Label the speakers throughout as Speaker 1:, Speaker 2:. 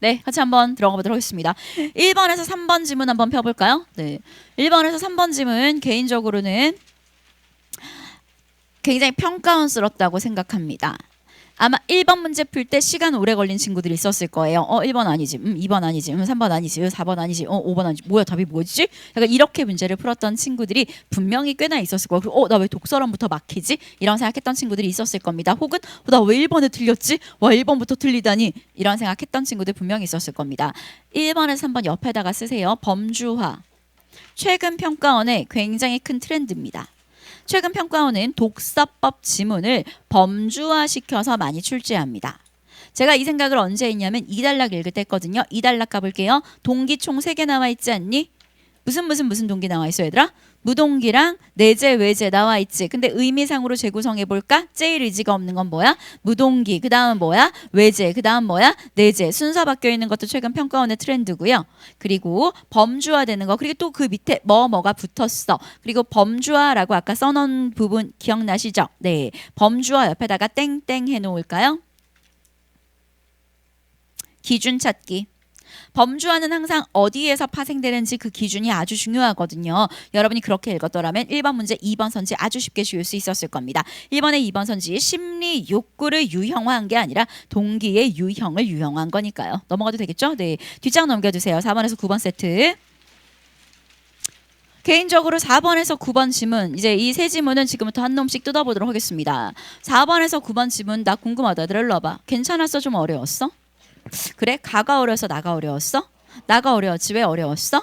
Speaker 1: 네, 같이 한번 들어가 보도록 하겠습니다. 1번에서 3번 지문 한번 펴볼까요? 네, 1번에서 3번 지문 개인적으로는 굉장히 평가원스럽다고 생각합니다. 아마 1번 문제 풀 때 시간 오래 걸린 친구들이 있었을 거예요. 1번 아니지, 2번 아니지, 3번 아니지, 4번 아니지, 5번 아니지, 뭐야 답이 뭐지? 약간 이렇게 문제를 풀었던 친구들이 분명히 꽤나 있었을 거고, 그리고 나 왜 독서란부터 막히지? 이런 생각했던 친구들이 있었을 겁니다. 혹은 나 왜 1번에 틀렸지? 와 1번부터 틀리다니? 이런 생각했던 친구들 분명히 있었을 겁니다. 1번에서 3번 옆에다가 쓰세요. 범주화. 최근 평가원의 굉장히 큰 트렌드입니다. 최근 평가원은 독서법 지문을 범주화시켜서 많이 출제합니다. 제가 이 생각을 언제 했냐면 2단락 읽을 때 했거든요. 2단락 가볼게요. 동기 총 3개 나와 있지 않니? 무슨 동기 나와 있어 얘들아? 무동기랑 내재 외재 나와 있지. 근데 의미상으로 재구성해볼까? 제일 의지가 없는 건 뭐야? 무동기. 그 다음은 뭐야? 외재. 그 다음 뭐야? 내재. 순서 바뀌어 있는 것도 최근 평가원의 트렌드고요. 그리고 범주화되는 거. 그리고 또 그 밑에 뭐가 붙었어. 그리고 범주화라고 아까 써놓은 부분 기억나시죠? 네. 범주화 옆에다가 땡땡 해놓을까요? 기준 찾기. 범주화는 항상 어디에서 파생되는지 그 기준이 아주 중요하거든요. 여러분이 그렇게 읽었더라면 1번 문제 2번 선지 아주 쉽게 지울 수 있었을 겁니다. 1번에 2번 선지 심리 욕구를 유형화한 게 아니라 동기의 유형을 유형화한 거니까요. 넘어가도 되겠죠? 네, 뒷장 넘겨주세요. 4번에서 9번 세트. 개인적으로 4번에서 9번 지문, 이제 이 세 지문은 지금부터 한 놈씩 뜯어보도록 하겠습니다. 4번에서 9번 지문 나 궁금하다. 얘들아 일로 와봐. 괜찮았어? 좀 어려웠어? 그래? 가가 어려워서 나가 어려웠어? 나가 어려웠지. 왜 어려웠어?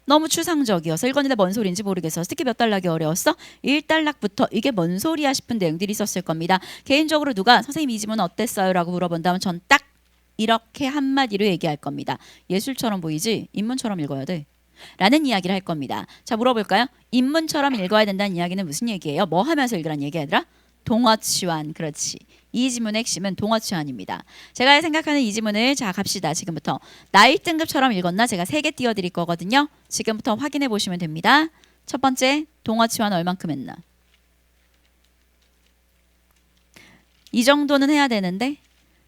Speaker 1: 너무 추상적이어서 읽었는데 뭔 소리인지 모르겠어. 특히 몇 단락이 어려웠어? 1단락부터 이게 뭔 소리야 싶은 내용들이 있었을 겁니다. 개인적으로 누가 선생님 이 지문 어땠어요? 라고 물어본다면 전 딱 이렇게 한마디로 얘기할 겁니다. 예술처럼 보이지? 인문처럼 읽어야 돼. 라는 이야기를 할 겁니다. 자, 물어볼까요? 인문처럼 읽어야 된다는 이야기는 무슨 얘기예요? 뭐 하면서 읽으란 얘기 얘들아? 동어치환. 그렇지. 이 지문의 핵심은 동어치환입니다. 제가 생각하는 이 지문을 자 갑시다. 지금부터 나 1등급처럼 읽었나? 제가 3개 띄워드릴 거거든요. 지금부터 확인해 보시면 됩니다. 첫 번째, 동어치환 얼만큼 했나? 이 정도는 해야 되는데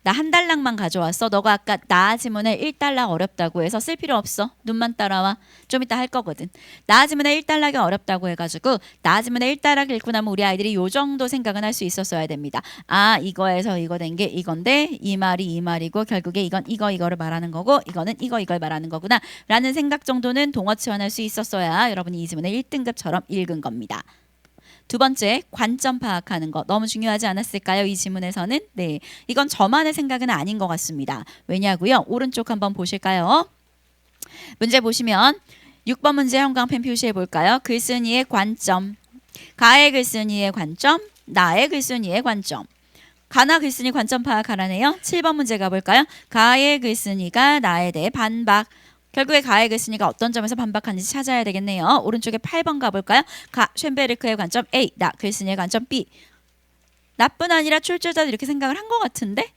Speaker 1: 나 한 달락만 가져왔어. 너가 아까 나 지문에 1달락 어렵다고 해서 쓸 필요 없어. 눈만 따라와. 좀 이따 할 거거든. 나 지문에 1달락이 어렵다고 해가지고 나 지문에 1달락 읽고 나면 우리 아이들이 요 정도 생각은 할 수 있었어야 됩니다. 아 이거에서 이거 된 게 이건데 이 말이 이 말이고 결국에 이건 이거를 말하는 거고 이거는 이걸 말하는 거구나 라는 생각 정도는 동어치환할 수 있었어야 여러분이 이 지문에 1등급처럼 읽은 겁니다. 두 번째, 관점 파악하는 거 너무 중요하지 않았을까요? 이 지문에서는. 네, 이건 저만의 생각은 아닌 것 같습니다. 왜냐고요? 오른쪽 한번 보실까요? 문제 보시면 6번 문제 형광펜 표시해 볼까요? 글쓴이의 관점. 가의 글쓴이의 관점, 나의 글쓴이의 관점. 가나 글쓴이 관점 파악하라네요. 7번 문제 가볼까요? 가의 글쓴이가 나에 대해 반박. 결국에 가의 글쓴이가 어떤 점에서 반박하는지 찾아야 되겠네요. 오른쪽에 8번 가볼까요? 가 쉔베르크의 관점 A, 나 글쓴이의 관점 B. 나뿐 아니라 출제자도 이렇게 생각을 한 것 같은데?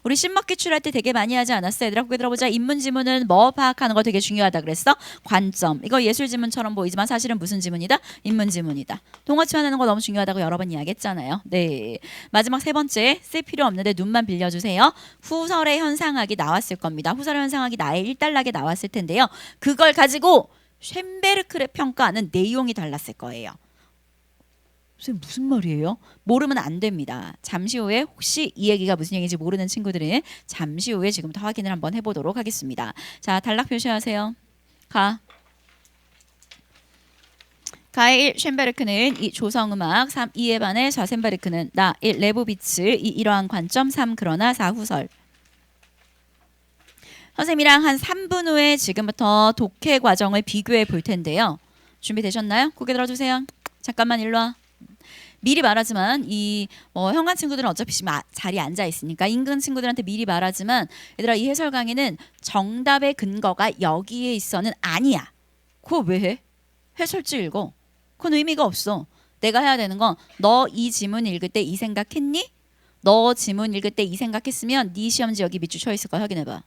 Speaker 1: 우리 씹먹기 출할 때 되게 많이 하지 않았어? 얘들아 고개 들어보자. 인문 지문은 뭐 파악하는 거 되게 중요하다 그랬어? 관점. 이거 예술 지문처럼 보이지만 사실은 무슨 지문이다? 인문 지문이다. 동어치환하는 거 너무 중요하다고 여러 번 이야기했잖아요. 네. 마지막 세 번째, 쓸 필요 없는데 눈만 빌려주세요. 후설의 현상학이 나왔을 겁니다. 후설의 현상학이 나의 1단락에 나왔을 텐데요. 그걸 가지고 쉔베르크를 평가하는 내용이 달랐을 거예요. 선생님 무슨 말이에요? 모르면 안 됩니다. 잠시 후에 혹시 이 얘기가 무슨 얘기인지 모르는 친구들은 잠시 후에 지금부터 확인을 한번 해보도록 하겠습니다. 자, 단락 표시하세요. 가의 1 쉔베르크는 이 조성음악 3 2의 반의 4 쉔베르크는 나 1 레보비츠 이 이러한 관점 3 그러나 4 후설. 선생님이랑 한 3분 후에 지금부터 독해 과정을 비교해 볼 텐데요. 준비되셨나요? 고개 들어주세요. 잠깐만 일로 와. 미리 말하지만 이 현관 친구들은 어차피 지금 자리에 앉아 있으니까 인근 친구들한테 미리 말하지만 얘들아 이 해설 강의는 정답의 근거가 여기에 있어는 아니야. 그거 왜 해? 해설지 읽어. 그건 의미가 없어. 내가 해야 되는 건 너 이 지문 읽을 때 이 생각했니? 너 지문 읽을 때 이 생각했으면 네 시험지 여기 밑줄 쳐 있을 거 확인해봐.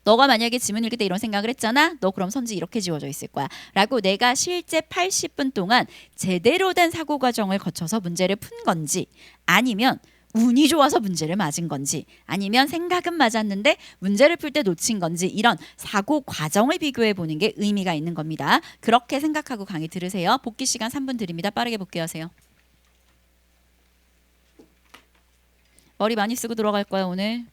Speaker 1: 너가 만약에 지문 읽을 때 이런 생각을 했잖아. 너 그럼 선지 이렇게 지워져 있을 거야. 라고 내가 실제 80분 동안 제대로 된 사고 과정을 거쳐서 문제를 푼 건지 아니면 운이 좋아서 문제를 맞은 건지 아니면 생각은 맞았는데 문제를 풀 때 놓친 건지 이런 사고 과정을 비교해 보는 게 의미가 있는 겁니다. 그렇게 생각하고 강의 들으세요. 복귀 시간 3분 드립니다. 빠르게 복귀하세요. 머리 많이 쓰고 들어갈 거야 오늘.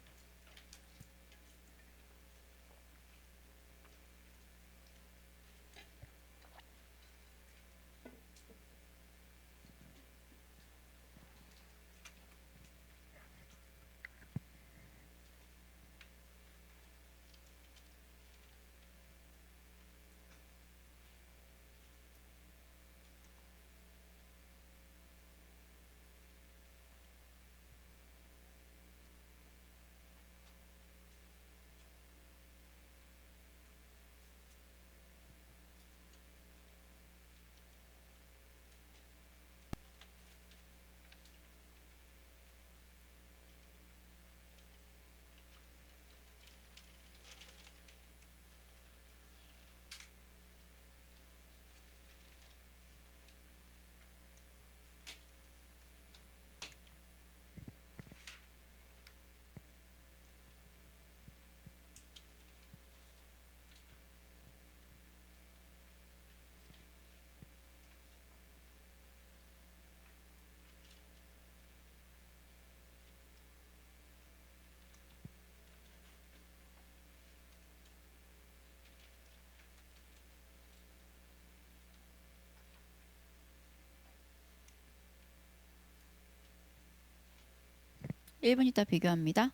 Speaker 1: 일 분 있다 비교합니다.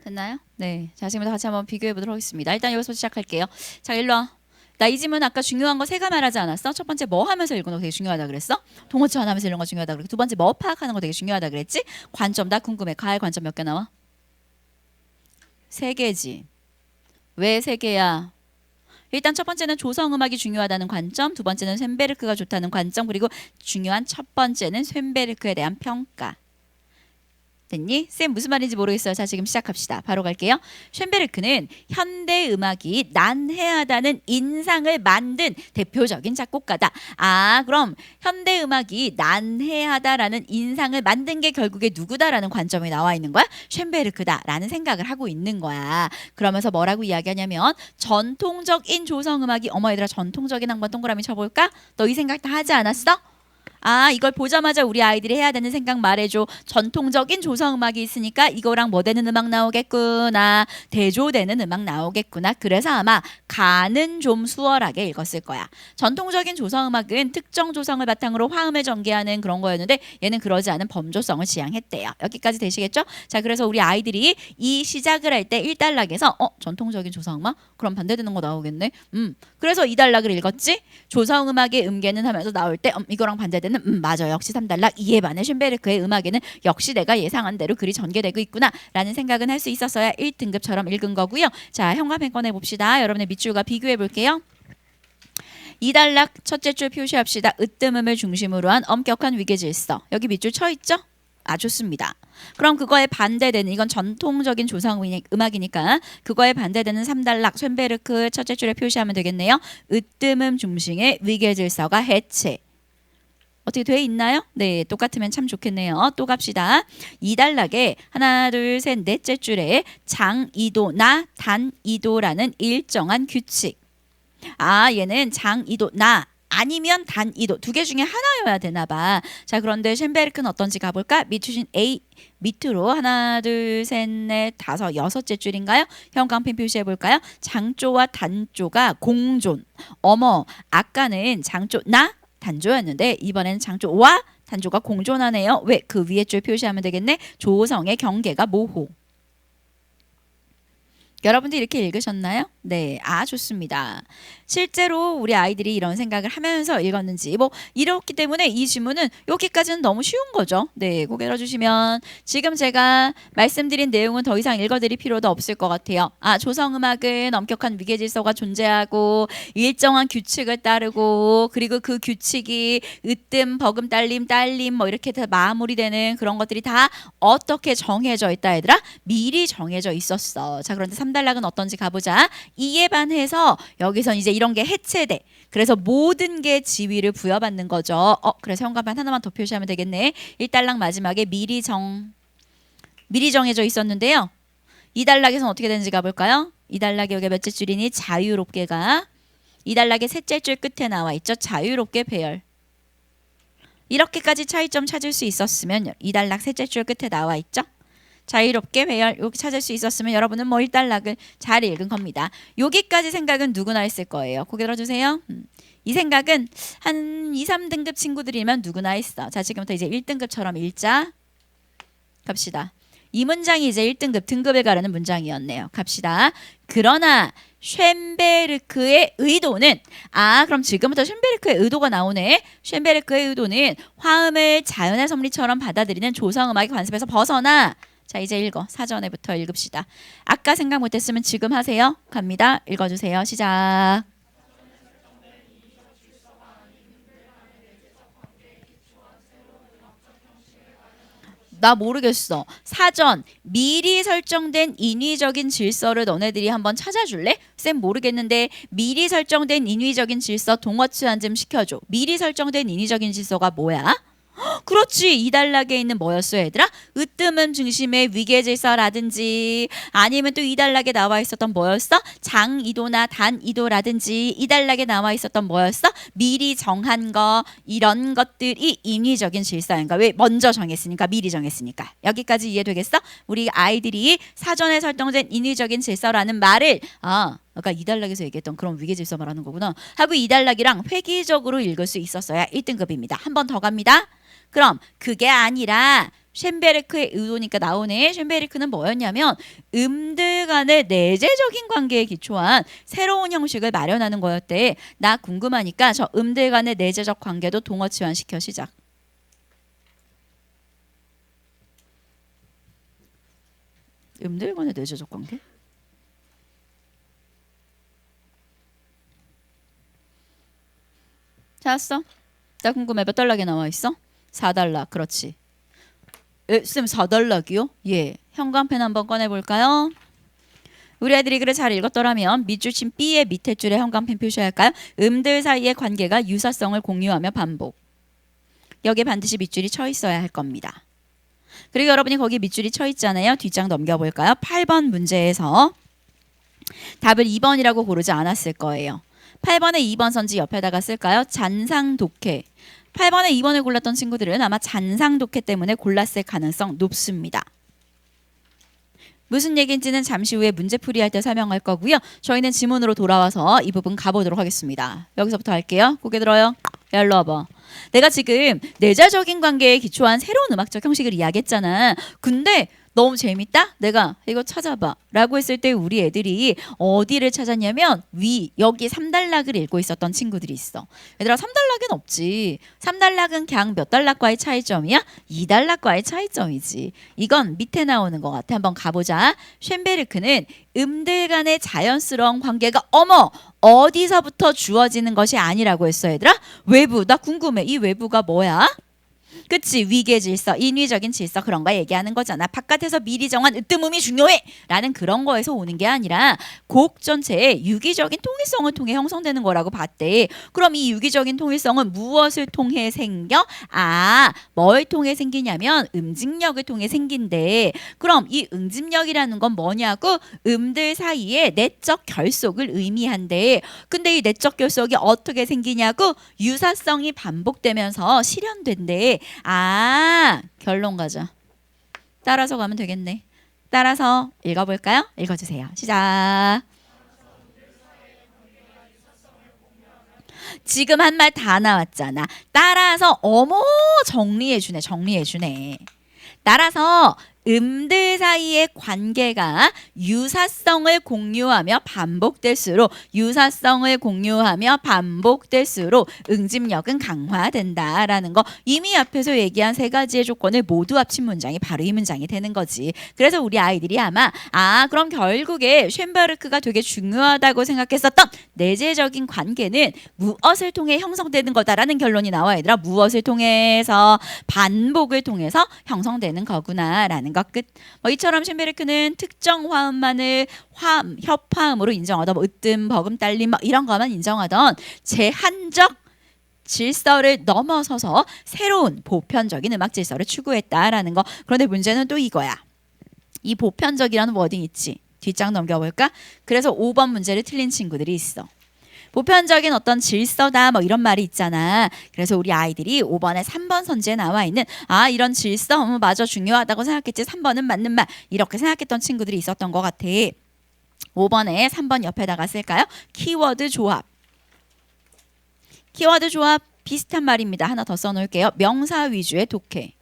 Speaker 1: 됐나요? 네. 자, 지금부터 같이 한번 비교해 보도록 하겠습니다. 일단 여기서 시작할게요. 자, 일로 와. 나 이 질문 아까 중요한 거 세 가 말하지 않았어? 첫 번째 뭐 하면서 읽는 거 되게 중요하다 그랬어? 동어치 하면서 읽는 거 중요하다 그랬고 두 번째 뭐 파악하는 거 되게 중요하다 그랬지? 관점 나 궁금해. 가의 관점 몇 개 나와? 3개지. 왜 3개야? 일단 첫 번째는 조성음악이 중요하다는 관점, 두 번째는 쇤베르크가 좋다는 관점, 그리고 중요한 첫 번째는 쇤베르크에 대한 평가. 됐니? 쌤 무슨 말인지 모르겠어요. 자, 지금 시작합시다. 바로 갈게요. 쇤베르크는 현대 음악이 난해하다는 인상을 만든 대표적인 작곡가다. 아, 그럼 현대 음악이 난해하다라는 인상을 만든 게 결국에 누구다라는 관점이 나와 있는 거야? 쇤베르크다라는 생각을 하고 있는 거야. 그러면서 뭐라고 이야기하냐면 전통적인 조성 음악이 어머 얘들아 전통적인 한번 동그라미 쳐볼까? 너 이 생각 다 하지 않았어? 아, 이걸 보자마자 우리 아이들이 해야 되는 생각 말해줘. 전통적인 조성음악이 있으니까 이거랑 뭐 되는 음악 나오겠구나. 대조되는 음악 나오겠구나. 그래서 아마 가는 좀 수월하게 읽었을 거야. 전통적인 조성음악은 특정 조성을 바탕으로 화음을 전개하는 그런 거였는데 얘는 그러지 않은 범조성을 지향했대요. 여기까지 되시겠죠? 자, 그래서 우리 아이들이 이 시작을 할 때 1단락에서 전통적인 조성음악? 그럼 반대되는 거 나오겠네. 그래서 2단락을 읽었지? 조성음악의 음계는 하면서 나올 때 이거랑 반대되는 맞아 역시 3단락 이에 반해 쇤베르크의 음악에는 역시 내가 예상한 대로 글이 전개되고 있구나 라는 생각은 할 수 있었어야 1등급처럼 읽은 거고요. 자, 현관펜 꺼내 봅시다. 여러분의 밑줄과 비교해 볼게요. 2단락 첫째 줄 표시합시다. 으뜸음을 중심으로 한 엄격한 위계질서. 여기 밑줄 쳐 있죠? 아, 좋습니다. 그럼 그거에 반대되는 이건 전통적인 조성 음악이니까 그거에 반대되는 3단락 쇤베르크 첫째 줄에 표시하면 되겠네요. 으뜸음 중심의 위계질서가 해체. 어떻게 돼 있나요? 네, 똑같으면 참 좋겠네요. 또 갑시다. 2단락에 하나, 둘, 셋, 넷째 줄에 장이도나 단이도라는 일정한 규칙. 아, 얘는 장이도나 아니면 단이도 두 개 중에 하나여야 되나 봐. 자, 그런데 쇤베르크는 어떤지 가볼까? 밑주신 A 밑으로 하나, 둘, 셋, 넷, 다섯, 여섯째 줄인가요? 현관펜 표시해 볼까요? 장조와 단조가 공존. 어머, 아까는 장조 나 단조였는데 이번에는 장조와 단조가 공존하네요. 왜? 그 위에 줄 표시하면 되겠네. 조성의 경계가 모호. 여러분들 이렇게 읽으셨나요? 네, 좋습니다. 실제로 우리 아이들이 이런 생각을 하면서 읽었는지 이렇기 때문에 이 지문은 여기까지는 너무 쉬운 거죠. 네, 고개 들어주시면 지금 제가 말씀드린 내용은 더 이상 읽어드릴 필요도 없을 것 같아요. 조성음악은 엄격한 위계질서가 존재하고 일정한 규칙을 따르고 그리고 그 규칙이 으뜸, 버금, 딸림 이렇게 다 마무리되는 그런 것들이 다 어떻게 정해져 있다 얘들아? 미리 정해져 있었어. 자, 그런데 3단락은 어떤지 가보자. 이에 반해서 여기서 이제 이런 게 해체돼. 그래서 모든 게 지위를 부여받는 거죠. 그래서 현관판 하나만 더 표시하면 되겠네. 1단락 마지막에 미리 정해져 있었는데요. 2단락에서는 어떻게 되는지 가볼까요? 2단락에 여기 몇째 줄이니 자유롭게가 2단락의 셋째 줄 끝에 나와 있죠. 자유롭게 배열. 이렇게까지 차이점 찾을 수 있었으면 2단락 셋째 줄 끝에 나와 있죠. 자유롭게 배열 이렇게 찾을 수 있었으면 여러분은 1단락을 잘 읽은 겁니다. 여기까지 생각은 누구나 했을 거예요. 고개 들어주세요. 이 생각은 한 2, 3등급 친구들이면 누구나 했어. 자, 지금부터 이제 1등급처럼 읽자. 갑시다. 이 문장이 이제 1등급 등급을 가르는 문장이었네요. 갑시다. 그러나 쇤베르크의 의도는 그럼 지금부터 쇤베르크의 의도가 나오네. 쇤베르크의 의도는 화음을 자연의 섭리처럼 받아들이는 조성음악의 관습에서 벗어나. 자, 이제 읽어. 사전에부터 읽읍시다. 아까 생각 못했으면 지금 하세요. 갑니다. 읽어주세요. 시작. 나 모르겠어. 사전 미리 설정된 인위적인 질서를 너네들이 한번 찾아줄래? 쌤 모르겠는데 미리 설정된 인위적인 질서 동어치환 좀 시켜줘. 미리 설정된 인위적인 질서가 뭐야? 그렇지. 2단락에 있는 뭐였어 얘들아? 으뜸음 중심의 위계질서라든지 아니면 또 2단락에 나와 있었던 뭐였어? 장이도나 단이도라든지 2단락에 나와 있었던 뭐였어? 미리 정한 거 이런 것들이 인위적인 질서인가? 왜? 먼저 정했으니까 미리 정했으니까. 여기까지 이해되겠어? 우리 아이들이 사전에 설정된 인위적인 질서라는 말을 아까 2단락에서 얘기했던 그런 위계질서 말하는 거구나 하고 2단락이랑 획일적으로 읽을 수 있었어야 1등급입니다. 한 번 더 갑니다. 그럼 그게 아니라 쇤베르크의 의도니까 나오네. 쇤베르크는 뭐였냐면 음들 간의 내재적인 관계에 기초한 새로운 형식을 마련하는 거였대. 나 궁금하니까 저 음들 간의 내재적 관계도 동어치환시켜. 시작. 음들 간의 내재적 관계? 찾았어? 나 궁금해. 몇 단락에 나와 있어? 4단락. 그렇지. 쌤 4단락이요? 예. 현관펜 한번 꺼내볼까요? 우리 아이들이 글을 잘 읽었더라면 밑줄 친 B의 밑에 줄에 현관펜 표시할까요? 음들 사이의 관계가 유사성을 공유하며 반복. 여기에 반드시 밑줄이 쳐 있어야 할 겁니다. 그리고 여러분이 거기 밑줄이 쳐 있잖아요. 뒷장 넘겨볼까요? 8번 문제에서 답을 2번이라고 고르지 않았을 거예요. 8번에 2번 선지 옆에다가 쓸까요? 잔상독해. 8번에 2번을 골랐던 친구들은 아마 잔상독해 때문에 골랐을 가능성 높습니다. 무슨 얘기인지는 잠시 후에 문제풀이할 때 설명할 거고요. 저희는 지문으로 돌아와서 이 부분 가보도록 하겠습니다. 여기서부터 할게요. 고개 들어요. 야, 일로 와봐. 내가 지금 내재적인 관계에 기초한 새로운 음악적 형식을 이야기했잖아. 근데 너무 재밌다? 내가 이거 찾아봐 라고 했을 때 우리 애들이 어디를 찾았냐면 여기 3단락을 읽고 있었던 친구들이 있어. 얘들아 3단락은 없지. 3단락은 그냥 몇 단락과의 차이점이야? 2단락과의 차이점이지. 이건 밑에 나오는 것 같아. 한번 가보자. 쇤베르크는 음들 간의 자연스러운 관계가 어디서부터 주어지는 것이 아니라고 했어 얘들아? 외부. 나 궁금해. 이 외부가 뭐야? 그치. 위계질서, 인위적인 질서 그런 거 얘기하는 거잖아. 바깥에서 미리 정한 으뜸음이 중요해 라는 그런 거에서 오는 게 아니라 곡 전체의 유기적인 통일성을 통해 형성되는 거라고 봤대. 그럼 이 유기적인 통일성은 무엇을 통해 생겨? 뭘 통해 생기냐면 음직력을 통해 생긴대. 그럼 이 음직력이라는 건 뭐냐고? 음들 사이의 내적 결속을 의미한대. 근데 이 내적 결속이 어떻게 생기냐고? 유사성이 반복되면서 실현된대. 결론 가자. 따라서 가면 되겠네. 따라서 읽어볼까요? 읽어주세요. 시작. 지금 한 말 다 나왔잖아. 따라서 어머 정리해주네. 따라서 음들 사이의 관계가 유사성을 공유하며 반복될수록 응집력은 강화된다라는 거 이미 앞에서 얘기한 세 가지의 조건을 모두 합친 문장이 바로 이 문장이 되는 거지. 그래서 우리 아이들이 아마 그럼 결국에 쉔베르크가 되게 중요하다고 생각했었던 내재적인 관계는 무엇을 통해 형성되는 거다라는 결론이 나와. 얘들아, 무엇을 통해서? 반복을 통해서 형성되는 거구나라는 거. 끝. 이처럼 쉔베르크는 특정 화음만을 협화음으로 인정하던 으뜸, 버금, 딸림 이런 것만 인정하던 제한적 질서를 넘어서서 새로운 보편적인 음악 질서를 추구했다라는 거. 그런데 문제는 또 이거야. 이 보편적이라는 워딩 있지. 뒷장 넘겨볼까? 그래서 5번 문제를 틀린 친구들이 있어. 보편적인 어떤 질서다 이런 말이 있잖아. 그래서 우리 아이들이 5번에 3번 선지에 나와 있는 이런 질서 맞아 중요하다고 생각했지 3번은 맞는 말 이렇게 생각했던 친구들이 있었던 것 같아. 5번에 3번 옆에다가 쓸까요? 키워드 조합 비슷한 말입니다. 하나 더 써놓을게요. 명사 위주의 독해.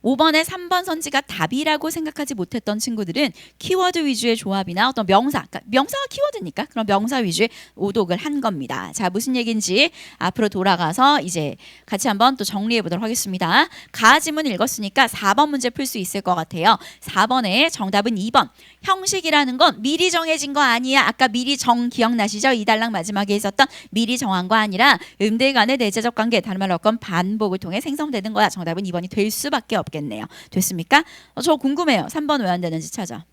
Speaker 1: 5번에 3번 선지가 답이라고 생각하지 못했던 친구들은 키워드 위주의 조합이나 어떤 명사가 키워드니까 그런 명사 위주의 오독을 한 겁니다. 자, 무슨 얘기인지 앞으로 돌아가서 이제 같이 한번 또 정리해 보도록 하겠습니다. 가지문 읽었으니까 4번 문제 풀 수 있을 것 같아요. 4번의 정답은 2번. 형식이라는 건 미리 정해진 거 아니야. 아까 미리 기억나시죠? 2달랑 마지막에 있었던 미리 정한 거 아니라 음들 간의 내재적 관계, 다른 말로 어떤 반복을 통해 생성되는 거야. 정답은 2번이 될 수밖에 없겠네요. 됐습니까? 저 궁금해요. 3번 왜 안 되는지 찾아.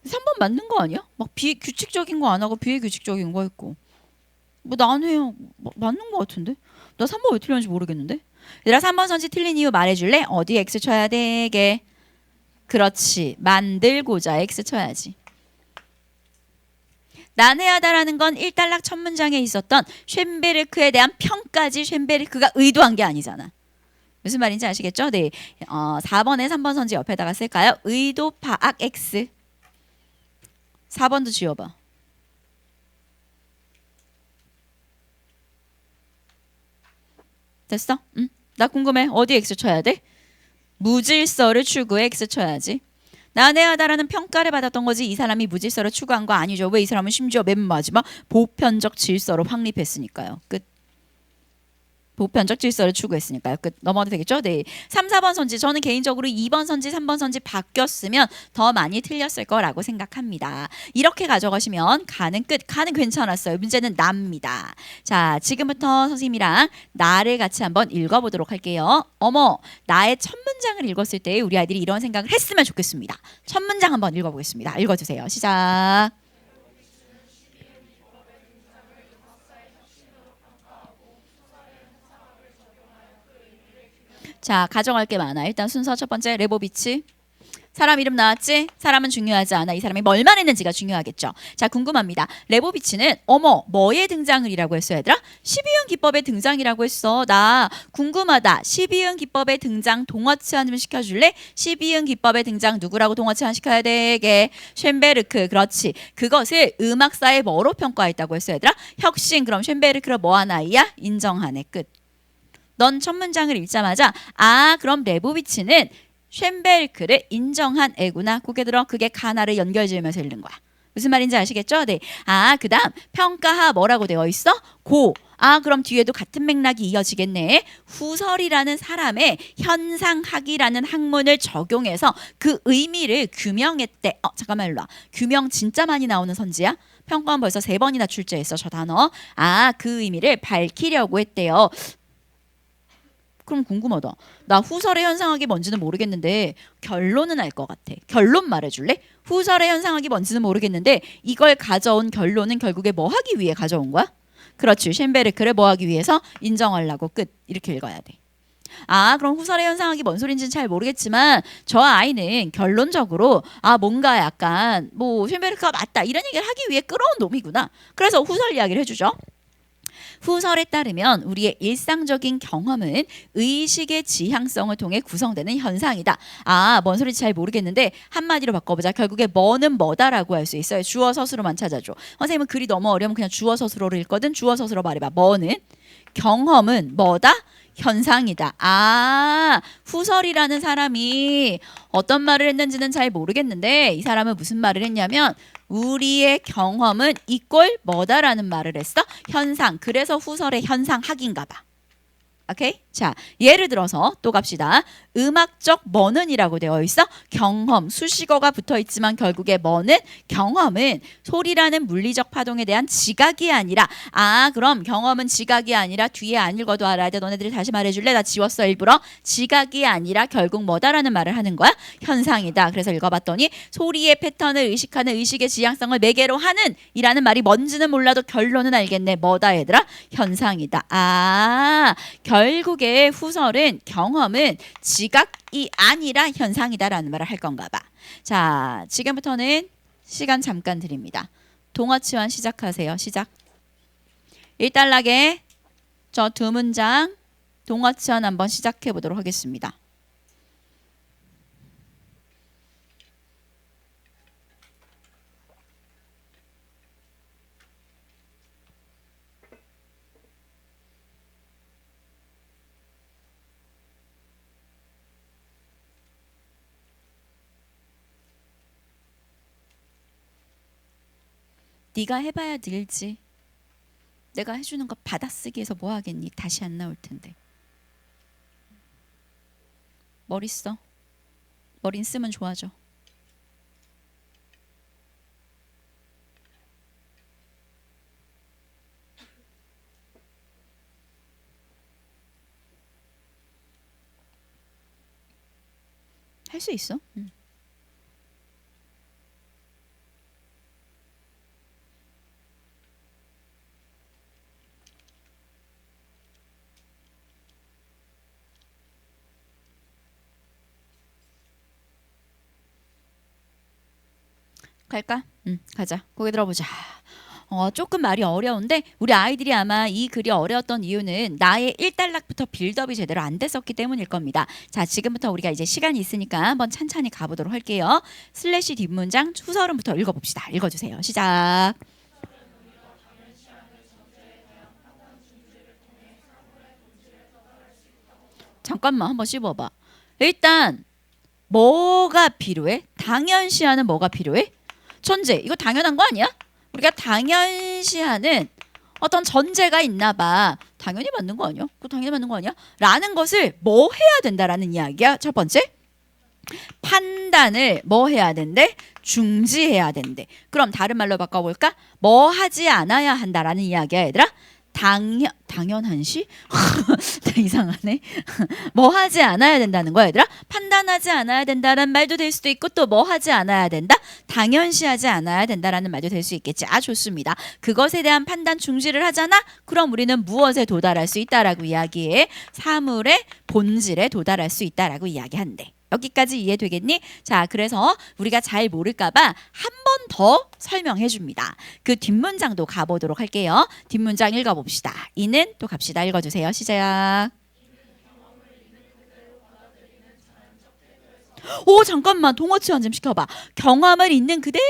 Speaker 1: 3번 맞는 거 아니야? 비규칙적인 거 안 하고 비규칙적인 거 했고. 나는 해요. 맞는 거 같은데? 나 3번 왜 틀렸는지 모르겠는데? 얘들아 3번 선지 틀린 이유 말해줄래? 어디 X 쳐야 되게? 그렇지. 만들고자 X 쳐야지. 난해하다라는 건 1단락 첫 문장에 있었던 쉔베르크에 대한 평가지 쉔베르크가 의도한 게 아니잖아. 무슨 말인지 아시겠죠? 네. 4번에 3번 선지 옆에다가 쓸까요? 의도 파악 X. 4번도 지워봐. 됐어? 응? 나 궁금해. 어디 X 쳐야 돼? 무질서를 추구해 X 쳐야지. 난해하다라는 평가를 받았던 거지 이 사람이 무질서를 추구한 거 아니죠. 왜 이 사람은 심지어 맨 마지막 보편적 질서로 확립했으니까요. 끝. 보편적 질서를 추구했으니까요. 끝. 넘어가도 되겠죠? 네. 3, 4번 선지. 저는 개인적으로 2번 선지, 3번 선지 바뀌었으면 더 많이 틀렸을 거라고 생각합니다. 이렇게 가져가시면 가는 끝. 가는 괜찮았어요. 문제는 나입니다. 자, 지금부터 선생님이랑 나를 같이 한번 읽어보도록 할게요. 어머, 나의 첫 문장을 읽었을 때 우리 아이들이 이런 생각을 했으면 좋겠습니다. 첫 문장 한번 읽어보겠습니다. 읽어주세요. 시작. 자, 가정할 게 많아. 일단 순서 첫 번째 레보비치. 사람 이름 나왔지? 사람은 중요하지 않아. 이 사람이 뭘만 했는지가 중요하겠죠. 자, 궁금합니다. 레보비치는 뭐의 등장을이라고 했어, 얘들아? 12형 기법의 등장이라고 했어. 나 궁금하다. 12형 기법의 등장 동어치환 좀 시켜줄래? 12형 기법의 등장 누구라고 동어치환 시켜야 되게? 쉔베르크. 그렇지. 그것을 음악사에 뭐로 평가했다고 했어, 얘들아? 혁신. 그럼 쉔베르크를 뭐한 아이야? 인정하네. 끝. 넌 첫 문장을 읽자마자 그럼 레보비치는 쉔베르크를 인정한 애구나. 고개 들어. 그게 가나를 연결지으면서 읽는 거야. 무슨 말인지 아시겠죠? 네. 그 다음 평가하 뭐라고 되어 있어? 고. 그럼 뒤에도 같은 맥락이 이어지겠네. 후설이라는 사람의 현상학이라는 학문을 적용해서 그 의미를 규명했대. 잠깐만 일로 와. 규명 진짜 많이 나오는 선지야. 평가는 벌써 3번이나 출제했어. 저 단어. 그 의미를 밝히려고 했대요. 그럼 궁금하다. 나 후설의 현상학이 뭔지는 모르겠는데 결론은 알 것 같아. 결론 말해줄래? 후설의 현상학이 뭔지는 모르겠는데 이걸 가져온 결론은 결국에 뭐 하기 위해 가져온 거야? 그렇지. 쉔베르크를 뭐 하기 위해서? 인정하려고. 끝. 이렇게 읽어야 돼. 그럼 후설의 현상학이 뭔 소린지는 잘 모르겠지만 저 아이는 결론적으로 뭔가 약간 쉔베르크가 맞다 이런 얘기를 하기 위해 끌어온 놈이구나. 그래서 후설 이야기를 해주죠. 후설에 따르면 우리의 일상적인 경험은 의식의 지향성을 통해 구성되는 현상이다. 아, 뭔 소리인지 잘 모르겠는데 한마디로 바꿔보자. 결국에 뭐는 뭐다라고 할 수 있어요. 주어 서술어만 찾아줘. 선생님은 글이 너무 어려우면 그냥 주어 서술어를 읽거든. 주어 서술어 말해봐. 뭐는? 경험은 뭐다? 현상이다. 아, 후설이라는 사람이 어떤 말을 했는지는 잘 모르겠는데 이 사람은 무슨 말을 했냐면 우리의 경험은 이꼴 뭐다라는 말을 했어? 현상. 그래서 후설의 현상학인가 봐. 오케이? 자, 예를 들어서 또 갑시다. 음악적 뭐는이라고 되어 있어? 경험, 수식어가 붙어 있지만 결국에 뭐는? 경험은 소리라는 물리적 파동에 대한 지각이 아니라 아, 그럼 경험은 지각이 아니라 뒤에 안 읽어도 알아야 돼. 너네들이 다시 말해줄래? 나 지웠어 일부러. 지각이 아니라 결국 뭐다라는 말을 하는 거야? 현상이다. 그래서 읽어봤더니 소리의 패턴을 의식하는 의식의 지향성을 매개로 하는 이라는 말이 뭔지는 몰라도 결론은 알겠네. 뭐다 얘들아? 현상이다. 아, 결국에 후설은 경험은 지각이 아니라 현상이다라는 말을 할 건가 봐. 자, 지금부터는 시간 잠깐 드립니다. 동어치환 시작하세요. 시작. 1단락에 저 두 문장 동어치환 한번 시작해 보도록 하겠습니다. 네가 해봐야 늘지. 내가 해주는 거 받아쓰기해서 뭐 하겠니? 다시 안 나올 텐데. 머리 써. 머린 쓰면 좋아져. 할 수 있어. 갈까? 가자. 거기 들어보자. 조금 말이 어려운데 우리 아이들이 아마 이 글이 어려웠던 이유는 나의 1단락부터 빌드업이 제대로 안 됐었기 때문일 겁니다. 자, 지금부터 우리가 이제 시간이 있으니까 한번 찬찬히 가보도록 할게요. 슬래시 뒷문장 후설음부터 읽어봅시다. 읽어주세요. 시작. 잠깐만 한번 씹어봐. 일단 뭐가 필요해? 당연시하는 뭐가 필요해? 전제. 이거 당연한 거 아니야? 우리가 당연시하는 어떤 전제가 있나 봐. 당연히 맞는 거 아니야? 그거 당연히 맞는 거 아니야? 라는 것을 뭐 해야 된다라는 이야기야. 첫 번째. 판단을 뭐 해야 된대? 중지해야 된대. 그럼 다른 말로 바꿔볼까? 뭐 하지 않아야 한다라는 이야기야 얘들아. 당연한 시? 이상하네. 뭐 하지 않아야 된다는 거야 얘들아. 판단하지 않아야 된다는 말도 될 수도 있고 또 뭐 하지 않아야 된다? 당연시하지 않아야 된다라는 말도 될 수 있겠지. 아, 좋습니다. 그것에 대한 판단 중지를 하잖아. 그럼 우리는 무엇에 도달할 수 있다라고 이야기해? 사물의 본질에 도달할 수 있다라고 이야기한대. 여기까지 이해되겠니? 자, 그래서 우리가 잘 모를까봐 한 번 더 설명해 줍니다. 그 뒷문장도 가보도록 할게요. 뒷문장 읽어봅시다. 이는 또 갑시다. 읽어주세요. 시작. 오, 잠깐만. 동어치환 좀 시켜봐. 경험을 있는 그대로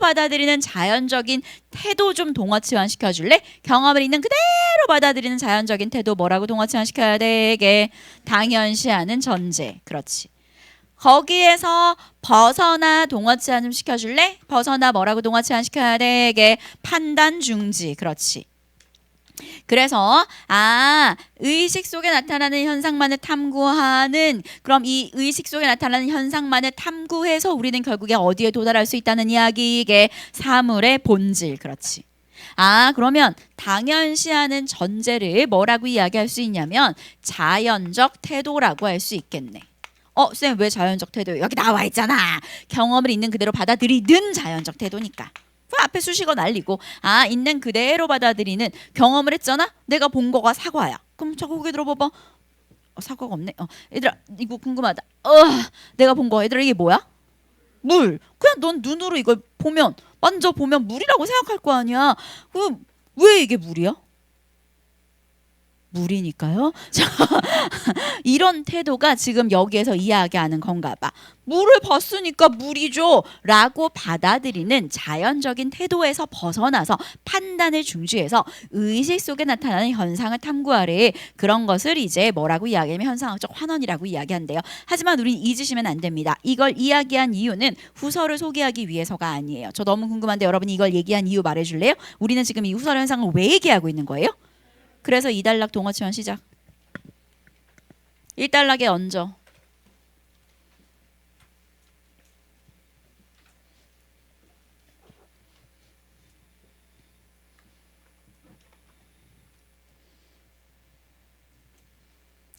Speaker 1: 받아들이는 자연적인 태도 좀 동어치환 시켜줄래? 경험을 있는 그대로 받아들이는 자연적인 태도 뭐라고 동어치환 시켜야 돼? 이게 당연시하는 전제. 그렇지. 거기에서 벗어나 동어치환 좀 시켜줄래? 벗어나 뭐라고 동어치환 시켜야 돼? 이게 판단 중지. 그렇지. 그래서 의식 속에 나타나는 현상만을 탐구하는, 그럼 이 의식 속에 나타나는 현상만을 탐구해서 우리는 결국에 어디에 도달할 수 있다는 이야기. 이게 사물의 본질. 그렇지. 그러면 당연시하는 전제를 뭐라고 이야기할 수 있냐면 자연적 태도라고 할 수 있겠네. 쌤 왜 자연적 태도예요? 여기 나와 있잖아. 경험을 있는 그대로 받아들이는 자연적 태도니까. 그 앞에 수식어 날리고 있는 그대로 받아들이는 경험을 했잖아. 내가 본 거가 사과야. 그럼 저 고개 들어봐봐. 사과가 없네. 얘들아 이거 궁금하다. 내가 본 거 얘들아 이게 뭐야? 물. 그냥 넌 눈으로 이걸 보면 만져보면 물이라고 생각할 거 아니야. 왜 이게 물이야? 물이니까요. 자, 이런 태도가 지금 여기에서 이야기하는 건가 봐. 물을 봤으니까 물이죠 라고 받아들이는 자연적인 태도에서 벗어나서 판단을 중시해서 의식 속에 나타나는 현상을 탐구하래. 그런 것을 이제 뭐라고 이야기하면 현상학적 환원이라고 이야기한대요. 하지만 우린 잊으시면 안 됩니다. 이걸 이야기한 이유는 후설을 소개하기 위해서가 아니에요. 저 너무 궁금한데 여러분이 이걸 얘기한 이유 말해줄래요? 우리는 지금 이 후설 현상을 왜 얘기하고 있는 거예요? 그래서 2단락 동어치원 시작. 1단락에 얹어.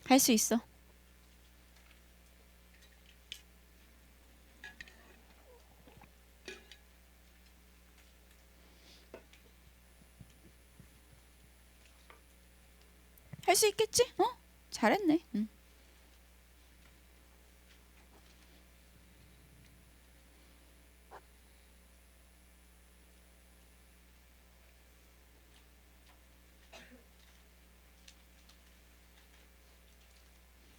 Speaker 1: 할 수 있어. 할 수 있겠지? 잘했네.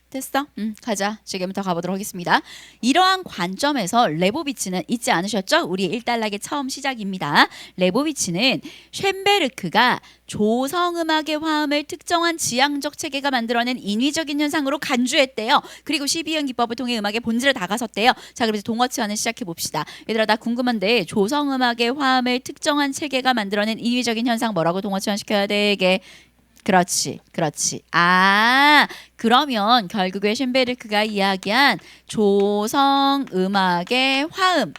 Speaker 1: 됐어? 가자. 지금부터 가보도록 하겠습니다. 이러한 관점에서 레보비치는 잊지 않으셨죠? 우리 1단락의 처음 시작입니다. 레보비치는 쇤베르크가 조성음악의 화음을 특정한 지향적 체계가 만들어낸 인위적인 현상으로 간주했대요. 그리고 12형 기법을 통해 음악의 본질을 다가섰대요. 자, 그럼 이제 동어치원을 시작해 봅시다. 얘들아, 나 궁금한데 조성음악의 화음을 특정한 체계가 만들어낸 인위적인 현상 뭐라고 동어치원 시켜야 되게? 그렇지. 그러면 결국에 쇤베르크가 이야기한 조성 음악의 화음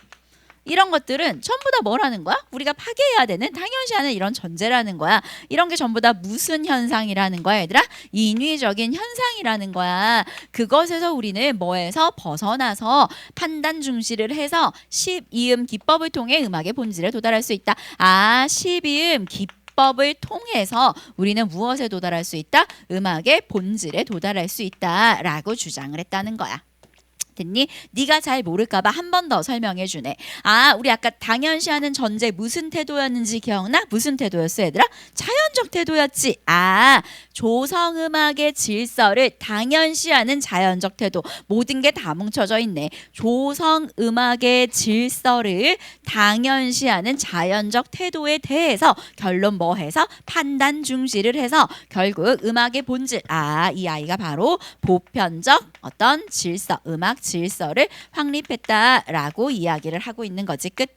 Speaker 1: 이런 것들은 전부 다 뭐라는 거야? 우리가 파괴해야 되는 당연시하는 이런 전제라는 거야. 이런 게 전부 다 무슨 현상이라는 거야, 얘들아? 인위적인 현상이라는 거야. 그것에서 우리는 뭐에서 벗어나서 판단 중시를 해서 12음 기법을 통해 음악의 본질에 도달할 수 있다. 12음 기법을 통해서 우리는 무엇에 도달할 수 있다? 음악의 본질에 도달할 수 있다라고 주장을 했다는 거야. 됐니? 네가 잘 모를까봐 한 번 더 설명해 주네. 우리 아까 당연시하는 전제 무슨 태도였는지 기억나? 무슨 태도였어, 얘들아? 자연적 태도였지. 조성음악의 질서를 당연시하는 자연적 태도. 모든 게 다 뭉쳐져 있네. 조성음악의 질서를 당연시하는 자연적 태도에 대해서 결론 뭐 해서? 판단 중시를 해서 결국 음악의 본질. 이 아이가 바로 보편적 어떤 질서, 음악 질서를 확립했다라고 이야기를 하고 있는 거지. 끝.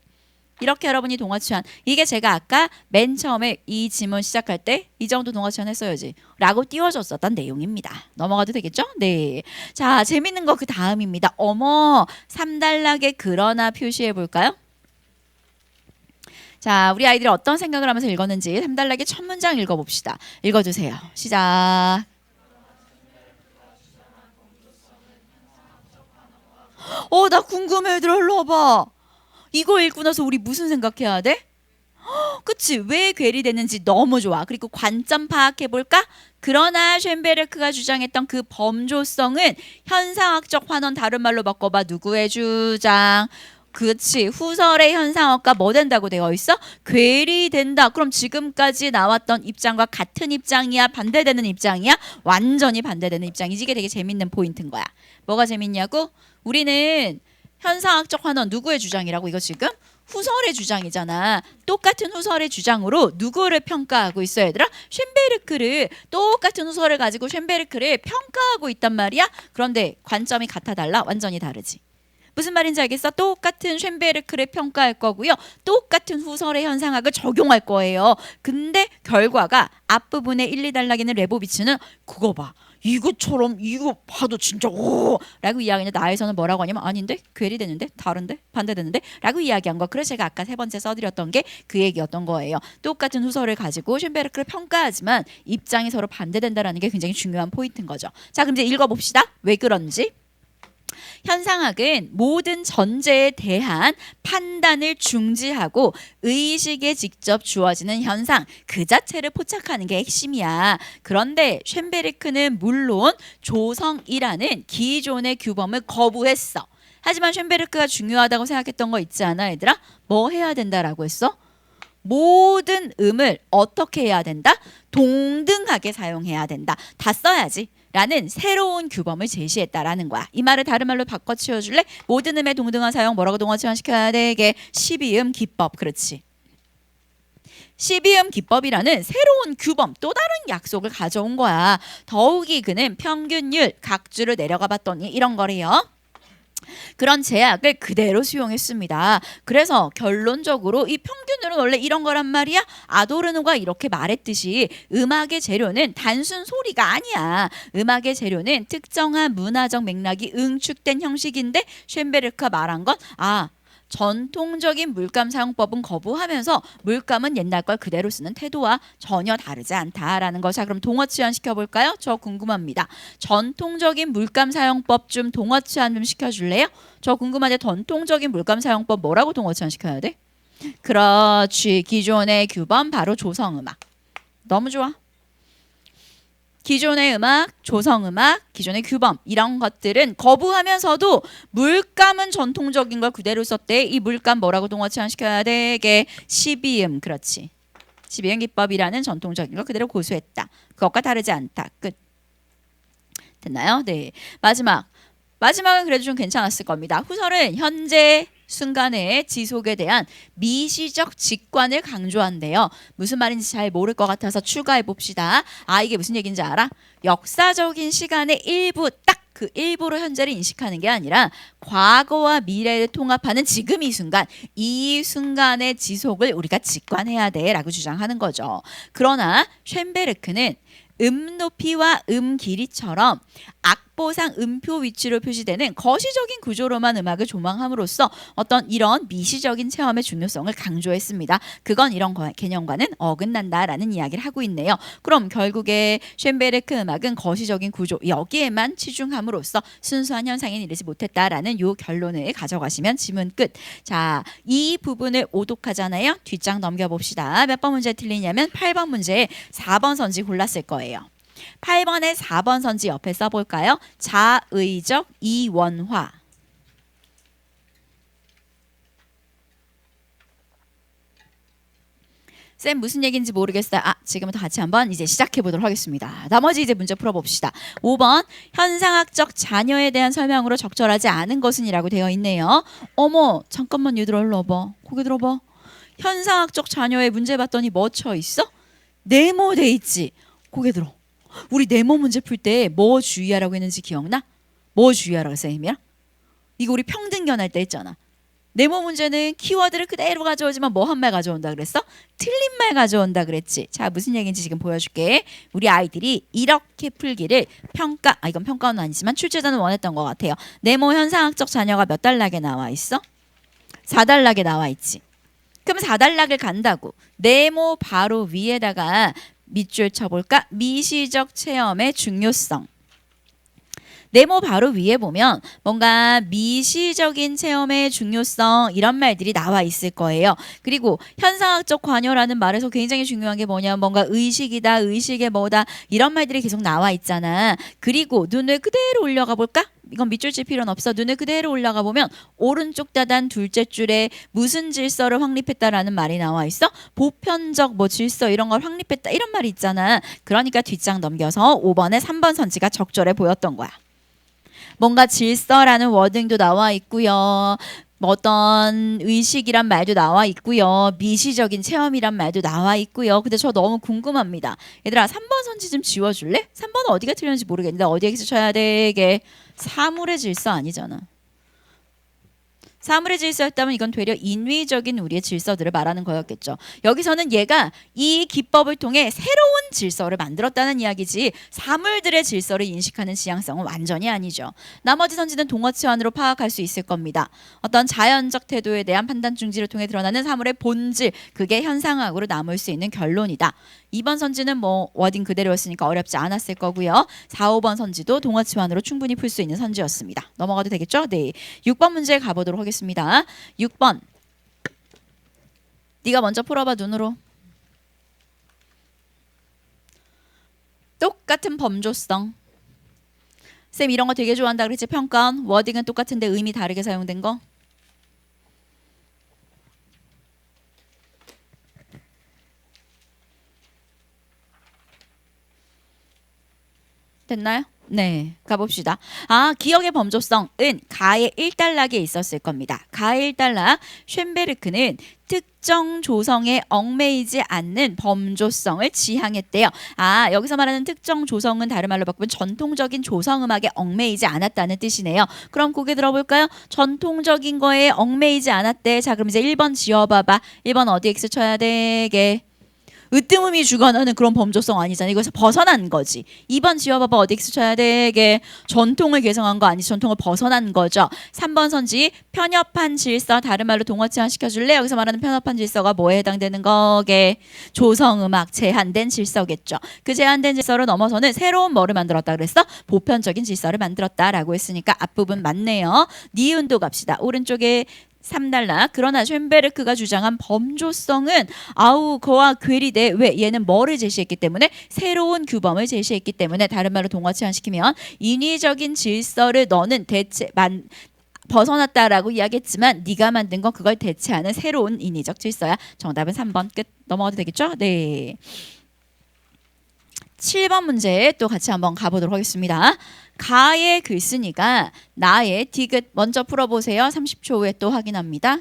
Speaker 1: 이렇게 여러분이 동어치환. 이게 제가 아까 맨 처음에 이 지문 시작할 때 이 정도 동어치환 했어야지 라고 띄워줬었던 내용입니다. 넘어가도 되겠죠? 네. 자, 재밌는 거 그 다음입니다. 어머, 3단락에 그러나 표시해 볼까요? 자, 우리 아이들이 어떤 생각을 하면서 읽었는지 3단락의 첫 문장 읽어봅시다. 읽어주세요. 시작. 나 궁금해. 얘들아, 일로 와봐. 이거 읽고 나서 우리 무슨 생각해야 돼? 그치? 왜 괴리되는지 너무 좋아. 그리고 관점 파악해볼까? 그러나 쇤베르크가 주장했던 그 범조성은 현상학적 환원, 다른 말로 바꿔봐. 누구의 주장? 그치. 후설의 현상학과 뭐 된다고 되어 있어? 괴리된다. 그럼 지금까지 나왔던 입장과 같은 입장이야? 반대되는 입장이야? 완전히 반대되는 입장이지. 이게 되게 재밌는 포인트인 거야. 뭐가 재밌냐고? 우리는 현상학적 환원 누구의 주장이라고? 이거 지금 후설의 주장이잖아. 똑같은 후설의 주장으로 누구를 평가하고 있어, 얘들아? 쇤베르크를. 똑같은 후설을 가지고 쇤베르크를 평가하고 있단 말이야. 그런데 관점이 같아 달라? 완전히 다르지. 무슨 말인지 알겠어? 똑같은 쇤베르크를 평가할 거고요. 똑같은 후설의 현상학을 적용할 거예요. 근데 결과가 앞부분에 1, 2단락에는 레보비치는 그거 봐. 이거처럼 이거 봐도 진짜 오 라고 이야기하는데 나에서는 뭐라고 하냐면 아닌데? 괴리되는데? 다른데? 반대되는데? 라고 이야기한 거. 그래서 제가 아까 세 번째 써드렸던 게 그 얘기였던 거예요. 똑같은 후설을 가지고 쇤베르크를 평가하지만 입장이 서로 반대된다는 게 굉장히 중요한 포인트인 거죠. 자, 그럼 이제 읽어봅시다. 왜 그런지. 현상학은 모든 전제에 대한 판단을 중지하고 의식에 직접 주어지는 현상 그 자체를 포착하는 게 핵심이야. 그런데 쇤베르크는 물론 조성이라는 기존의 규범을 거부했어. 하지만 쇤베르크가 중요하다고 생각했던 거 있지 않아, 얘들아? 뭐 해야 된다라고 했어? 모든 음을 어떻게 해야 된다? 동등하게 사용해야 된다. 다 써야지. 라는 새로운 규범을 제시했다라는 거야. 이 말을 다른 말로 바꿔 치워줄래? 모든 음의 동등한 사용 뭐라고 동어 치환시켜야 되게? 12음 기법. 그렇지. 12음 기법이라는 새로운 규범, 또 다른 약속을 가져온 거야. 더욱이 그는 평균율, 각주를 내려가 봤더니 이런 거래요. 그런 제약을 그대로 수용했습니다. 그래서 결론적으로 이 평균율은 원래 이런 거란 말이야. 아도르노가 이렇게 말했듯이 음악의 재료는 단순 소리가 아니야. 음악의 재료는 특정한 문화적 맥락이 응축된 형식인데 쇤베르크가 말한 건 전통적인 물감 사용법은 거부하면서 물감은 옛날 걸 그대로 쓰는 태도와 전혀 다르지 않다라는 거. 자, 그럼 동어 치환 시켜볼까요? 저 궁금합니다. 전통적인 물감 사용법 좀 동어 치환 좀 시켜줄래요? 저 궁금한데 전통적인 물감 사용법 뭐라고 동어 치환 시켜야 돼? 그렇지. 기존의 규범 바로 조성음악. 너무 좋아. 기존의 음악, 조성음악, 기존의 규범 이런 것들은 거부하면서도 물감은 전통적인 걸 그대로 썼대. 이 물감 뭐라고 동어 치환시켜야 되게? 12음. 그렇지. 12음 기법이라는 전통적인 걸 그대로 고수했다. 그것과 다르지 않다. 끝. 됐나요? 네. 마지막은 그래도 좀 괜찮았을 겁니다. 후설은 현재 순간의 지속에 대한 미시적 직관을 강조한대요. 무슨 말인지 잘 모를 것 같아서 추가해 봅시다. 이게 무슨 얘기인지 알아? 역사적인 시간의 일부, 딱 그 일부로 현재를 인식하는 게 아니라 과거와 미래를 통합하는 지금 이 순간의 지속을 우리가 직관해야 돼 라고 주장하는 거죠. 그러나 쇤베르크는 음 높이와 음 길이처럼 악보상 음표 위치로 표시되는 거시적인 구조로만 음악을 조망함으로써 어떤 이런 미시적인 체험의 중요성을 강조했습니다. 그건 이런 개념과는 어긋난다라는 이야기를 하고 있네요. 그럼 결국에 쇤베르크 음악은 거시적인 구조 여기에만 치중함으로써 순수한 현상에 이르지 못했다라는 요 결론을 가져가시면 지문 끝. 자, 이 부분을 오독하잖아요. 뒷장 넘겨봅시다. 몇 번 문제 틀리냐면 8번 문제에 4번 선지 골랐을 거예요. 8번에 4번 선지 옆에 써볼까요? 자의적 이원화. 쌤 무슨 얘기인지 모르겠어요. 지금부터 같이 한번 이제 시작해 보도록 하겠습니다. 나머지 이제 문제 풀어봅시다. 5번 현상학적 자녀에 대한 설명으로 적절하지 않은 것은 이라고 되어 있네요. 어머 잠깐만 얘들아 일로 와봐. 고개 들어봐. 현상학적 자녀에 문제 봤더니 뭐 쳐 있어? 네모 돼 있지. 고개 들어. 우리 네모 문제 풀 때 뭐 주의하라고 했는지 기억나? 뭐 주의하라고 쌤이야? 이거 우리 평등견할 때 했잖아. 네모 문제는 키워드를 그대로 가져오지만 뭐 한 말 가져온다 그랬어? 틀린 말 가져온다 그랬지. 자, 무슨 얘기인지 지금 보여줄게. 우리 아이들이 이렇게 풀기를 이건 평가는 아니지만 출제자는 원했던 것 같아요. 네모 현상학적 자녀가 몇 단락에 나와 있어? 4단락에 나와 있지. 그럼 4단락을 간다고 네모 바로 위에다가 밑줄 쳐볼까? 미시적 체험의 중요성. 네모 바로 위에 보면 뭔가 미시적인 체험의 중요성 이런 말들이 나와 있을 거예요. 그리고 현상학적 관여라는 말에서 굉장히 중요한 게 뭐냐면 뭔가 의식이다, 의식의 뭐다 이런 말들이 계속 나와 있잖아. 그리고 눈을 그대로 올려가 볼까? 이건 밑줄 칠 필요는 없어. 눈을 그대로 올라가 보면 오른쪽 다단 둘째 줄에 무슨 질서를 확립했다라는 말이 나와 있어? 보편적 질서 이런 걸 확립했다 이런 말이 있잖아. 그러니까 뒷장 넘겨서 5번에 3번 선지가 적절해 보였던 거야. 뭔가 질서라는 워딩도 나와 있고요. 어떤 의식이란 말도 나와 있고요. 미시적인 체험이란 말도 나와 있고요. 근데 저 너무 궁금합니다. 얘들아 3번 선지 좀 지워줄래? 3번은 어디가 틀렸는지 모르겠는데 어디에서 쳐야 되게 사물의 질서 아니잖아. 사물의 질서였다면 이건 되려 인위적인 우리의 질서들을 말하는 거였겠죠. 여기서는 얘가 이 기법을 통해 새로운 질서를 만들었다는 이야기지 사물들의 질서를 인식하는 지향성은 완전히 아니죠. 나머지 선지는 동어 치환으로 파악할 수 있을 겁니다. 어떤 자연적 태도에 대한 판단 중지를 통해 드러나는 사물의 본질, 그게 현상학으로 남을 수 있는 결론이다. 2번 선지는 워딩 그대로였으니까 어렵지 않았을 거고요. 4, 5번 선지도 동어 치환으로 충분히 풀 수 있는 선지였습니다. 넘어가도 되겠죠? 네. 6번 문제 가보도록 하겠습니다. 6번. 네가 먼저 풀어봐 눈으로. 똑같은 범조성. 쌤 이런 거 되게 좋아한다 그랬지? 평가원. 워딩은 똑같은데 의미 다르게 사용된 거. 됐나요? 네, 가봅시다. 아, 기억의 범조성은 가의 1단락에 있었을 겁니다. 가의 1단락, 쇤베르크는 특정 조성에 얽매이지 않는 범조성을 지향했대요. 아, 여기서 말하는 특정 조성은 다른 말로 바꾸면 전통적인 조성음악에 얽매이지 않았다는 뜻이네요. 그럼 고개 들어볼까요? 전통적인 거에 얽매이지 않았대. 자, 그럼 이제 1번 지어봐봐. 1번 어디 X 쳐야 되게? 으뜸음이 주관하는 그런 범조성 아니잖아. 이거에서 벗어난 거지. 2번 지어봐봐. 어디 X 쳐야 되게? 전통을 개성한 거 아니지. 전통을 벗어난 거죠. 3번 선지 편협한 질서. 다른 말로 동어치환 시켜줄래? 여기서 말하는 편협한 질서가 뭐에 해당되는 거게? 조성음악 제한된 질서겠죠. 그 제한된 질서를 넘어서는 새로운 뭐를 만들었다 그랬어? 보편적인 질서를 만들었다라고 했으니까 앞부분 맞네요. 니은도 갑시다. 오른쪽에 3단락. 그러나 쇤베르크가 주장한 범조성은 아우 그와 괴리돼. 왜? 얘는 뭐를 제시했기 때문에? 새로운 규범을 제시했기 때문에. 다른 말로 동어치환시키면 인위적인 질서를 너는 벗어났다라고 이야기했지만 네가 만든 건 그걸 대체하는 새로운 인위적 질서야. 정답은 3번. 끝. 넘어가도 되겠죠? 네. 7번 문제 또 같이 한번 가보도록 하겠습니다. 가의 글쓴이가 나의 디귿 먼저 풀어보세요. 30초 후에 또 확인합니다.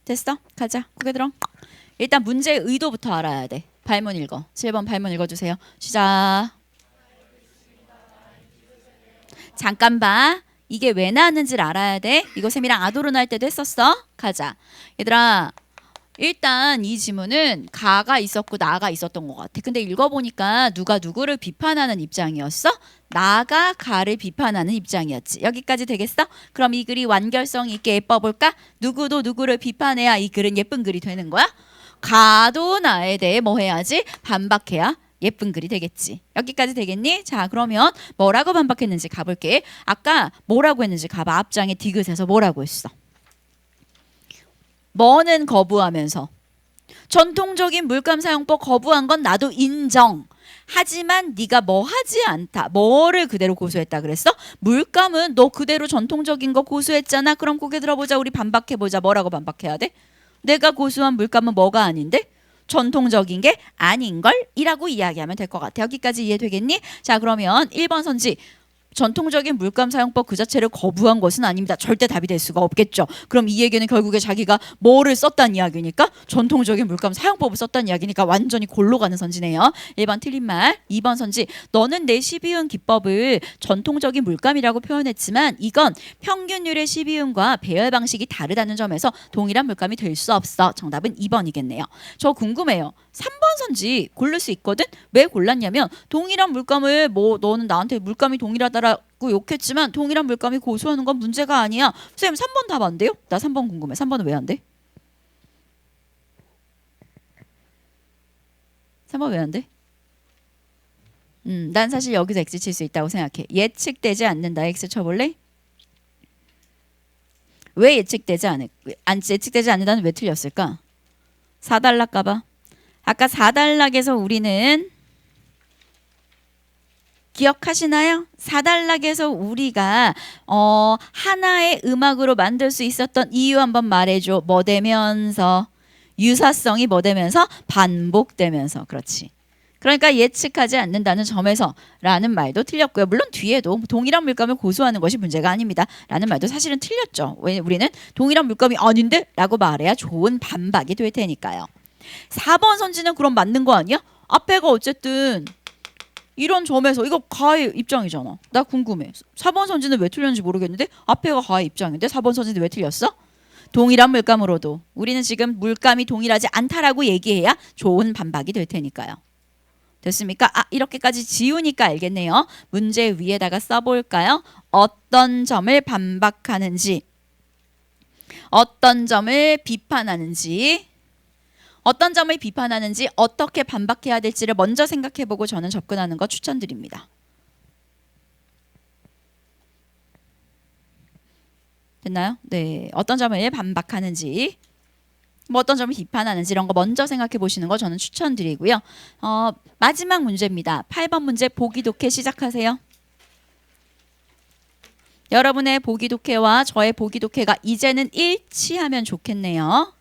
Speaker 1: 됐어? 가자. 고개 들어. 일단 문제의 의도부터 알아야 돼. 발문 읽어. 7번 발문 읽어주세요. 시작. 잠깐 봐. 이게 왜 나왔는지를 알아야 돼. 이거 쌤이랑 아도르나 할 때도 했었어. 가자. 얘들아. 일단 이 지문은 가가 있었고 나가 있었던 것 같아. 근데 읽어보니까 누가 누구를 비판하는 입장이었어? 나가 가를 비판하는 입장이었지. 여기까지 되겠어? 그럼 이 글이 완결성 있게 예뻐볼까? 누구도 누구를 비판해야 이 글은 예쁜 글이 되는 거야? 가도 나에 대해 뭐 해야지? 반박해야 예쁜 글이 되겠지. 여기까지 되겠니? 자, 그러면 뭐라고 반박했는지 가볼게. 아까 뭐라고 했는지 가봐. 앞장에 디귿에서 뭐라고 했어? 뭐는 거부하면서 전통적인 물감 사용법 거부한 건 나도 인정. 하지만 네가 뭐 하지 않다. 뭐를 그대로 고수했다 그랬어? 물감은 너 그대로 전통적인 거 고수했잖아. 그럼 고개 들어보자. 우리 반박해보자. 뭐라고 반박해야 돼? 내가 고수한 물감은 뭐가 아닌데? 전통적인 게 아닌걸? 이라고 이야기하면 될 것 같아. 여기까지 이해되겠니? 자, 그러면 1번 선지. 전통적인 물감 사용법 그 자체를 거부한 것은 아닙니다. 절대 답이 될 수가 없겠죠. 그럼 이 얘기는 결국에 자기가 뭐를 썼다는 이야기니까 전통적인 물감 사용법을 썼다는 이야기니까 완전히 골로 가는 선지네요. 1번 틀린 말. 2번 선지. 너는 내 12운 기법을 전통적인 물감이라고 표현했지만 이건 평균율의 12운과 배열 방식이 다르다는 점에서 동일한 물감이 될 수 없어. 정답은 2번이겠네요. 저 궁금해요. 3번 선지 고를 수 있거든? 왜 골랐냐면 동일한 물감을 뭐 너는 나한테 물감이 동일하다라고 욕했지만 동일한 물감이 고수하는 건 문제가 아니야. 선생님 3번 답 안 돼요? 나 3번 궁금해. 3번은 왜 안 돼? 3번 왜 안 돼? 난 사실 여기서 X 칠 수 있다고 생각해. 예측되지 않는다. X 쳐볼래? 왜 예측되지 예측되지 않는다는 왜 틀렸을까? 4단락 가봐. 아까 4단락에서 우리는 기억하시나요? 4단락에서 우리가 하나의 음악으로 만들 수 있었던 이유 한번 말해줘. 뭐 되면서? 유사성이 뭐 되면서? 반복되면서. 그렇지. 그러니까 예측하지 않는다는 점에서 라는 말도 틀렸고요. 물론 뒤에도 동일한 물감을 고수하는 것이 문제가 아닙니다. 라는 말도 사실은 틀렸죠. 왜 우리는 동일한 물감이 아닌데? 라고 말해야 좋은 반박이 될 테니까요. 4번 선지는 그럼 맞는 거 아니야? 앞에가 어쨌든 이런 점에서 이거 가의 입장이잖아. 나 궁금해. 4번 선지는 왜 틀렸는지 모르겠는데 앞에가 가의 입장인데 4번 선지는 왜 틀렸어? 동일한 물감으로도 우리는 지금 물감이 동일하지 않다라고 얘기해야 좋은 반박이 될 테니까요. 됐습니까? 아, 이렇게까지 지우니까 알겠네요. 문제 위에다가 써볼까요? 어떤 점을 반박하는지, 어떤 점을 비판하는지, 어떤 점을 비판하는지 어떻게 반박해야 될지를 먼저 생각해보고 저는 접근하는 거 추천드립니다. 됐나요? 네, 어떤 점을 반박하는지 뭐 어떤 점을 비판하는지 이런 거 먼저 생각해 보시는 거 저는 추천드리고요. 마지막 문제입니다. 8번 문제 보기 독해 시작하세요. 여러분의 보기 독해와 저의 보기 독해가 이제는 일치하면 좋겠네요.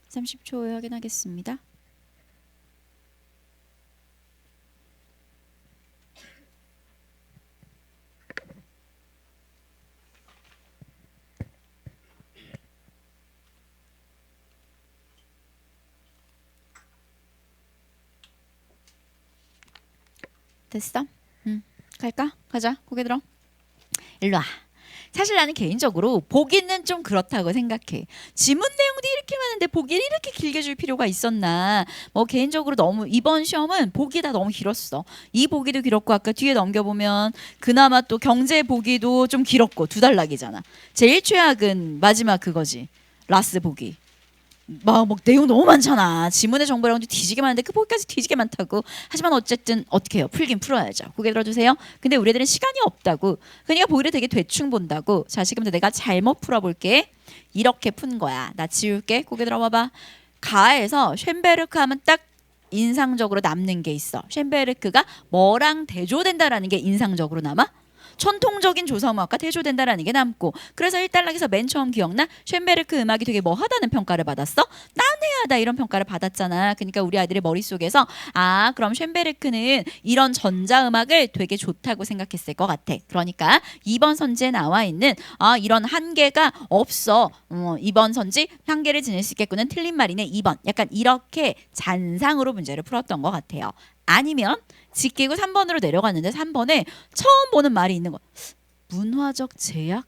Speaker 1: (30초) 후에 확인하겠습니다. 됐어? 갈까? 가자. 고개 들어. 일로 와. 사실 나는 개인적으로 보기는 좀 그렇다고 생각해. 지문 내용도 이렇게 많은데 보기를 이렇게 길게 줄 필요가 있었나. 뭐 개인적으로 너무 이번 시험은 보기가 너무 길었어. 이 보기도 길었고 아까 뒤에 넘겨보면 그나마 또 경제 보기도 좀 길었고 두 단락이잖아. 제일 최악은 마지막 그거지. 라스 보기. 막 내용 너무 많잖아. 지문의 정보량도 뒤지게 많은데 그 보기까지 뒤지게 많다고. 하지만 어쨌든 어떻게 해요? 풀긴 풀어야죠. 고개 들어주세요. 근데 우리 애들은 시간이 없다고. 그러니까 보기를 되게 대충 본다고. 자, 지금부터 내가 잘못 풀어볼게. 이렇게 푼 거야. 나 지울게. 고개 들어봐봐. 가에서 쉔베르크 하면 딱 인상적으로 남는 게 있어. 쉔베르크가 뭐랑 대조된다라는 게 인상적으로 남아? 전통적인 조성음악과 대조된다라는 게 남고, 그래서 1단락에서 맨 처음 기억나? 쉔베르크 음악이 되게 뭐하다는 평가를 받았어? 난해하다 이런 평가를 받았잖아. 그러니까 우리 아이들의 머릿속에서 그럼 쉔베르크는 이런 전자음악을 되게 좋다고 생각했을 것 같아. 그러니까 2번 선지에 나와 있는 이런 한계가 없어. 이번 선지 한계를 지닐 수 있겠구는 틀린 말이네 2번. 약간 이렇게 잔상으로 문제를 풀었던 것 같아요. 아니면 직기고 3번으로 내려갔는데 3번에 처음 보는 말이 있는 거. 문화적 제약?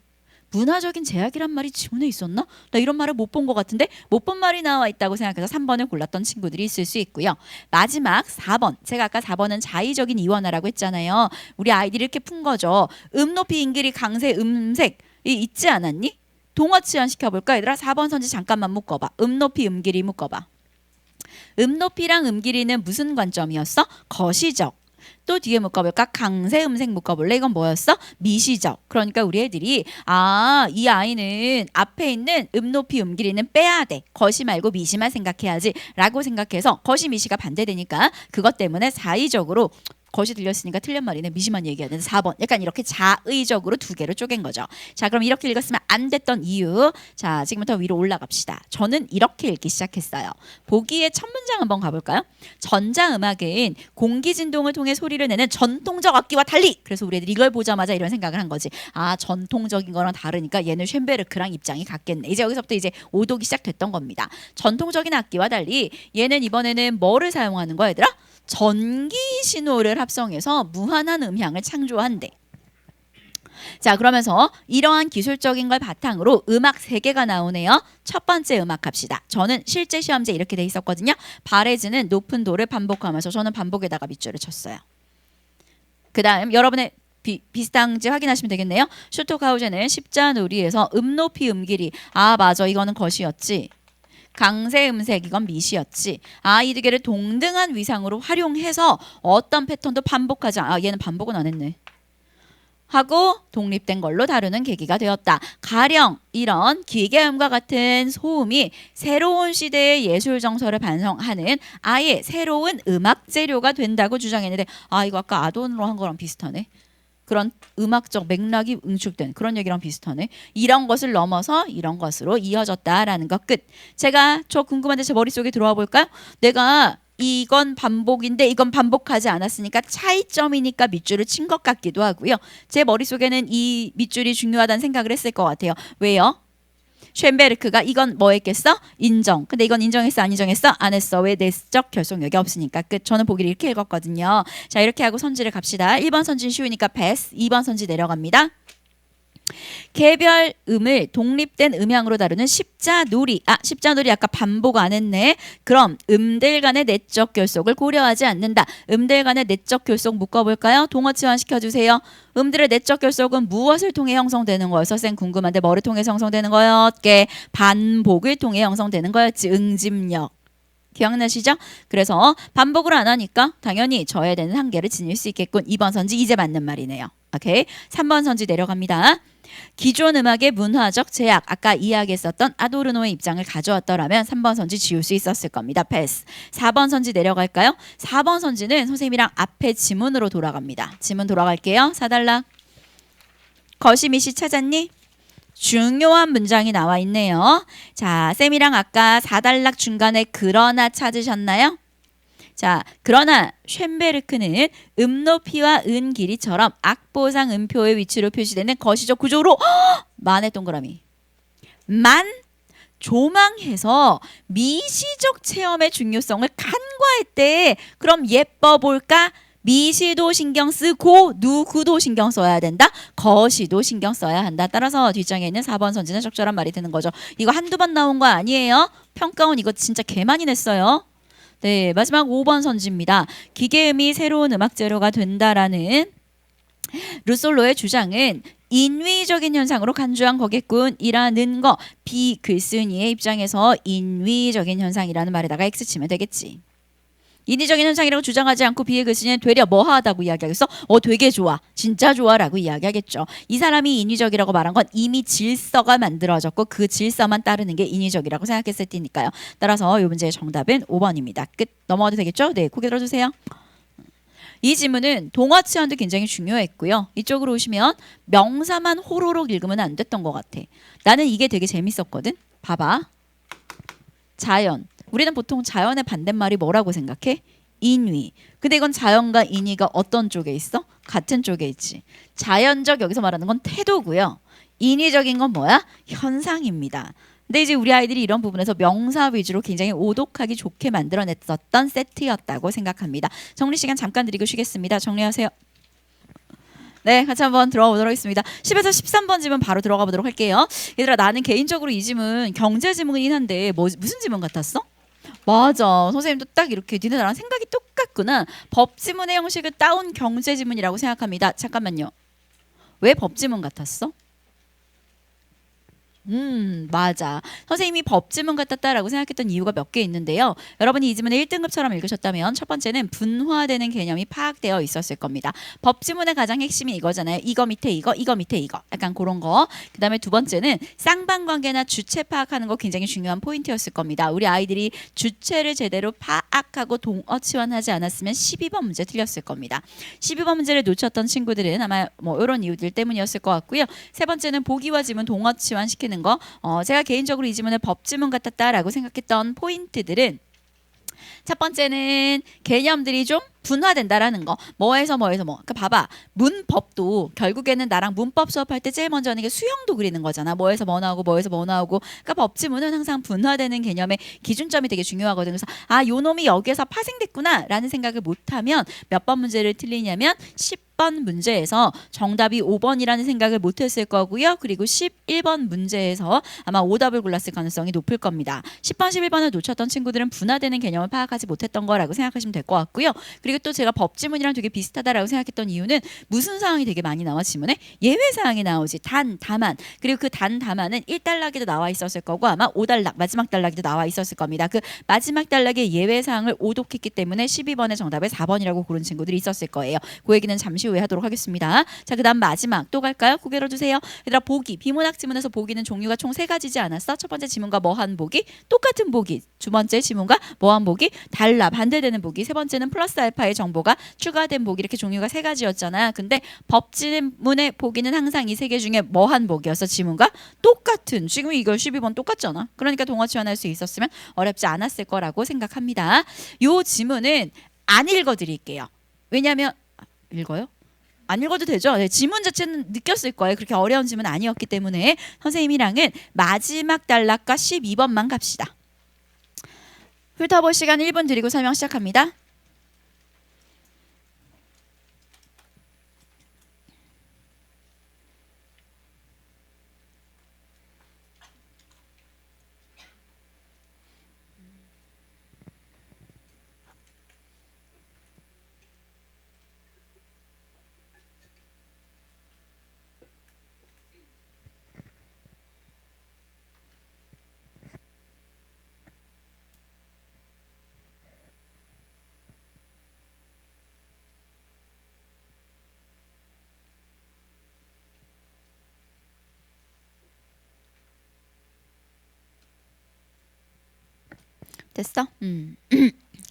Speaker 1: 문화적인 제약이란 말이 지문에 있었나? 나 이런 말을 못 본 것 같은데 못 본 말이 나와 있다고 생각해서 3번을 골랐던 친구들이 있을 수 있고요. 마지막 4번. 제가 아까 4번은 자의적인 이원화라고 했잖아요. 우리 아이들이 이렇게 푼 거죠. 높이, 임길이, 강세, 음색이 있지 않았니? 동어 치환 시켜볼까? 얘들아 4번 선지 잠깐만 묶어봐. 높이, 음길이 묶어봐. 높이랑 음길이는 무슨 관점이었어? 거시적. 또 뒤에 묶어볼까? 강세, 음색 묶어볼래? 이건 뭐였어? 미시적. 그러니까 우리 애들이 이 아이는 앞에 있는 높이, 음길이는 빼야 돼. 거시 말고 미시만 생각해야지 라고 생각해서 거시, 미시가 반대되니까 그것 때문에 사의적으로 거시 들렸으니까 틀린 말이네. 미시만 얘기해야 되는데 4번. 약간 이렇게 자의적으로 두 개로 쪼갠 거죠. 자, 그럼 이렇게 읽었으면 안 됐던 이유. 자, 지금부터 위로 올라갑시다. 저는 이렇게 읽기 시작했어요. 보기의 첫 문장 한번 가볼까요? 전자음악은 공기 진동을 통해 소리를 내는 전통적 악기와 달리. 그래서 우리 애들이 이걸 보자마자 이런 생각을 한 거지. 전통적인 거랑 다르니까 얘는 쉔베르크랑 입장이 같겠네. 이제 여기서부터 이제 오독이 시작됐던 겁니다. 전통적인 악기와 달리 얘는 이번에는 뭐를 사용하는 거야, 얘들아? 전기 신호를 합성해서 무한한 음향을 창조한대. 자, 그러면서 이러한 기술적인 걸 바탕으로 음악 3개가 나오네요. 첫 번째 음악 합시다. 저는 실제 시험지에 이렇게 돼 있었거든요. 바레즈는 높은 도를 반복하면서 저는 반복에다가 밑줄을 쳤어요. 그 다음 여러분의 비슷한지 확인하시면 되겠네요. 슈토카우제는 십자놀이에서 높이, 음길이 맞아 이거는 것이었지. 강세, 음색 이건 미시였지. 이 두 개를 동등한 위상으로 활용해서 어떤 패턴도 반복하지 얘는 반복은 안 했네. 하고 독립된 걸로 다루는 계기가 되었다. 가령 이런 기계음과 같은 소음이 새로운 시대의 예술 정서를 반성하는 아예 새로운 음악 재료가 된다고 주장했는데 이거 아까 아돈으로 한 거랑 비슷하네. 그런 음악적 맥락이 응축된 그런 얘기랑 비슷하네. 이런 것을 넘어서 이런 것으로 이어졌다라는 것 끝. 제가 저 궁금한데 제 머릿속에 들어와 볼까요? 내가 이건 반복인데 이건 반복하지 않았으니까 차이점이니까 밑줄을 친 것 같기도 하고요. 제 머릿속에는 이 밑줄이 중요하다는 생각을 했을 것 같아요. 왜요? 쉔베르크가 이건 뭐 했겠어? 인정. 근데 이건 인정했어? 안 인정했어? 안 했어. 왜? 내적 결속력이 없으니까. 끝. 저는 보기를 이렇게 읽었거든요. 자, 이렇게 하고 선지를 갑시다. 1번 선지 쉬우니까 패스. 2번 선지 내려갑니다. 개별 음을 독립된 음향으로 다루는 십자놀이. 십자놀이 아까 반복 안 했네. 그럼 음들 간의 내적 결속을 고려하지 않는다. 음들 간의 내적 결속 묶어볼까요? 동어치환 시켜주세요. 음들의 내적 결속은 무엇을 통해 형성되는 거였어? 쌤 궁금한데 뭐를 통해 형성되는 거였게? 반복을 통해 형성되는 거였지. 응집력. 기억나시죠? 그래서 반복을 안 하니까 당연히 저해되는 한계를 지닐 수 있겠군. 2번 선지 이제 맞는 말이네요. 오케이. 3번 선지 내려갑니다. 기존 음악의 문화적 제약, 아까 이야기했었던 아도르노의 입장을 가져왔더라면 3번 선지 지울 수 있었을 겁니다. 패스. 4번 선지 내려갈까요? 4번 선지는 선생님이랑 앞에 지문으로 돌아갑니다. 지문 돌아갈게요. 4단락. 거시미 씨 찾았니? 중요한 문장이 나와 있네요. 자, 쌤이랑 아까 4단락 중간에 그러나 찾으셨나요? 자, 그러나 쉔베르크는 음높이와 은 길이처럼 악보상 음표의 위치로 표시되는 거시적 구조로 만의 동그라미. 만 조망해서 미시적 체험의 중요성을 간과했대. 그럼 예뻐 볼까? 미시도 신경 쓰고 누구도 신경 써야 된다. 거시도 신경 써야 한다. 따라서 뒷장에 있는 4번 선지는 적절한 말이 되는 거죠. 이거 한두 번 나온 거 아니에요. 평가원 이거 진짜 개 많이 냈어요. 네, 마지막 5번 선지입니다. 기계음이 새로운 음악 재료가 된다라는 루솔로의 주장은 인위적인 현상으로 간주한 거겠군이라는 거. 비글쓴이의 입장에서 인위적인 현상이라는 말에다가 X 치면 되겠지. 인위적인 현상이라고 주장하지 않고 비의 글쓴이는 되려 뭐하다고 이야기하겠어? 되게 좋아. 진짜 좋아라고 이야기하겠죠. 이 사람이 인위적이라고 말한 건 이미 질서가 만들어졌고 그 질서만 따르는 게 인위적이라고 생각했을 테니까요. 따라서 이 문제의 정답은 5번입니다. 끝. 넘어가도 되겠죠? 네, 고개 들어주세요. 이 지문은 동어치환도 굉장히 중요했고요. 이쪽으로 오시면 명사만 호로록 읽으면 안 됐던 것 같아. 나는 이게 되게 재밌었거든. 봐봐. 자연. 우리는 보통 자연의 반대말이 뭐라고 생각해? 인위. 근데 이건 자연과 인위가 어떤 쪽에 있어? 같은 쪽에 있지. 자연적 여기서 말하는 건 태도고요. 인위적인 건 뭐야? 현상입니다. 근데 이제 우리 아이들이 이런 부분에서 명사 위주로 굉장히 오독하기 좋게 만들어냈었던 세트였다고 생각합니다. 정리 시간 잠깐 드리고 쉬겠습니다. 정리하세요. 네, 같이 한번 들어가 보도록 하겠습니다. 10에서 13번 지문 바로 들어가 보도록 할게요. 얘들아, 나는 개인적으로 이 지문 경제 지문이긴 한데 무슨 지문 같았어? 맞아. 선생님도 딱 이렇게 니네 나랑 생각이 똑같구나. 법지문의 형식을 따온 경제지문이라고 생각합니다. 잠깐만요. 왜 법지문 같았어? 맞아. 선생님이 법지문 같았다라고 생각했던 이유가 몇 개 있는데요. 여러분이 이 지문을 1등급처럼 읽으셨다면 첫 번째는 분화되는 개념이 파악되어 있었을 겁니다. 법지문의 가장 핵심이 이거잖아요. 이거 밑에 이거, 이거 밑에 이거. 약간 그런 거. 그 다음에 두 번째는 쌍방관계나 주체 파악하는 거 굉장히 중요한 포인트였을 겁니다. 우리 아이들이 주체를 제대로 파악하고 동어치환하지 않았으면 12번 문제 틀렸을 겁니다. 12번 문제를 놓쳤던 친구들은 아마 뭐 이런 이유들 때문이었을 것 같고요. 세 번째는 보기와 지문 동어치환 시키는 거. 제가 개인적으로 이 지문을 법지문 같았다라고 생각했던 포인트들은 첫 번째는 개념들이 좀 분화된다라는 거. 뭐에서 뭐. 그러니까 봐봐. 문법도 결국에는 나랑 문법 수업할 때 제일 먼저 하는 게 수형도 그리는 거잖아. 뭐에서 뭐 나오고 뭐에서 뭐 나오고. 그러니까 법지문은 항상 분화되는 개념의 기준점이 되게 중요하거든. 그래서 요 놈이 여기에서 파생됐구나 라는 생각을 못하면 몇 번 문제를 틀리냐면 10번 문제에서 정답이 5번이라는 생각을 못했을 거고요. 그리고 11번 문제에서 아마 오답을 골랐을 가능성이 높을 겁니다. 10번, 11번을 놓쳤던 친구들은 분화되는 개념을 파악하지 못했던 거라고 생각하시면 될 것 같고요. 그리고 또 제가 법지문이랑 되게 비슷하다라고 생각했던 이유는 무슨 사항이 되게 많이 나와 지문에? 예외 사항이 나오지. 단, 다만. 그리고 그 단, 다만은 1단락에도 나와 있었을 거고 아마 5단락, 마지막 단락에도 나와 있었을 겁니다. 그 마지막 단락의 예외 사항을 오독했기 때문에 12번의 정답을 4번이라고 고른 친구들이 있었을 거예요. 그 얘기는 잠시 후에 하도록 하겠습니다. 자, 그 다음 마지막 또 갈까요? 고개 들어주세요. 얘들아, 보기. 비문학 지문에서 보기는 종류가 총 3가지지 않았어? 첫 번째 지문과 뭐한 보기, 똑같은 보기. 두 번째 지문과 뭐한 보기, 달라, 반대되는 보기. 세 번째는 플러스 알파의 정보가 추가된 보기. 이렇게 종류가 3가지였잖아. 근데 법지문의 보기는 항상 이 3개 중에 뭐한 보기였어. 지문과 똑같은. 지금 이거 12번 똑같잖아. 그러니까 동화치환할 수 있었으면 어렵지 않았을 거라고 생각합니다. 요 지문은 안 읽어드릴게요. 왜냐하면 읽어요? 안 읽어도 되죠? 네, 지문 자체는 느꼈을 거예요. 그렇게 어려운 지문 아니었기 때문에 선생님이랑은 마지막 단락과 12번만 갑시다. 훑어볼 시간 1분 드리고 설명 시작합니다. 됐어?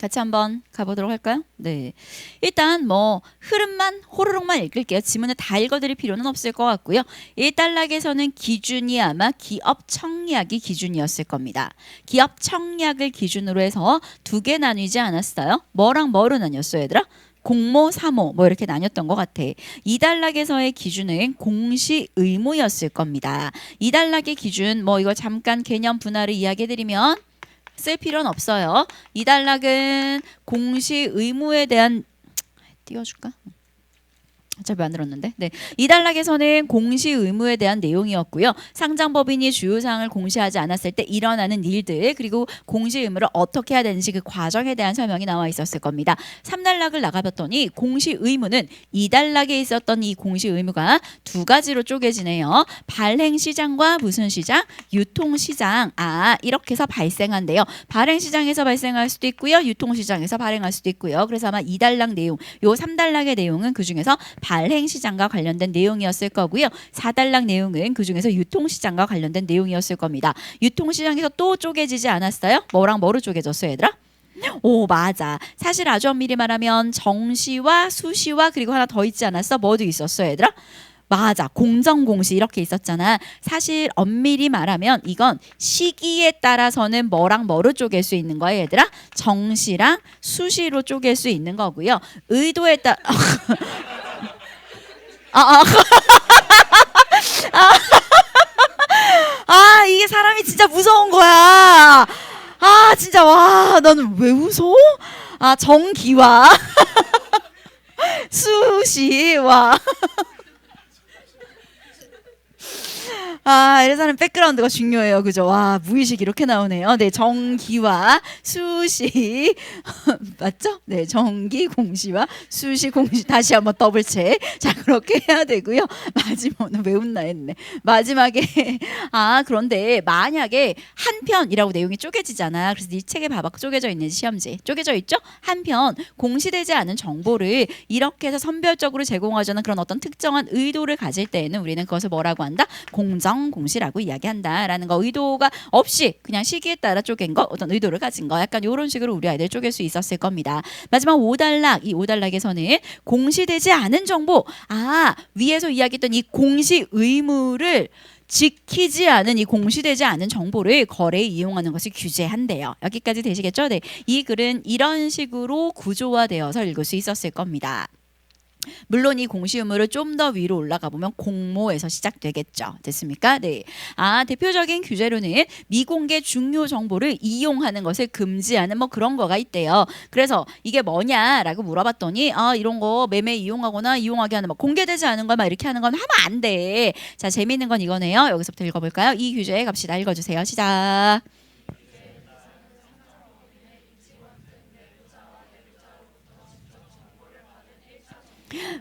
Speaker 1: 같이 한번 가보도록 할까요? 네. 일단 뭐 흐름만 호로록만 읽을게요. 지문을 다 읽어드릴 필요는 없을 것 같고요. 1단락에서는 기준이 아마 기업 청약이 기준이었을 겁니다. 기업 청약을 기준으로 해서 2개 나뉘지 않았어요? 뭐랑 뭐로 나뉘었어요, 얘들아? 공모, 사모 뭐 이렇게 나뉘었던 것 같아. 2단락에서의 기준은 공시 의무였을 겁니다. 2단락의 기준 뭐 이거 잠깐 개념 분할을 이야기해드리면 쓸 필요는 없어요. 2단락은 공시 의무에 대한 띄워줄까? 어차피 안 들었는데. 네. 2단락에서는 공시 의무에 대한 내용이었고요. 상장법인이 주요사항을 공시하지 않았을 때 일어나는 일들, 그리고 공시 의무를 어떻게 해야 되는지 그 과정에 대한 설명이 나와 있었을 겁니다. 3단락을 나가봤더니 공시 의무는 2단락에 있었던 이 공시 의무가 2가지로 쪼개지네요. 발행시장과 무슨 시장? 유통시장. 이렇게 해서 발생한대요. 발행시장에서 발생할 수도 있고요. 유통시장에서 발행할 수도 있고요. 그래서 아마 2단락 내용, 요 3단락의 내용은 그중에서 발행시장과 관련된 내용이었을 거고요. 4단락 내용은 그중에서 유통시장과 관련된 내용이었을 겁니다. 유통시장에서 또 쪼개지지 않았어요? 뭐랑 뭐로 쪼개졌어요, 얘들아? 오, 맞아. 사실 아주 엄밀히 말하면 정시와 수시와 그리고 하나 더 있지 않았어? 뭐도 있었어, 얘들아? 맞아. 공정공시 이렇게 있었잖아. 사실 엄밀히 말하면 이건 시기에 따라서는 뭐랑 뭐로 쪼갤 수 있는 거야, 얘들아? 정시랑 수시로 쪼갤 수 있는 거고요. 의도에 따라 이게 사람이 진짜 무서운 거야. 진짜 와, 너는 왜 웃어? 정기와 수시와 이래서는 백그라운드가 중요해요. 그죠? 와, 무의식 이렇게 나오네요. 네, 정기와 수시 맞죠? 네, 정기 공시와 수시 공시 다시 한번 더블 체크. 자, 그렇게 해야 되고요. 마지막은 왜 웃나 했네. 마지막에 그런데 만약에 한편이라고 내용이 쪼개지잖아. 그래서 네 책에 봐봐. 쪼개져 있는지 시험지. 쪼개져 있죠? 한편 공시되지 않은 정보를 이렇게 해서 선별적으로 제공하자는 그런 어떤 특정한 의도를 가질 때에는 우리는 그것을 뭐라고 한다? 공정공시라고 이야기한다라는 거. 의도가 없이 그냥 시기에 따라 쪼갠 거, 어떤 의도를 가진 거, 약간 이런 식으로 우리 아이들 쪼갤 수 있었을 겁니다. 마지막 5단락, 이 5단락에서는 공시되지 않은 정보, 위에서 이야기했던 이 공시 의무를 지키지 않은 이 공시되지 않은 정보를 거래에 이용하는 것을 규제한대요. 여기까지 되시겠죠? 네, 이 글은 이런 식으로 구조화되어서 읽을 수 있었을 겁니다. 물론 이 공시 의무를 좀 더 위로 올라가 보면 공모에서 시작되겠죠. 됐습니까? 네. 대표적인 규제로는 미공개 중요 정보를 이용하는 것을 금지하는 뭐 그런 거가 있대요. 그래서 이게 뭐냐라고 물어봤더니 이런 거 매매 이용하거나 이용하게 하는 뭐 공개되지 않은 걸 막 이렇게 하는 건 하면 안 돼. 자, 재미있는 건 이거네요. 여기서부터 읽어볼까요? 이 규제 갑시다. 읽어주세요. 시작.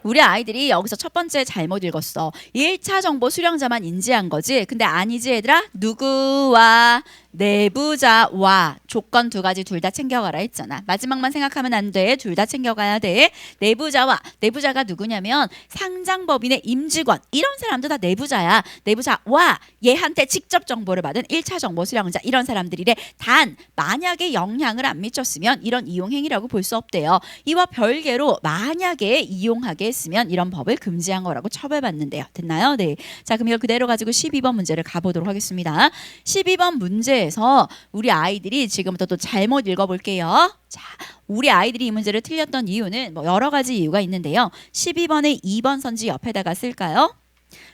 Speaker 1: 우리 아이들이 여기서 첫 번째 잘못 읽었어. 1차 정보 수령자만 인지한 거지. 근데 아니지, 얘들아. 누구와 내부자와 조건 두 가지 둘 다 챙겨가라 했잖아. 마지막만 생각하면 안 돼. 둘 다 챙겨가야 돼. 내부자와 내부자가 누구냐면 상장법인의 임직원 이런 사람도 다 내부자야. 내부자와 얘한테 직접 정보를 받은 1차 정보 수령자 이런 사람들이래. 단 만약에 영향을 안 미쳤으면 이런 이용행위라고 볼 수 없대요. 이와 별개로 만약에 이용하게 했으면 이런 법을 금지한 거라고 처벌받는데요. 됐나요? 네. 자, 그럼 이걸 그대로 가지고 12번 문제를 가보도록 하겠습니다. 12번 문제에서 우리 아이들이 지금부터 또 잘못 읽어볼게요. 자, 우리 아이들이 이 문제를 틀렸던 이유는 뭐 여러 가지 이유가 있는데요. 12번의 2번 선지 옆에다가 쓸까요?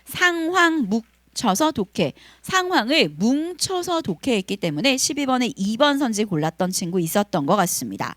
Speaker 1: 상황 뭉쳐서 독해. 상황을 뭉쳐서 독해했기 때문에 12번의 2번 선지 골랐던 친구 있었던 것 같습니다.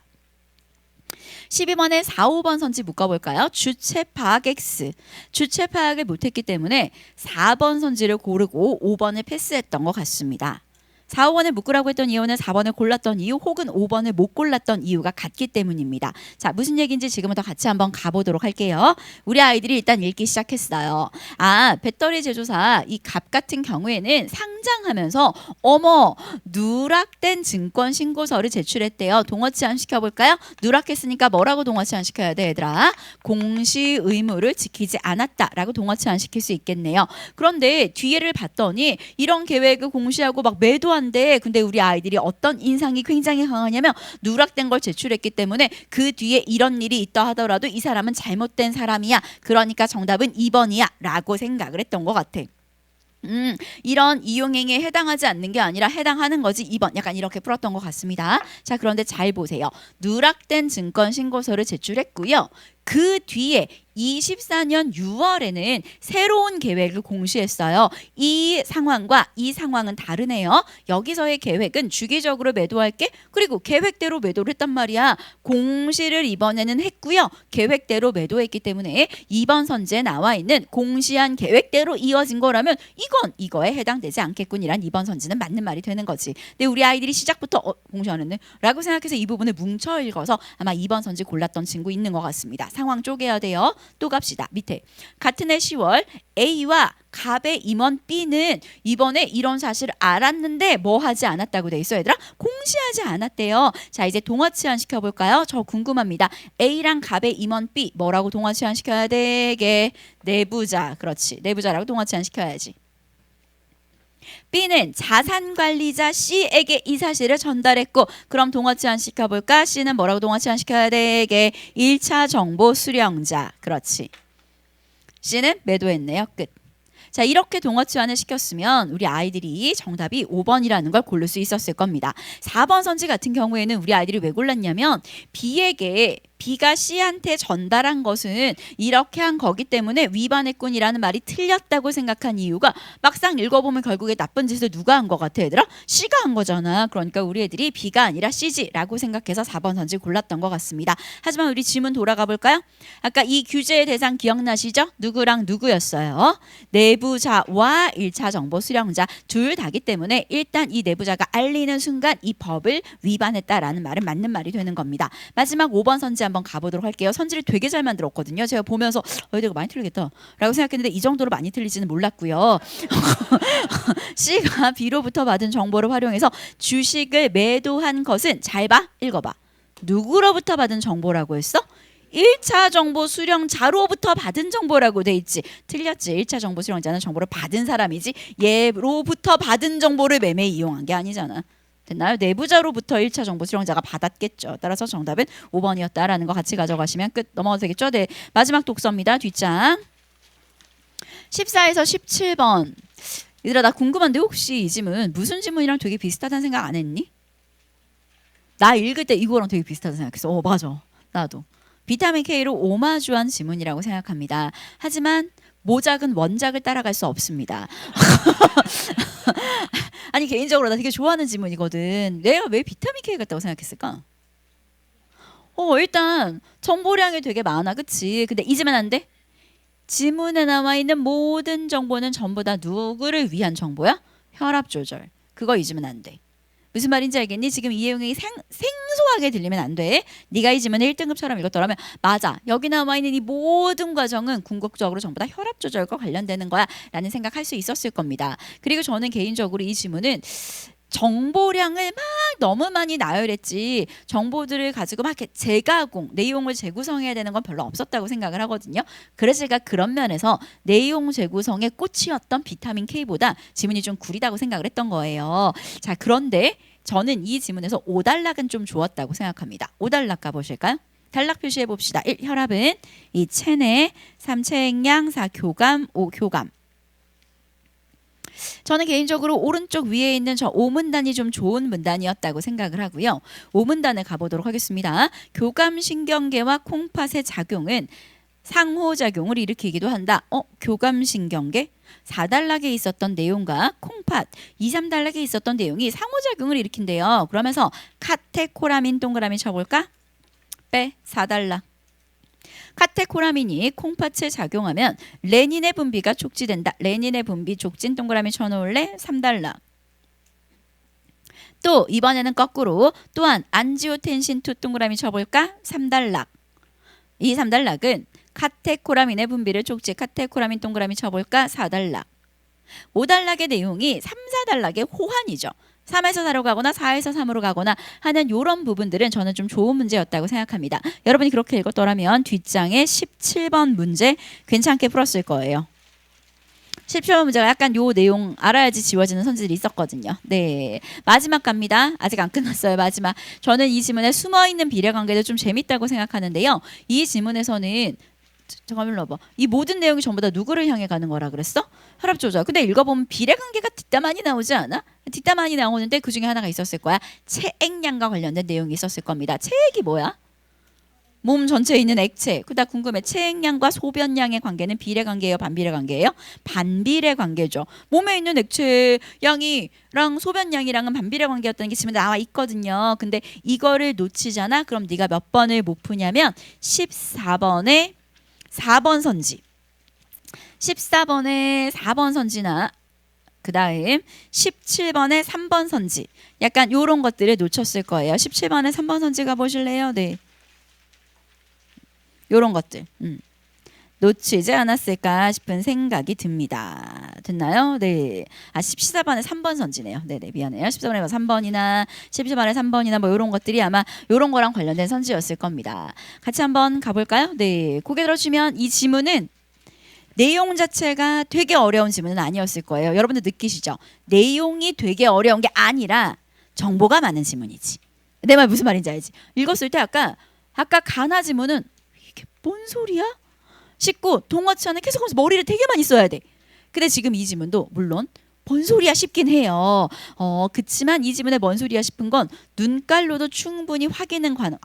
Speaker 1: 12번에 4, 5번 선지 묶어볼까요? 주체 파악 X. 주체 파악을 못했기 때문에 4번 선지를 고르고 5번을 패스했던 것 같습니다. 4, 5번을 묶으라고 했던 이유는 4번을 골랐던 이유 혹은 5번을 못 골랐던 이유가 같기 때문입니다. 자, 무슨 얘기인지 지금부터 같이 한번 가보도록 할게요. 우리 아이들이 일단 읽기 시작했어요. 아, 배터리 제조사 이 갑 같은 경우에는 상장하면서 어머 누락된 증권 신고서를 제출했대요. 동어 치환 시켜볼까요? 누락했으니까 뭐라고 동어 치환 시켜야 돼 얘들아? 공시 의무를 지키지 않았다라고 동어 치환 시킬 수 있겠네요. 그런데 뒤에를 봤더니 이런 계획을 공시하고 막 매도 한데 근데 우리 아이들이 어떤 인상이 굉장히 강하냐면 누락된 걸 제출했기 때문에 그 뒤에 이런 일이 있다 하더라도 이 사람은 잘못된 사람이야. 그러니까 정답은 2번이야 라고 생각을 했던 것 같아. 이런 이용행위에 해당하지 않는 게 아니라 해당하는 거지 2번 약간 이렇게 풀었던 것 같습니다. 자, 그런데 잘 보세요. 누락된 증권 신고서를 제출했고요. 그 뒤에 24년 6월에는 새로운 계획을 공시했어요. 이 상황과 이 상황은 다르네요. 여기서의 계획은 주기적으로 매도할게 그리고 계획대로 매도를 했단 말이야. 공시를 이번에는 했고요. 계획대로 매도했기 때문에 2번 선지에 나와 있는 공시한 계획대로 이어진 거라면 이건 이거에 해당되지 않겠군이란 2번 선지는 맞는 말이 되는 거지. 근데 우리 아이들이 시작부터 공시 안 했네 라고 생각해서 이 부분을 뭉쳐 읽어서 아마 2번 선지 골랐던 친구 있는 것 같습니다. 상황 쪼개야 돼요. 또 갑시다. 밑에 같은 해 10월 A와 갑의 임원 B는 이번에 이런 사실을 알았는데 뭐 하지 않았다고 돼 있어 얘들아? 공시하지 않았대요. 자, 이제 동어 치환 시켜볼까요? 저 궁금합니다. A랑 갑의 임원 B 뭐라고 동어 치환 시켜야 되게? 내부자. 그렇지. 내부자라고 동어 치환 시켜야지. B는 자산관리자 C에게 이 사실을 전달했고 그럼 동어 치환 시켜볼까? C는 뭐라고 동어 치환 시켜야 되게? 1차 정보 수령자. 그렇지. C는 매도했네요. 끝. 자, 이렇게 동어 치환을 시켰으면 우리 아이들이 정답이 5번이라는 걸 고를 수 있었을 겁니다. 4번 선지 같은 경우에는 우리 아이들이 왜 골랐냐면 B에게 B가 C한테 전달한 것은 이렇게 한 거기 때문에 위반했군이라는 말이 틀렸다고 생각한 이유가 막상 읽어보면 결국에 나쁜 짓을 누가 한 것 같아 얘들아? C가 한 거잖아. 그러니까 우리 애들이 B가 아니라 C지라고 생각해서 4번 선지 골랐던 것 같습니다. 하지만 우리 지문 돌아가 볼까요? 아까 이 규제의 대상 기억나시죠? 누구랑 누구였어요? 내부자와 1차 정보 수령자 둘 다기 때문에 일단 이 내부자가 알리는 순간 이 법을 위반했다라는 말은 맞는 말이 되는 겁니다. 마지막 5번 선지 한번 가보도록 할게요. 선지를 되게 잘 만들었거든요. 제가 보면서 이거 많이 틀리겠다 라고 생각했는데 이 정도로 많이 틀리지는 몰랐고요. C가 B로부터 받은 정보를 활용해서 주식을 매도한 것은 잘 봐. 읽어봐. 누구로부터 받은 정보라고 했어? 1차 정보 수령자로부터 받은 정보라고 돼 있지. 틀렸지. 1차 정보 수령자는 정보를 받은 사람이지 얘로부터 받은 정보를 매매에 이용한 게 아니잖아. 됐나요? 내부자로부터 1차 정보 수령자가 받았겠죠. 따라서 정답은 5번이었다라는 거 같이 가져가시면 끝. 넘어가도 되겠죠? 네. 마지막 독서입니다. 뒷장 14에서 17번. 얘들아 나 궁금한데 혹시 이 지문 무슨 지문이랑 되게 비슷하다는 생각 안 했니? 나 읽을 때 이거랑 되게 비슷하다는 생각했어. 맞아. 나도. 비타민 K로 오마주한 지문이라고 생각합니다. 하지만 모작은 원작을 따라갈 수 없습니다. 아니 개인적으로 나 되게 좋아하는 지문이거든. 내가 왜 비타민 K 같다고 생각했을까? 일단 정보량이 되게 많아. 그치? 근데 잊으면 안 돼? 지문에 나와 있는 모든 정보는 전부 다 누구를 위한 정보야? 혈압 조절. 그거 잊으면 안 돼. 무슨 말인지 알겠니? 지금 이 내용이 생소하게 들리면 안 돼. 네가 이 지문을 1등급처럼 읽었더라면 맞아. 여기 나와 있는 이 모든 과정은 궁극적으로 전부 다 혈압 조절과 관련되는 거야 라는 생각할 수 있었을 겁니다. 그리고 저는 개인적으로 이 지문은 정보량을 막 너무 많이 나열했지 정보들을 가지고 막 이렇게 재가공, 내용을 재구성해야 되는 건 별로 없었다고 생각을 하거든요. 그래서 제가 그런 면에서 내용 재구성의 꽃이었던 비타민 K보다 지문이 좀 구리다고 생각을 했던 거예요. 자, 그런데 저는 이 지문에서 5단락은 좀 좋았다고 생각합니다. 5단락 가보실까요? 단락 표시해 봅시다. 1. 혈압은 2. 체내 3. 체액량 4. 교감 5. 교감. 저는 개인적으로 오른쪽 위에 있는 저 5문단이 좀 좋은 문단이었다고 생각을 하고요. 5문단을 가보도록 하겠습니다. 교감신경계와 콩팥의 작용은 상호작용을 일으키기도 한다. 교감신경계 4단락에 있었던 내용과 콩팥 2, 3단락에 있었던 내용이 상호작용을 일으킨대요. 그러면서 카테코라민 동그라미 쳐볼까? 빼 4단락. 카테코라민이 콩팥에 작용하면 레닌의 분비가 촉진된다. 레닌의 분비 촉진 동그라미 쳐놓을래? 3단락. 또 이번에는 거꾸로 또한 안지오텐신2 동그라미 쳐볼까? 3단락. 이 3단락은 카테코라민의 분비를 촉진 카테코라민 동그라미 쳐볼까? 4단락. 5단락의 내용이 3, 4단락의 호환이죠. 3에서 4로 가거나 4에서 3으로 가거나 하는 이런 부분들은 저는 좀 좋은 문제였다고 생각합니다. 여러분이 그렇게 읽었더라면 뒷장에 17번 문제 괜찮게 풀었을 거예요. 17번 문제가 약간 요 내용 알아야지 지워지는 선지들이 있었거든요. 네, 마지막 갑니다. 아직 안 끝났어요. 마지막. 저는 이 지문에 숨어있는 비례관계도 좀 재밌다고 생각하는데요. 이 지문에서는 잠깐만 일러봐. 이 모든 내용이 전부 다 누구를 향해 가는 거라 그랬어? 혈압 조절. 근데 읽어보면 비례관계가 뒷담화니 나오지 않아? 뒷담화니 나오는데 그 중에 하나가 있었을 거야. 체액량과 관련된 내용이 있었을 겁니다. 체액이 뭐야? 몸 전체에 있는 액체. 그다 궁금해. 체액량과 소변량의 관계는 비례관계예요? 반비례관계예요? 반비례관계죠. 몸에 있는 액체 양이랑 소변량이랑은 반비례관계였다는 게 지금 나와 있거든요. 근데 이거를 놓치잖아? 그럼 네가 몇 번을 못 푸냐면 14번에 4번 선지 14번에 4번 선지나 그 다음 17번에 3번 선지 약간 요런 것들을 놓쳤을 거예요. 17번에 3번 선지 가보실래요? 네, 요런 것들 놓치지 않았을까 싶은 생각이 듭니다. 됐나요? 네. 14번에 3번 선지네요. 네네, 미안해요. 14번에 3번이나 17번에 3번이나 뭐 이런 것들이 아마 이런 거랑 관련된 선지였을 겁니다. 같이 한번 가볼까요? 네. 고개 들어주시면 이 지문은 내용 자체가 되게 어려운 지문은 아니었을 거예요. 여러분들 느끼시죠? 내용이 되게 어려운 게 아니라 정보가 많은 지문이지. 내 말 무슨 말인지 알지? 읽었을 때 아까 가나 지문은 이게 뭔 소리야? 싶고 동어치 안에 계속하면서 머리를 되게 많이 써야 돼. 근데 지금 이 지문도 물론 뭔 소리야 싶긴 해요. 그치만 이 지문에 뭔 소리야 싶은 건 눈깔로도 충분히 확인은 가능.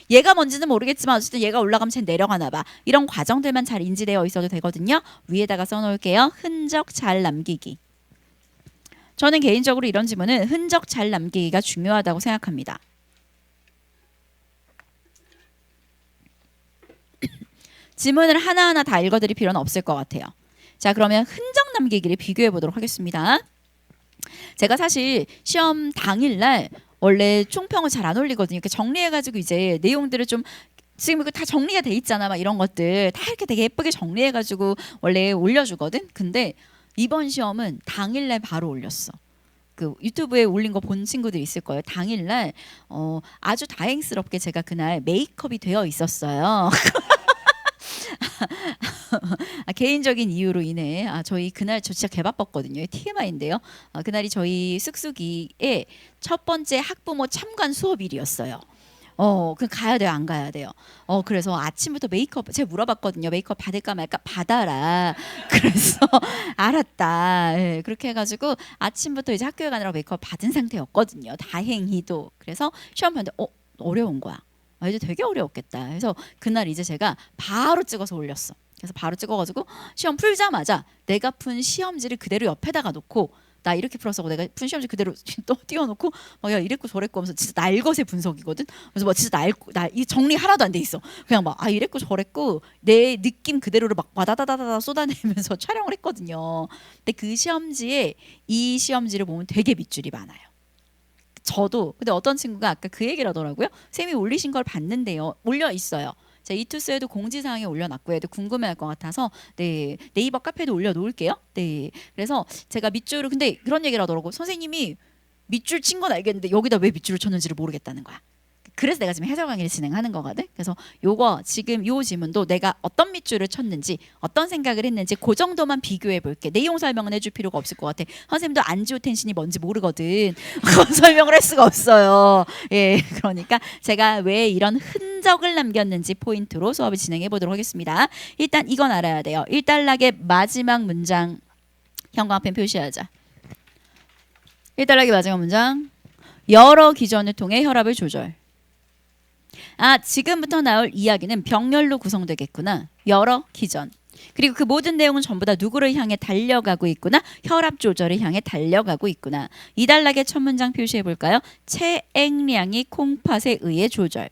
Speaker 1: 얘가 뭔지는 모르겠지만 어쨌든 얘가 올라가면 쟤 내려가나 봐. 이런 과정들만 잘 인지되어 있어도 되거든요. 위에다가 써놓을게요. 흔적 잘 남기기. 저는 개인적으로 이런 지문은 흔적 잘 남기기가 중요하다고 생각합니다. 지문을 하나하나 다 읽어드릴 필요는 없을 것 같아요. 자, 그러면 흔적 남기기를 비교해 보도록 하겠습니다. 제가 사실 시험 당일날 원래 총평을 잘 안 올리거든요. 이렇게 정리해가지고 이제 내용들을 좀 지금 이거 다 정리가 돼 있잖아. 막 이런 것들 다 이렇게 되게 예쁘게 정리해가지고 원래 올려주거든. 근데 이번 시험은 당일날 바로 올렸어. 그 유튜브에 올린 거 본 친구들 있을 거예요. 당일날 아주 다행스럽게 제가 그날 메이크업이 되어 있었어요. 개인적인 이유로 인해 저희 그날 저 진짜 개바빴거든요. TMI인데요. 그날이 저희 쓱쓱이의 첫 번째 학부모 참관 수업일이었어요. 그 가야 돼요, 안 가야 돼요? 그래서 아침부터 메이크업 제가 물어봤거든요. 메이크업 받을까 말까 받아라. 그래서 알았다. 예, 그렇게 해가지고 아침부터 이제 학교에 가느라고 메이크업 받은 상태였거든요. 다행히도. 그래서 시험 봤는데 어려운 거야. 이제 되게 어려웠겠다. 그래서 그날 이제 제가 바로 찍어서 올렸어. 그래서 바로 찍어가지고 시험 풀자마자 내가 푼 시험지를 그대로 옆에다가 놓고 나 이렇게 풀었어. 내가 푼 시험지 그대로 또 띄워놓고 야 이랬고 저랬고 하면서 진짜 날것의 분석이거든. 그래서 막 진짜 이 정리 하나도 안 돼 있어. 그냥 막 이랬고 저랬고 내 느낌 그대로를 막 와다다다다 쏟아내면서 촬영을 했거든요. 근데 그 시험지에 이 시험지를 보면 되게 밑줄이 많아요. 저도 근데 어떤 친구가 아까 그 얘기를 하더라고요. 쌤이 올리신 걸 봤는데요. 올려 있어요. 제가 이투스에도 공지사항에 올려놨고요. 궁금해할 것 같아서 네, 네이버 카페에도 올려놓을게요. 네, 그래서 제가 밑줄을 근데 그런 얘기를 하더라고. 선생님이 밑줄 친 건 알겠는데 여기다 왜 밑줄을 쳤는지를 모르겠다는 거야. 그래서 내가 지금 해설 강의를 진행하는 거거든. 그래서 요거 지금 요 지문도 내가 어떤 밑줄을 쳤는지 어떤 생각을 했는지 그 정도만 비교해 볼게. 내용 설명은 해줄 필요가 없을 것 같아. 선생님도 안지오텐신이 뭔지 모르거든. 그건 설명을 할 수가 없어요. 예, 그러니까 제가 왜 이런 흔적을 남겼는지 포인트로 수업을 진행해 보도록 하겠습니다. 일단 이건 알아야 돼요. 1단락의 마지막 문장 형광펜 표시하자. 1단락의 마지막 문장 여러 기전을 통해 혈압을 조절. 지금부터 나올 이야기는 병렬로 구성되겠구나. 여러 기전. 그리고 그 모든 내용은 전부 다 누구를 향해 달려가고 있구나. 혈압 조절을 향해 달려가고 있구나. 이 단락의 첫 문장 표시해 볼까요? 체액량이 콩팥에 의해 조절.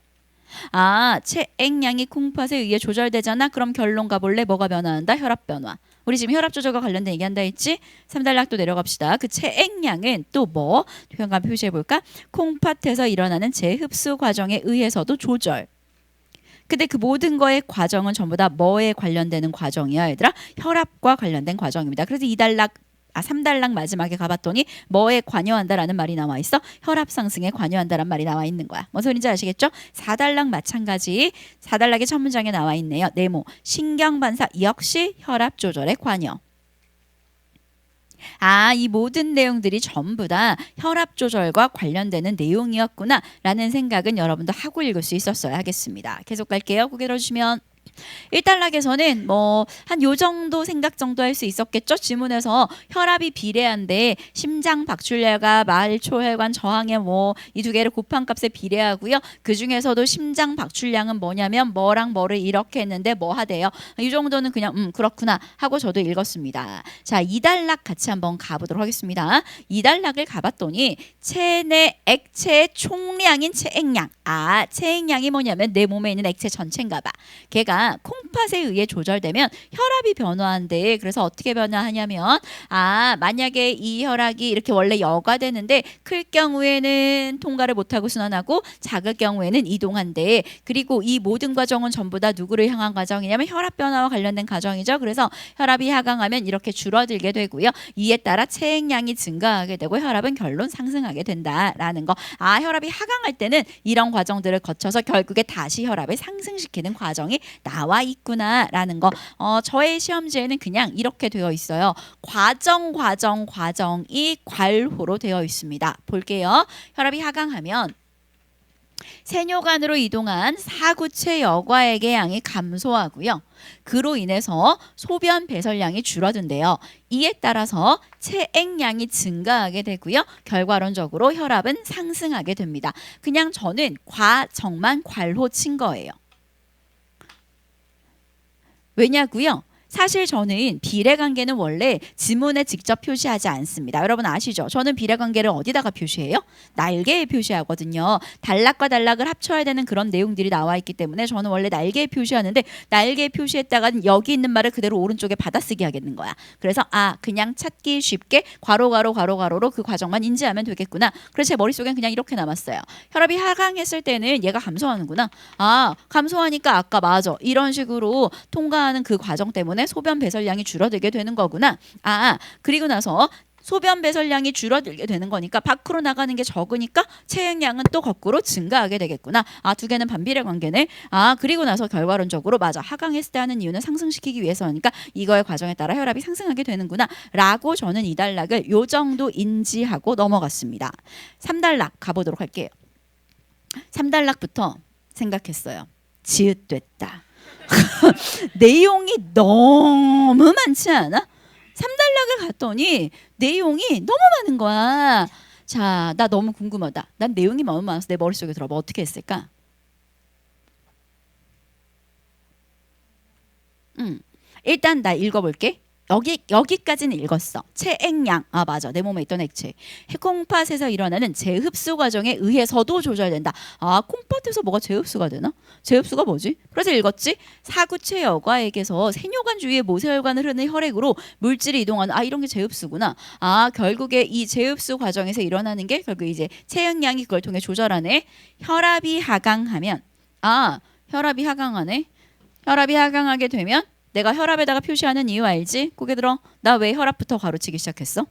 Speaker 1: 체액량이 콩팥에 의해 조절되잖아. 그럼 결론 가볼래? 뭐가 변화한다? 혈압 변화. 우리 지금 혈압 조절과 관련된 얘기한다 했지? 3단락 또 내려갑시다. 그 체액량은 또 뭐? 표현감 표시해 볼까? 콩팥에서 일어나는 재흡수 과정에 의해서도 조절. 근데 그 모든 거의 과정은 전부 다 뭐에 관련되는 과정이야, 얘들아? 혈압과 관련된 과정입니다. 그래서 3단락 마지막에 가봤더니 뭐에 관여한다라는 말이 나와 있어? 혈압 상승에 관여한다라는 말이 나와 있는 거야. 뭔 소리인지 아시겠죠? 4단락 마찬가지. 4단락의 첫 문장에 나와 있네요. 네모. 신경반사 역시 혈압 조절에 관여. 이 모든 내용들이 전부 다 혈압 조절과 관련되는 내용이었구나 라는 생각은 여러분도 하고 읽을 수 있었어야 하겠습니다. 계속 갈게요. 고개 들어주시면 1단락에서는 뭐 한 요 정도 생각 정도 할 수 있었겠죠. 지문에서 혈압이 비례한데 심장 박출량과 말초혈관 저항의 이 두 개를 곱한 값에 비례하고요. 그 중에서도 심장 박출량은 뭐냐면 뭐랑 뭐를 이렇게 했는데 뭐 하대요. 이 정도는 그냥 그렇구나 하고 저도 읽었습니다. 자, 2단락 같이 한번 가보도록 하겠습니다. 2단락을 가봤더니 체내 액체의 총량인 체액량. 체액량이 뭐냐면 내 몸에 있는 액체 전체인가 봐. 걔가 콩팥에 의해 조절되면 혈압이 변화한대. 그래서 어떻게 변화하냐면 만약에 이 혈압이 이렇게 원래 여가 되는데 클 경우에는 통과를 못하고 순환하고 작을 경우에는 이동한대. 그리고 이 모든 과정은 전부 다 누구를 향한 과정이냐면 혈압 변화와 관련된 과정이죠. 그래서 혈압이 하강하면 이렇게 줄어들게 되고요. 이에 따라 체액량이 증가하게 되고 혈압은 결론 상승하게 된다라는 거. 혈압이 하강할 때는 이런 과정들을 거쳐서 결국에 다시 혈압을 상승시키는 과정이 나와 있구나라는 거. 저의 시험지에는 그냥 이렇게 되어 있어요. 과정이 괄호로 되어 있습니다. 볼게요. 혈압이 하강하면 세뇨관으로 이동한 사구체 여과액의 양이 감소하고요. 그로 인해서 소변 배설량이 줄어든대요. 이에 따라서 체액량이 증가하게 되고요. 결과론적으로 혈압은 상승하게 됩니다. 그냥 저는 과정만 괄호 친 거예요. 왜냐고요? 사실 저는 비례관계는 원래 지문에 직접 표시하지 않습니다. 여러분 아시죠? 저는 비례관계를 어디다가 표시해요? 날개에 표시하거든요. 단락과 단락을 합쳐야 되는 그런 내용들이 나와 있기 때문에 저는 원래 날개에 표시하는데 날개에 표시했다가 여기 있는 말을 그대로 오른쪽에 받아쓰기 하겠는 거야. 그래서 그냥 찾기 쉽게 괄호로 그 과정만 인지하면 되겠구나. 그래서 제 머릿속엔 그냥 이렇게 남았어요. 혈압이 하강했을 때는 얘가 감소하는구나. 감소하니까 아까 맞아. 이런 식으로 통과하는 그 과정 때문에 소변 배설량이 줄어들게 되는 거구나. 그리고 나서 소변 배설량이 줄어들게 되는 거니까 밖으로 나가는 게 적으니까 체액량은 또 거꾸로 증가하게 되겠구나. 두 개는 반비례 관계네. 그리고 나서 결과론적으로 맞아. 하강했을 때 하는 이유는 상승시키기 위해서니까 이거의 과정에 따라 혈압이 상승하게 되는구나 라고 저는 이 단락을 요 정도 인지하고 넘어갔습니다. 3단락 가보도록 할게요. 3단락부터 생각했어요. 지읒됐다. 내용이 너무 많지 않아? 3단락을 갔더니 내용이 너무 많은 거야. 자, 나 너무 궁금하다. 난 내용이 너무 많아서 내 머릿속에 들어봐. 어떻게 했을까? 일단 나 읽어볼게. 여기까지는 읽었어. 체액량. 맞아. 내 몸에 있던 액체. 콩팥에서 일어나는 재흡수 과정에 의해서도 조절된다. 콩팥에서 뭐가 재흡수가 되나? 재흡수가 뭐지? 그래서 읽었지. 사구체 여과액에서 세뇨관 주위의 모세혈관을 흐르는 혈액으로 물질이 이동하는 이런 게 재흡수구나. 결국에 이 재흡수 과정에서 일어나는 게 결국 이제 체액량이 그걸 통해 조절하네. 혈압이 하강하면 혈압이 하강하네. 혈압이 하강하게 되면 내가 혈압에다가 표시하는 이유 알지? 고개 들어. 나 왜 혈압부터 가로치기 시작했어?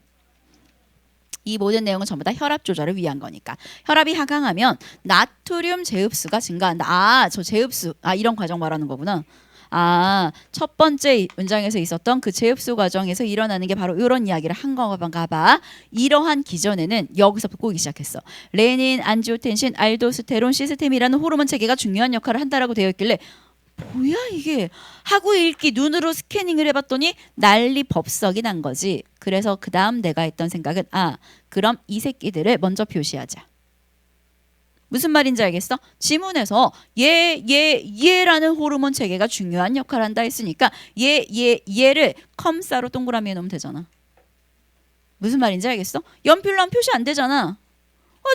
Speaker 1: 이 모든 내용은 전부 다 혈압 조절을 위한 거니까. 혈압이 하강하면 나트륨 제흡수가 증가한다. 아, 저 제흡수. 아, 이런 과정 말하는 거구나. 아, 첫 번째 문장에서 있었던 그 제흡수 과정에서 일어나는 게 바로 이런 이야기를 한 건가 봐. 이러한 기전에는 여기서 꼬기 시작했어. 레닌, 안지오텐신, 알도스테론, 시스템이라는 호르몬 체계가 중요한 역할을 한다라고 되어 있길래 뭐야 이게 하고 읽기 눈으로 스캐닝을 해봤더니 난리 법석이 난 거지. 그래서 그 다음 내가 했던 생각은 그럼 이 새끼들을 먼저 표시하자. 무슨 말인지 알겠어? 지문에서 얘라는 호르몬 체계가 중요한 역할을 한다 했으니까 얘를 컴사로 동그라미에 넣으면 되잖아. 무슨 말인지 알겠어? 연필로 하면 표시 안 되잖아.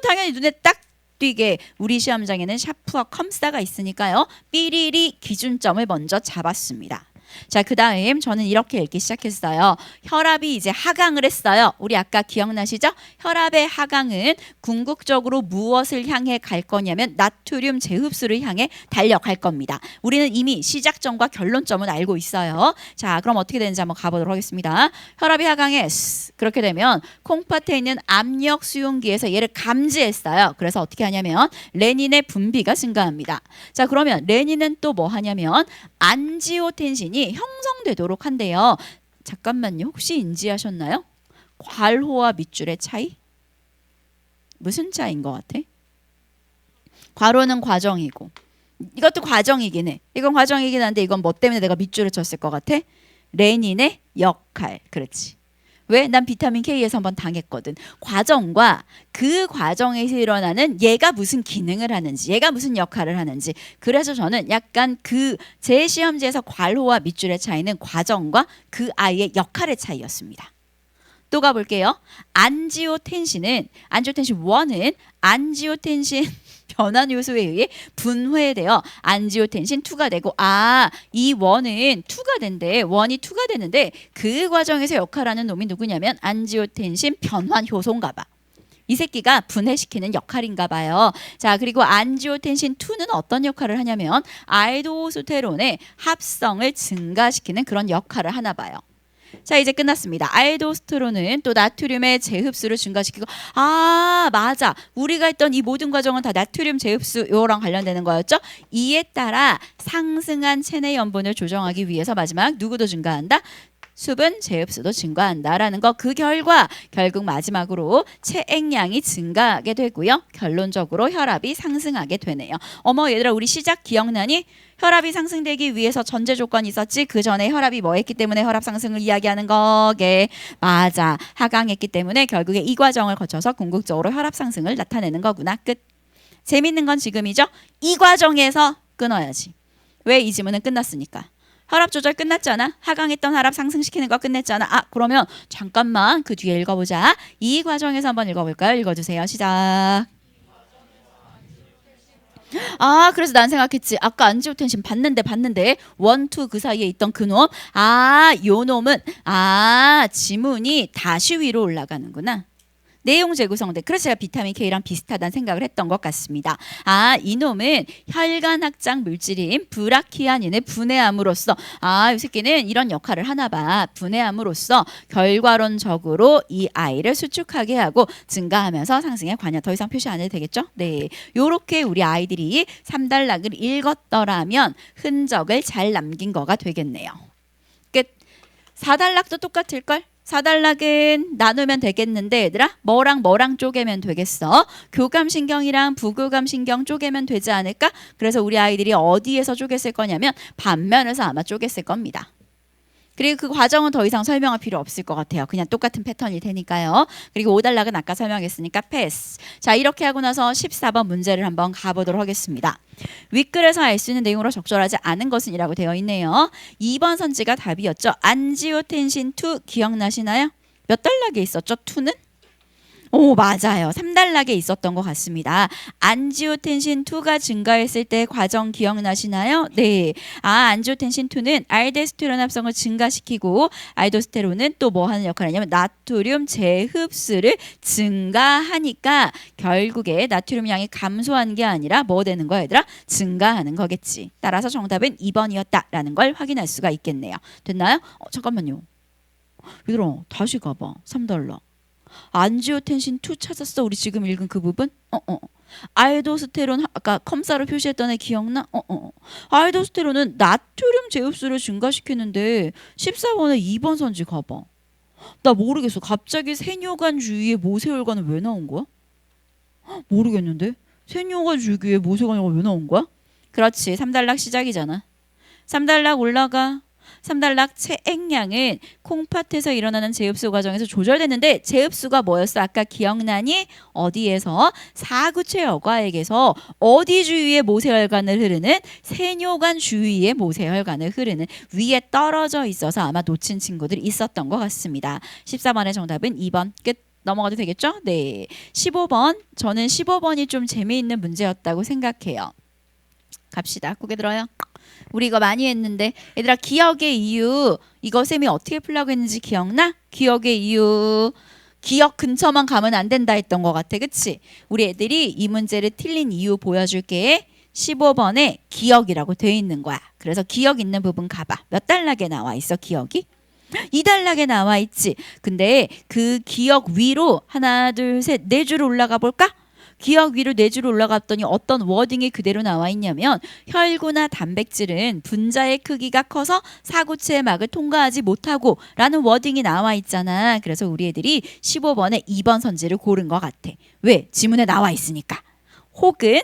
Speaker 1: 당연히 눈에 딱 띄게 우리 시험장에는 샤프와 컴사가 있으니까요. 삐리리 기준점을 먼저 잡았습니다. 자, 그 다음 저는 이렇게 읽기 시작했어요. 혈압이 이제 하강을 했어요. 우리 아까 기억나시죠? 혈압의 하강은 궁극적으로 무엇을 향해 갈 거냐면 나트륨 제흡수를 향해 달려갈 겁니다. 우리는 이미 시작점과 결론점은 알고 있어요. 자, 그럼 어떻게 되는지 한번 가보도록 하겠습니다. 혈압이 하강해. 그렇게 되면 콩팥에 있는 압력 수용기에서 얘를 감지했어요. 그래서 어떻게 하냐면 레닌의 분비가 증가합니다. 자, 그러면 레닌은 또 뭐 하냐면 안지오텐신이 형성되도록 한대요. 잠깐만요. 혹시 인지하셨나요? 괄호와 밑줄의 차이? 무슨 차이인 것 같아? 괄호는 과정이고 이것도 과정이긴 해. 이건 과정이긴 한데 이건 뭐 때문에 내가 밑줄을 쳤을 것 같아? 레닌의 역할. 그렇지. 왜? 난 비타민 K에서 한번 당했거든. 과정과 그 과정에서 일어나는 얘가 무슨 기능을 하는지, 얘가 무슨 역할을 하는지. 그래서 저는 약간 제 시험지에서 괄호와 밑줄의 차이는 과정과 그 아이의 역할의 차이였습니다. 또 가볼게요. 안지오텐신 1은 안지오텐신 변환 요소에 의해 분해되어 안지오텐신 2가 되고 이 원은 2가 된대. 원이 2가 되는데 그 과정에서 역할하는 놈이 누구냐면 안지오텐신 변환 효소인가 봐. 이 새끼가 분해시키는 역할인가 봐요. 자, 그리고 안지오텐신 2는 어떤 역할을 하냐면 알도스테론의 합성을 증가시키는 그런 역할을 하나 봐요. 자, 이제 끝났습니다. 알도스테론은 또 나트륨의 재흡수를 증가시키고 맞아. 우리가 했던 이 모든 과정은 다 나트륨 재흡수 요랑 관련되는 거였죠. 이에 따라 상승한 체내 염분을 조정하기 위해서 마지막 누구도 증가한다? 수분 재흡수도 증가한다라는 거. 그 결과 결국 마지막으로 체액량이 증가하게 되고요. 결론적으로 혈압이 상승하게 되네요. 어머 얘들아 우리 시작 기억나니? 혈압이 상승되기 위해서 전제 조건이 있었지. 그 전에 혈압이 뭐 했기 때문에 혈압 상승을 이야기하는 거게. 맞아. 하강했기 때문에 결국에 이 과정을 거쳐서 궁극적으로 혈압 상승을 나타내는 거구나. 끝. 재밌는 건 지금이죠. 이 과정에서 끊어야지. 왜? 이 지문은 끝났으니까. 혈압 조절 끝났잖아. 하강했던 혈압 상승시키는 거 끝냈잖아. 그러면 잠깐만 그 뒤에 읽어보자. 이 과정에서 한번 읽어볼까요? 읽어주세요. 시작. 그래서 난 생각했지. 아까 안지오텐신 봤는데 1, 2 그 사이에 있던 그 놈. 요 놈은 지문이 다시 위로 올라가는구나. 내용 재구성대. 그래서 제가 비타민 K랑 비슷하다는 생각을 했던 것 같습니다. 이놈은 혈관 확장 물질인 브라키아닌을 분해함으로써 이 새끼는 이런 역할을 하나 봐. 분해함으로써 결과론적으로 이 아이를 수축하게 하고 증가하면서 상승에 관여. 더 이상 표시 안 해도 되겠죠? 네. 요렇게 우리 아이들이 3단락을 읽었더라면 흔적을 잘 남긴 거가 되겠네요. 끝. 4단락도 똑같을걸? 4단락은 나누면 되겠는데 얘들아 뭐랑 쪼개면 되겠어? 교감신경이랑 부교감신경 쪼개면 되지 않을까? 그래서 우리 아이들이 어디에서 쪼갰을 거냐면 반면에서 아마 쪼갰을 겁니다. 그리고 그 과정은 더 이상 설명할 필요 없을 것 같아요. 그냥 똑같은 패턴일 테니까요. 그리고 5단락은 아까 설명했으니까 패스. 자, 이렇게 하고 나서 14번 문제를 한번 가보도록 하겠습니다. 윗글에서 알 수 있는 내용으로 적절하지 않은 것은 이라고 되어 있네요. 2번 선지가 답이었죠. 안지오텐신 2 기억나시나요? 몇 단락에 있었죠? 2는? 오, 맞아요. 3단락에 있었던 것 같습니다. 안지오텐신 2가 증가했을 때 과정 기억나시나요? 네. 안지오텐신 2는 알데스테론 합성을 증가시키고 알도스테론은 또 뭐 하는 역할을 하냐면 나트륨 재흡수를 증가하니까 결국에 나트륨 양이 감소하는 게 아니라 뭐 되는 거야 얘들아? 증가하는 거겠지. 따라서 정답은 2번이었다라는 걸 확인할 수가 있겠네요. 됐나요? 잠깐만요. 얘들아 다시 가봐. 3달러. 안지오텐신 2 찾았어. 우리 지금 읽은 그 부분? 알도스테론 아까 컴사로 표시했던 애 기억나? 알도스테론은 나트륨 제흡수를 증가시키는데 14번에 2번 선지 가봐. 나 모르겠어. 갑자기 세뇨간 주위에 모세혈관은 왜 나온 거야? 모르겠는데? 세뇨간 주위에 모세혈관이 왜 나온 거야? 그렇지. 3단락 시작이잖아. 3단락 올라가. 3단락 체액량은 콩팥에서 일어나는 제흡수 과정에서 조절됐는데 제흡수가 뭐였어? 아까 기억나니? 어디에서? 사구체 여과액에서 어디 주위에 모세혈관을 흐르는? 세뇨관 주위에 모세혈관을 흐르는 위에 떨어져 있어서 아마 놓친 친구들이 있었던 것 같습니다. 14번의 정답은 2번 끝. 넘어가도 되겠죠? 네. 15번. 저는 15번이 좀 재미있는 문제였다고 생각해요. 갑시다. 고개 들어요. 우리 이거 많이 했는데 얘들아 기억의 이유 이거 쌤이 어떻게 풀라고 했는지 기억나? 기억의 이유 기억 근처만 가면 안 된다 했던 것 같아. 그치? 우리 애들이 이 문제를 틀린 이유 보여줄게. 15번에 기억이라고 돼 있는 거야. 그래서 기억 있는 부분 가봐. 몇 단락에 나와 있어 기억이? 2단락에 나와 있지. 근데 그 기억 위로 하나 둘 셋 네 줄 올라가 볼까? 기억 위로 네 줄 올라갔더니 어떤 워딩이 그대로 나와 있냐면 혈구나 단백질은 분자의 크기가 커서 사구체의 막을 통과하지 못하고 라는 워딩이 나와 있잖아. 그래서 우리 애들이 15번에 2번 선지를 고른 것 같아. 왜? 지문에 나와 있으니까. 혹은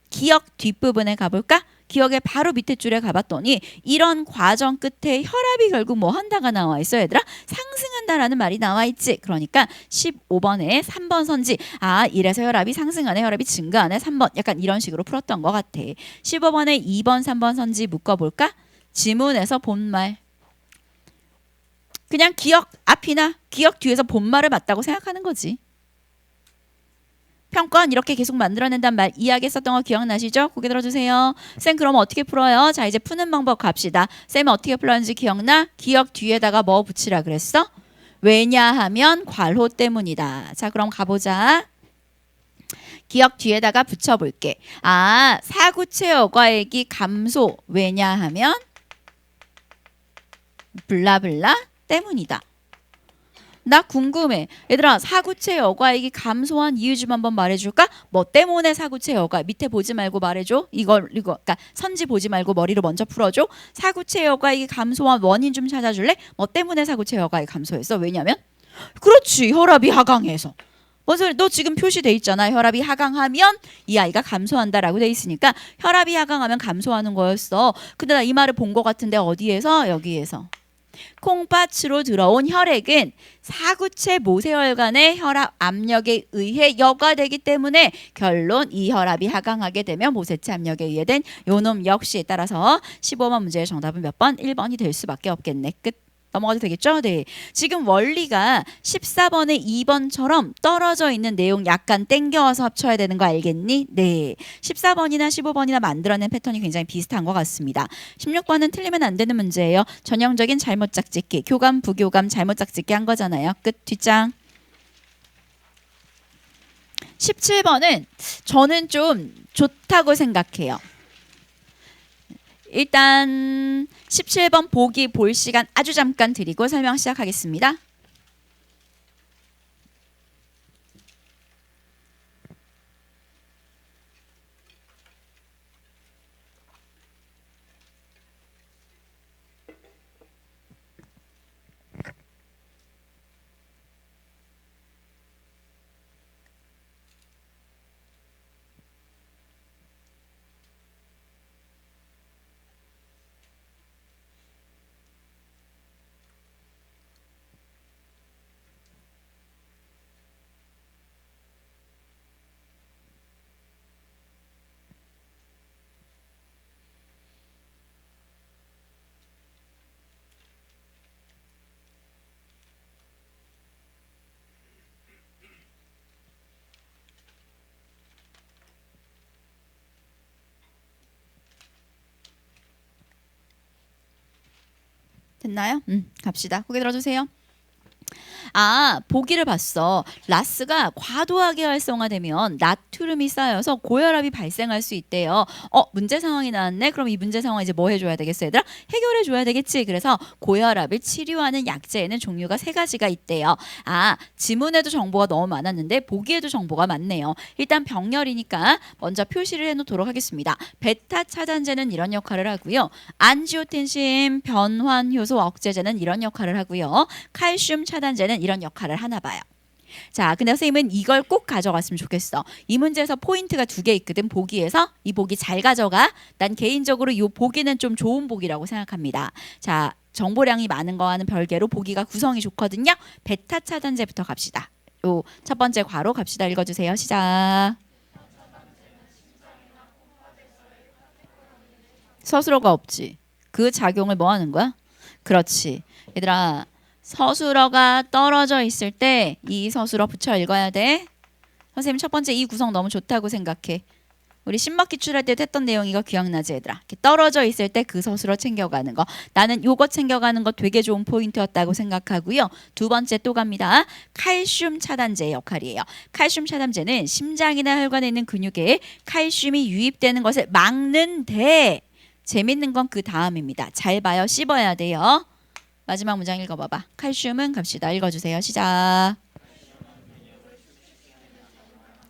Speaker 1: 기억 뒷부분에 가볼까? 기억의 바로 밑에 줄에 가봤더니 이런 과정 끝에 혈압이 결국 뭐 한다가 나와 있어 얘들아? 상승한다라는 말이 나와 있지. 그러니까 15번에 3번 선지. 아 이래서 혈압이 상승하네 혈압이 증가하네 3번. 약간 이런 식으로 풀었던 것 같아. 15번에 2번 3번 선지 묶어볼까? 지문에서 본말. 그냥 기억 앞이나 기억 뒤에서 본말을 맞다고 생각하는 거지. 평가는 이렇게 계속 만들어낸단 말 이야기했었던 거 기억나시죠? 고개 들어주세요. 쌤 그럼 어떻게 풀어요? 자 이제 푸는 방법 갑시다. 쌤은 어떻게 풀었는지 기억나? 기억 뒤에다가 뭐 붙이라 그랬어? 왜냐하면 괄호 때문이다. 자 그럼 가보자. 기억 뒤에다가 붙여볼게. 아 사구체 여과액이 감소. 왜냐하면 블라블라 때문이다. 나 궁금해. 얘들아 사구체 여과액이 감소한 이유 좀 한번 말해줄까? 뭐 때문에 사구체 여과 밑에 보지 말고 말해줘. 이거 그러니까 선지 보지 말고 머리로 먼저 풀어줘. 사구체 여과액이 감소한 원인 좀 찾아줄래? 뭐 때문에 사구체 여과액이 감소했어? 왜냐면 그렇지 혈압이 하강해서. 뭔 너 지금 표시돼 있잖아. 혈압이 하강하면 이 아이가 감소한다라고 돼 있으니까 혈압이 하강하면 감소하는 거였어. 근데 나 이 말을 본 것 같은데 어디에서? 여기에서. 콩팥으로 들어온 혈액은 사구체 모세혈관의 혈압 압력에 의해 여과되기 때문에 결론 이 혈압이 하강하게 되면 모세체 압력에 의해 된 요놈 역시 따라서 15번 문제의 정답은 몇 번? 1번이 될 수밖에 없겠네. 끝. 넘어가도 되겠죠? 네. 지금 원리가 14번에 2번처럼 떨어져 있는 내용 약간 땡겨와서 합쳐야 되는 거 알겠니? 네. 14번이나 15번이나 만들어낸 패턴이 굉장히 비슷한 것 같습니다. 16번은 틀리면 안 되는 문제예요. 전형적인 잘못 짝짓기, 교감, 부교감, 잘못 짝짓기 한 거잖아요. 끝. 뒷장. 17번은 저는 좀 좋다고 생각해요. 일단 17번 보기 볼 시간 아주 잠깐 드리고 설명 시작하겠습니다. 됐나요? 갑시다. 고개 들어주세요. 보기를 봤어. 라스가 과도하게 활성화되면 나트륨이 쌓여서 고혈압이 발생할 수 있대요. 문제 상황이 나왔네. 그럼 이 문제 상황 이제 뭐 해줘야 되겠어, 얘들아? 해결해줘야 되겠지. 그래서 고혈압을 치료하는 약제에는 종류가 3가지가 있대요. 지문에도 정보가 너무 많았는데 보기에도 정보가 많네요. 일단 병렬이니까 먼저 표시를 해놓도록 하겠습니다. 베타 차단제는 이런 역할을 하고요. 안지오텐신 변환 효소 억제제는 이런 역할을 하고요. 칼슘 차단제는 이런 역할을 하나 봐요. 자, 근데 선생님은 이걸 꼭 가져갔으면 좋겠어. 이 문제에서 포인트가 2개 있거든. 보기에서 이 보기 잘 가져가. 난 개인적으로 이 보기는 좀 좋은 보기라고 생각합니다. 자, 정보량이 많은 거와는 별개로 보기가 구성이 좋거든요. 베타 차단제부터 갑시다. 요 첫 번째 괄호 갑시다. 읽어주세요. 시작. 서술어가 없지. 그 작용을 뭐 하는 거야? 그렇지. 얘들아, 서술어가 떨어져 있을 때 이 서술어 붙여 읽어야 돼. 선생님 첫 번째 이 구성 너무 좋다고 생각해. 우리 신막 기출할 때도 했던 내용 이거 기억나지 얘들아? 이렇게 떨어져 있을 때 그 서술어 챙겨가는 거. 나는 요거 챙겨가는 거 되게 좋은 포인트였다고 생각하고요. 2번째 또 갑니다. 칼슘 차단제 역할이에요. 칼슘 차단제는 심장이나 혈관에 있는 근육에 칼슘이 유입되는 것을 막는데 재밌는 건 그 다음입니다. 잘 봐요. 씹어야 돼요. 마지막 문장 읽어봐봐. 칼슘은 갑시다. 읽어주세요. 시작.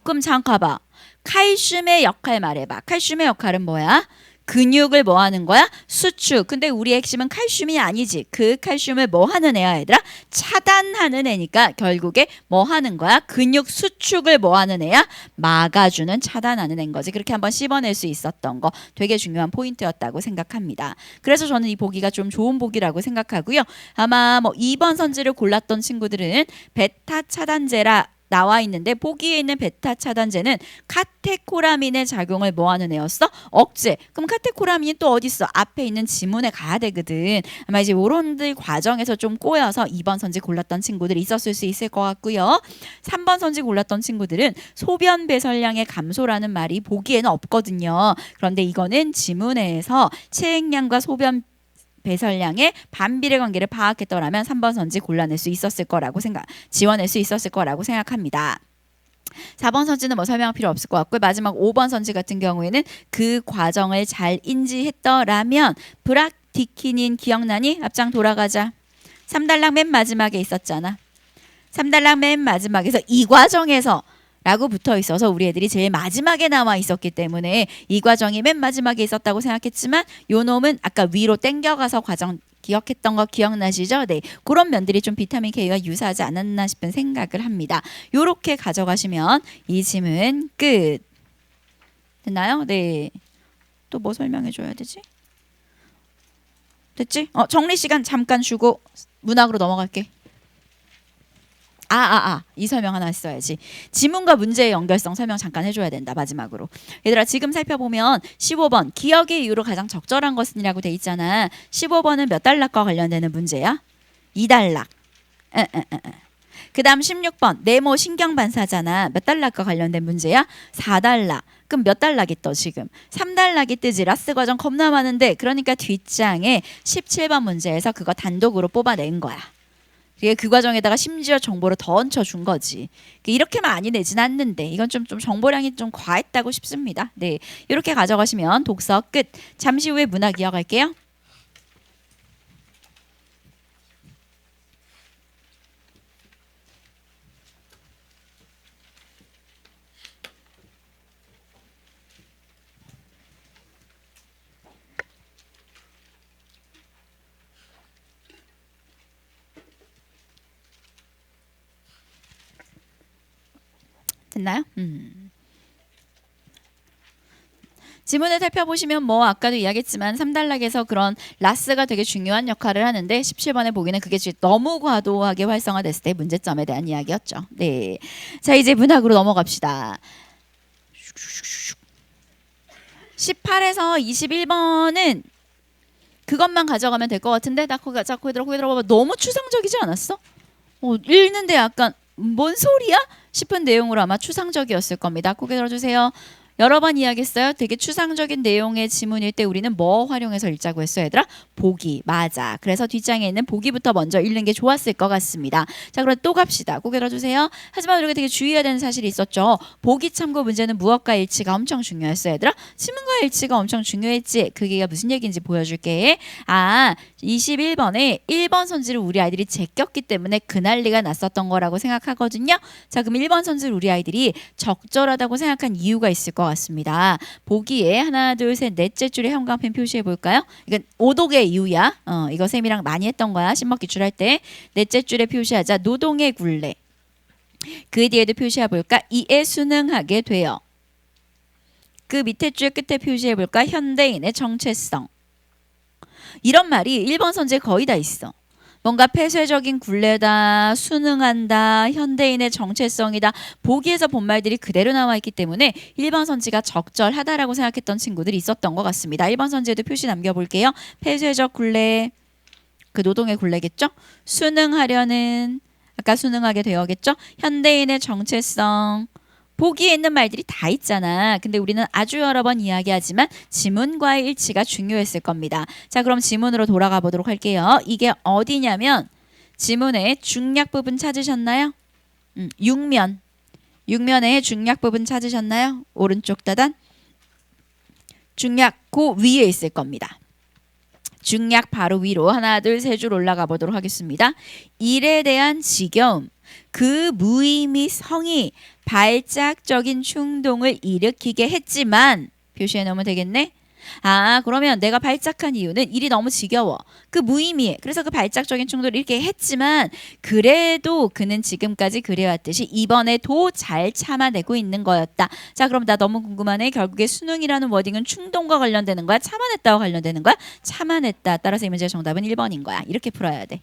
Speaker 1: 그럼 잠깐 봐. 칼슘의 역할 말해봐. 칼슘의 역할은 뭐야? 근육을 뭐 하는 거야? 수축. 근데 우리의 핵심은 칼슘이 아니지. 그 칼슘을 뭐 하는 애야 얘들아? 차단하는 애니까 결국에 뭐 하는 거야? 근육 수축을 뭐 하는 애야? 막아주는 차단하는 애인 거지. 그렇게 한번 씹어낼 수 있었던 거 되게 중요한 포인트였다고 생각합니다. 그래서 저는 이 보기가 좀 좋은 보기라고 생각하고요. 아마 뭐 2번 선지를 골랐던 친구들은 베타 차단제라 나와 있는데 보기에 있는 베타 차단제는 카테코라민의 작용을 뭐 하는 애였어? 억제. 그럼 카테코라민이 또 어디 있어? 앞에 있는 지문에 가야 되거든. 아마 이제 이런들 과정에서 좀 꼬여서 2번 선지 골랐던 친구들이 있었을 수 있을 것 같고요. 3번 선지 골랐던 친구들은 소변 배설량의 감소라는 말이 보기에는 없거든요. 그런데 이거는 지문에서 체액량과 소변 배설량의 반비례 관계를 파악했더라면 3번 선지 골라낼 수 있었을 거라고 지원할 수 있었을 거라고 생각합니다. 4번 선지는 뭐 설명할 필요 없을 것 같고 마지막 5번 선지 같은 경우에는 그 과정을 잘 인지했더라면 브락티키닌 기억나니? 앞장 돌아가자. 3단락 맨 마지막에 있었잖아. 3단락 맨 마지막에서 이 과정에서 라고 붙어 있어서 우리 애들이 제일 마지막에 나와 있었기 때문에 이 과정이 맨 마지막에 있었다고 생각했지만 요 놈은 아까 위로 땡겨가서 과정 기억했던 거 기억나시죠? 네, 그런 면들이 좀 비타민 K와 유사하지 않았나 싶은 생각을 합니다. 요렇게 가져가시면 이 지문 끝. 됐나요? 네. 또 뭐 설명해 줘야 되지? 됐지? 정리 시간 잠깐 주고 문학으로 넘어갈게. 이 설명 하나 했어야지. 지문과 문제의 연결성 설명 잠깐 해줘야 된다. 마지막으로. 얘들아 지금 살펴보면 15번 기억의 이유로 가장 적절한 것은이라고 돼 있잖아. 15번은 몇 단락과 관련되는 문제야? 2단락. 그 다음 16번 네모 신경반사잖아. 몇 단락과 관련된 문제야? 4단락. 그럼 몇 단락이 떠 지금? 3단락이 뜨지. 라스 과정 겁나 많은데 그러니까 뒷장에 17번 문제에서 그거 단독으로 뽑아낸 거야. 그 과정에다가 심지어 정보를 더 얹혀준 거지. 이렇게 많이 내진 않는데 이건 좀 정보량이 좀 과했다고 싶습니다. 네, 이렇게 가져가시면 독서 끝. 잠시 후에 문학 이어갈게요. 됐나요? 지문을 살펴보시면 뭐 아까도 이야기했지만 3단락에서 그런 라스가 되게 중요한 역할을 하는데 17번에 보기는 그게 너무 과도하게 활성화됐을 때 문제점에 대한 이야기였죠. 네, 자 이제 문학으로 넘어갑시다. 18에서 21번은 그것만 가져가면 될 것 같은데 나 거기 들어봐. 너무 추상적이지 않았어? 읽는데 약간 뭔 소리야? 싶은 내용으로 아마 추상적이었을 겁니다. 고개 들어주세요. 여러 번 이야기했어요. 되게 추상적인 내용의 지문일 때 우리는 뭐 활용해서 읽자고 했어요, 얘들아? 보기. 맞아. 그래서 뒷장에 있는 보기부터 먼저 읽는 게 좋았을 것 같습니다. 자, 그럼 또 갑시다. 고개 들어주세요. 하지만 우리가 되게 주의해야 되는 사실이 있었죠. 보기 참고 문제는 무엇과 일치가 엄청 중요했어요, 얘들아? 지문과 일치가 엄청 중요했지. 그게 무슨 얘기인지 보여줄게. 21번에 1번 선지를 우리 아이들이 제꼈기 때문에 그 난리가 났었던 거라고 생각하거든요. 자, 그럼 1번 선지를 우리 아이들이 적절하다고 생각한 이유가 있을 것 같습니다. 보기에 하나, 둘, 셋, 넷째 줄에 형광펜 표시해 볼까요? 이건 오독의 이유야. 이거 쌤이랑 많이 했던 거야. 신먹 기출할 때. 넷째 줄에 표시하자. 노동의 굴레. 그 뒤에도 표시해 볼까? 이에 순응하게 되어. 그 밑에 줄 끝에 표시해 볼까? 현대인의 정체성. 이런 말이 1번 선지에 거의 다 있어. 뭔가 폐쇄적인 굴레다, 순응한다, 현대인의 정체성이다. 보기에서 본 말들이 그대로 나와 있기 때문에 1번 선지가 적절하다라고 생각했던 친구들이 있었던 것 같습니다. 1번 선지에도 표시 남겨볼게요. 폐쇄적 굴레, 그 노동의 굴레겠죠? 순응하려는, 아까 순응하게 되어겠죠? 현대인의 정체성. 보기에 있는 말들이 다 있잖아. 근데 우리는 아주 여러 번 이야기하지만 지문과의 일치가 중요했을 겁니다. 자, 그럼 지문으로 돌아가 보도록 할게요. 이게 어디냐면 지문의 중략 부분 찾으셨나요? 6면. 6면의 중략 부분 찾으셨나요? 오른쪽 다단. 중략 그 위에 있을 겁니다. 중략 바로 위로 하나, 둘, 세 줄 올라가 보도록 하겠습니다. 일에 대한 지겨움. 그 무의미 성이 발작적인 충동을 일으키게 했지만 표시해 놓으면 되겠네. 그러면 내가 발작한 이유는 일이 너무 지겨워. 그 무의미해. 그래서 그 발작적인 충동을 이렇게 했지만 그래도 그는 지금까지 그래왔듯이 이번에도 잘 참아내고 있는 거였다. 자, 그럼 나 너무 궁금하네. 결국에 수능이라는 워딩은 충동과 관련되는 거야? 참아냈다와 관련되는 거야? 참아냈다. 따라서 이 문제의 정답은 1번인 거야. 이렇게 풀어야 돼.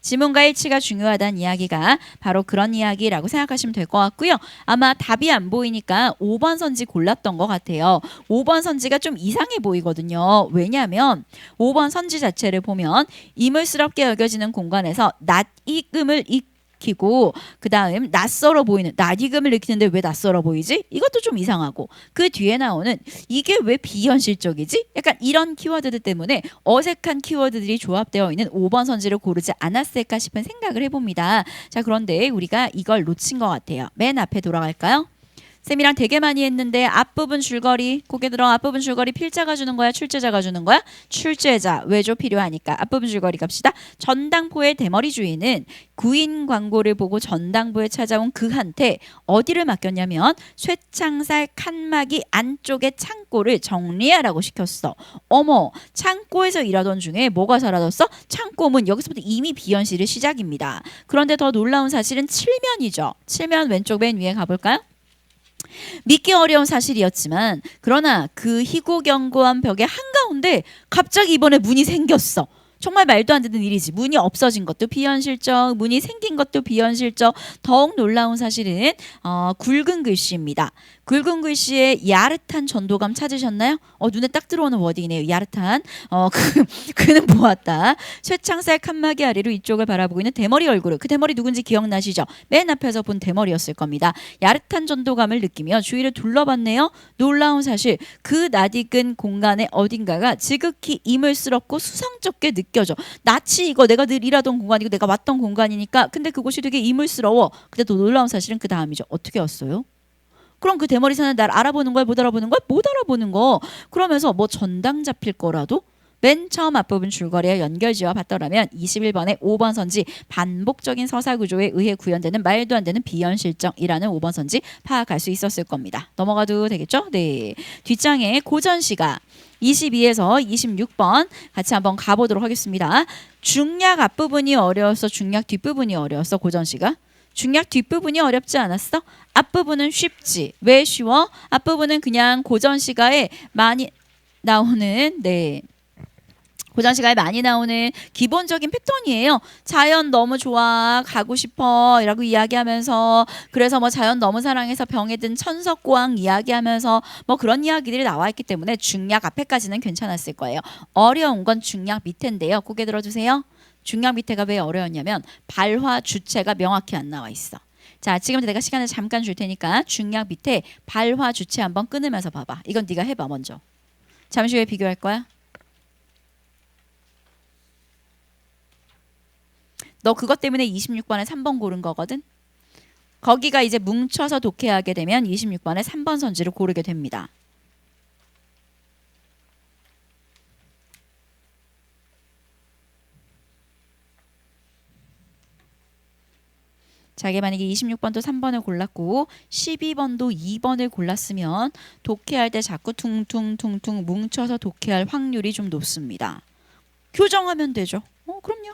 Speaker 1: 지문과 일치가 중요하다는 이야기가 바로 그런 이야기라고 생각하시면 될 것 같고요. 아마 답이 안 보이니까 5번 선지 골랐던 것 같아요. 5번 선지가 좀 이상해 보이거든요. 왜냐하면 5번 선지 자체를 보면 이물스럽게 여겨지는 공간에서 낯익음을 익히고 그 다음 낯설어 보이는 낯익음을 익히는데 왜 낯설어 보이지? 이것도 좀 이상하고 그 뒤에 나오는 이게 왜 비현실적이지? 약간 이런 키워드들 때문에 어색한 키워드들이 조합되어 있는 5번 선지를 고르지 않았을까 싶은 생각을 해봅니다. 자, 그런데 우리가 이걸 놓친 것 같아요. 맨 앞에 돌아갈까요? 쌤이랑 되게 많이 했는데 앞부분 줄거리 고개 들어. 앞부분 줄거리 필자가 주는 거야? 출제자가 주는 거야? 출제자. 왜죠? 필요하니까. 앞부분 줄거리 갑시다. 전당포의 대머리 주인은 구인 광고를 보고 전당포에 찾아온 그한테 어디를 맡겼냐면 쇠창살 칸막이 안쪽의 창고를 정리하라고 시켰어. 어머, 창고에서 일하던 중에 뭐가 사라졌어? 창고문. 여기서부터 이미 비현실의 시작입니다. 그런데 더 놀라운 사실은 칠면이죠. 칠면 왼쪽 맨 위에 가볼까요? 믿기 어려운 사실이었지만 그러나 그 희고경고한 벽의 한가운데 갑자기 이번에 문이 생겼어. 정말 말도 안 되는 일이지. 문이 없어진 것도 비현실적, 문이 생긴 것도 비현실적. 더욱 놀라운 사실은 굵은 글씨입니다. 굵은 글씨에 야릇한 전도감 찾으셨나요? 눈에 딱 들어오는 워딩이네요. 야릇한. 그는 보았다. 쇠창살 칸막이 아래로 이쪽을 바라보고 있는 대머리 얼굴을. 그 대머리 누군지 기억나시죠? 맨 앞에서 본 대머리였을 겁니다. 야릇한 전도감을 느끼며 주위를 둘러봤네요. 놀라운 사실. 그 낯익은 공간의 어딘가가 지극히 이물스럽고 수상쩍게 느껴져. 낯이 이거 내가 늘 일하던 공간이고 내가 왔던 공간이니까 근데 그곳이 되게 이물스러워. 근데 또 놀라운 사실은 그 다음이죠. 어떻게 왔어요? 그럼 그 대머리 사는 날 알아보는 거야? 못 알아보는 거야? 못 알아보는 거. 그러면서 뭐 전당 잡힐 거라도 맨 처음 앞부분 줄거리에 연결지어 봤더라면 21번의 5번 선지 반복적인 서사 구조에 의해 구현되는 말도 안 되는 비현실적이라는 5번 선지 파악할 수 있었을 겁니다. 넘어가도 되겠죠? 네. 뒷장에 고전시가 22에서 26번 같이 한번 가보도록 하겠습니다. 중략 앞부분이 어려웠어? 중략 뒷부분이 어려웠어? 고전시가? 중략 뒷부분이 어렵지 않았어? 앞부분은 쉽지. 왜 쉬워? 앞부분은 그냥 고전시가에 많이 나오는 고전시가에 많이 나오는 기본적인 패턴이에요. 자연 너무 좋아, 가고 싶어 라고 이야기하면서 그래서 뭐 자연 너무 사랑해서 병에 든 천석고왕 이야기하면서 뭐 그런 이야기들이 나와 있기 때문에 중략 앞에까지는 괜찮았을 거예요. 어려운 건 중략 밑인데요. 고개 들어주세요. 중략 밑에가 왜 어려웠냐면 발화 주체가 명확히 안 나와 있어. 자, 지금부터 내가 시간을 잠깐 줄 테니까 중약 밑에 발화 주체 한번 끊으면서 봐봐. 이건 네가 해봐 먼저. 잠시 후에 비교할 거야. 너 그것 때문에 26번에 3번 고른 거거든. 거기가 이제 뭉쳐서 독해하게 되면 26번에 3번 선지를 고르게 됩니다. 자기 만약에 26번도 3번을 골랐고 12번도 2번을 골랐으면 독해할 때 자꾸 퉁퉁퉁퉁 뭉쳐서 독해할 확률이 좀 높습니다. 교정하면 되죠. 그럼요.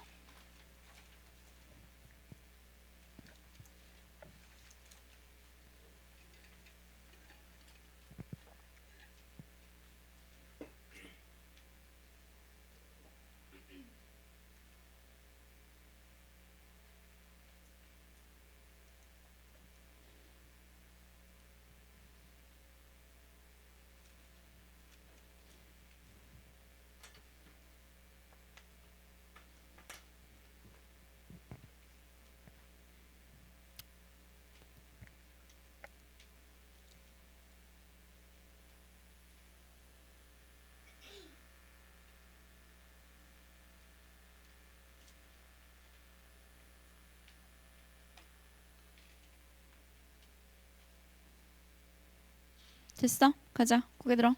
Speaker 1: 됐어? 가자. 고개 들어.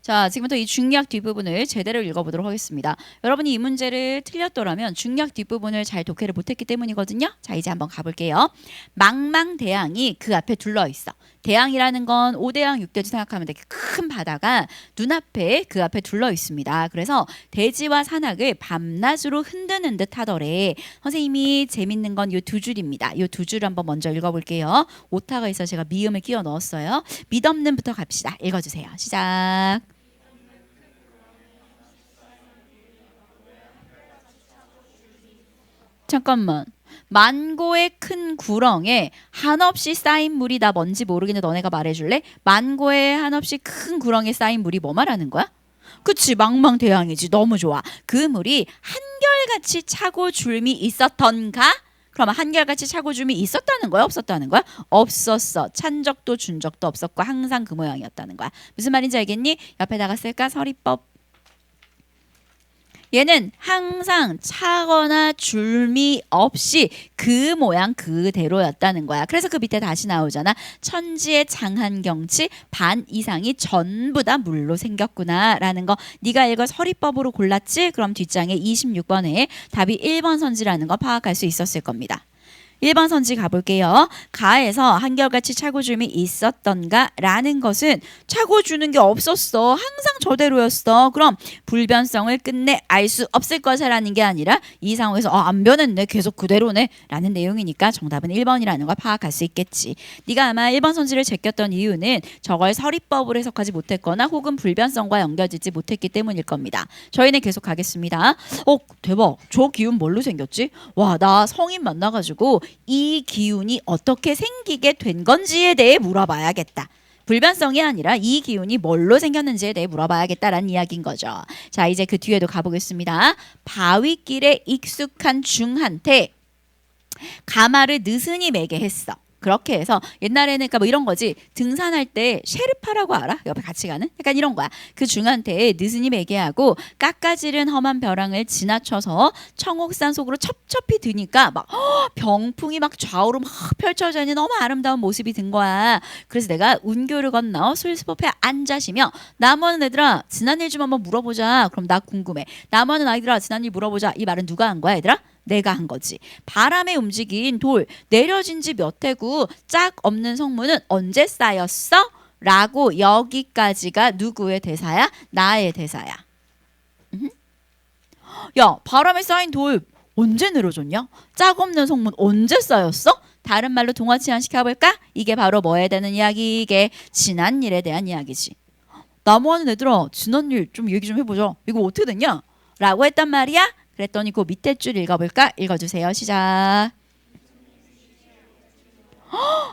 Speaker 1: 자, 지금부터 이 중약 뒷부분을 제대로 읽어보도록 하겠습니다. 여러분이 이 문제를 틀렸더라면 중약 뒷부분을 잘 독해를 못했기 때문이거든요. 자, 이제 한번 가볼게요. 망망대항이 그 앞에 둘러있어. 대항이라는 건 5대항 6대지 생각하면 되게 큰 바다가 눈앞에 그 앞에 둘러있습니다. 그래서 대지와 산악을 밤낮으로 흔드는 듯 하더래. 선생님이 재밌는 건 이 두 줄입니다. 이 두 줄 한번 먼저 읽어볼게요. 오타가 있어 제가 미음을 끼워 넣었어요. 밑없는부터 갑시다. 읽어주세요. 시작. 잠깐만. 만고의 큰 구렁에 한없이 쌓인 물이 다 뭔지 모르겠는데 너네가 말해줄래? 만고의 한없이 큰 구렁에 쌓인 물이 뭐 말하는 거야? 그치, 망망대항이지. 너무 좋아. 그 물이 한결같이 차고 줄미 있었던가? 그러면 한결같이 차고 줄미 있었다는 거야? 없었다는 거야? 없었어. 찬 적도 준 적도 없었고 항상 그 모양이었다는 거야. 무슨 말인지 알겠니? 옆에다가 쓸까? 서리법. 얘는 항상 차거나 줄미 없이 그 모양 그대로였다는 거야. 그래서 그 밑에 다시 나오잖아. 천지의 장한 경치 반 이상이 전부 다 물로 생겼구나 라는 거. 네가 이거 서리법으로 골랐지? 그럼 뒷장에 26번에 답이 1번 선지라는 거 파악할 수 있었을 겁니다. 1번 선지 가볼게요. 가에서 한결같이 차고줌이 있었던가 라는 것은 차고주는 게 없었어. 항상 저대로였어. 그럼 불변성을 끝내 알 수 없을 것이라는 게 아니라 이 상황에서 안 변했네. 계속 그대로네. 라는 내용이니까 정답은 1번이라는 걸 파악할 수 있겠지. 네가 아마 1번 선지를 제꼈던 이유는 저걸 서리법으로 해석하지 못했거나 혹은 불변성과 연결짓지 못했기 때문일 겁니다. 저희는 계속 가겠습니다. 대박. 저 기운 뭘로 생겼지? 와, 나 성인 만나가지고 이 기운이 어떻게 생기게 된 건지에 대해 물어봐야겠다. 불변성이 아니라 이 기운이 뭘로 생겼는지에 대해 물어봐야겠다라는 이야기인 거죠. 자, 이제 그 뒤에도 가보겠습니다. 바위길에 익숙한 중한테 가마를 느슨히 매게 했어. 그렇게 해서 옛날에는 그러니까 뭐 이런 거지. 등산할 때 쉐르파라고 알아? 옆에 같이 가는? 약간 이런 거야. 그 중한테 느슨히 매게 하고 깎아지른 험한 벼랑을 지나쳐서 청옥산 속으로 첩첩히 드니까 막 병풍이 막 좌우로 막 펼쳐져 있는 너무 아름다운 모습이 든 거야. 그래서 내가 운교를 건너 술수법에 앉아시며 나무하는 애들아 지난 일 좀 한번 물어보자. 그럼 나 궁금해. 나무하는 아이들아 지난 일 물어보자. 이 말은 누가 한 거야 얘들아? 내가 한 거지. 바람에 움직인 돌 내려진 지 몇 해고 짝 없는 성문은 언제 쌓였어? 라고 여기까지가 누구의 대사야? 나의 대사야. 야, 바람에 쌓인 돌 언제 내려졌냐? 짝 없는 성문 언제 쌓였어? 다른 말로 동화치환 시켜볼까? 이게 바로 뭐에 대한 이야기? 이게 지난 일에 대한 이야기지. 나무하는 애들아 지난 일 좀 얘기 좀 해보자. 이거 어떻게 됐냐? 라고 했단 말이야. 그랬더니 그 밑에 줄 읽어볼까? 읽어주세요. 시작.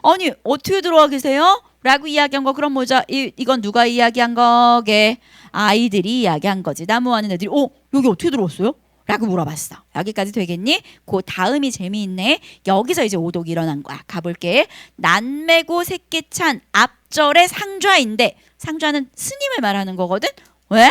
Speaker 1: 아니 어떻게 들어와 계세요? 라고 이야기한 거 그럼 뭐죠? 이건 누가 이야기한 거게? 아이들이 이야기한 거지. 나무하는 애들이 여기 어떻게 들어왔어요? 라고 물어봤어. 여기까지 되겠니? 그 다음이 재미있네. 여기서 이제 오독이 일어난 거야. 가볼게. 낫매고 새끼 찬 앞절의 상좌인데, 상좌는 스님을 말하는 거거든. 왜?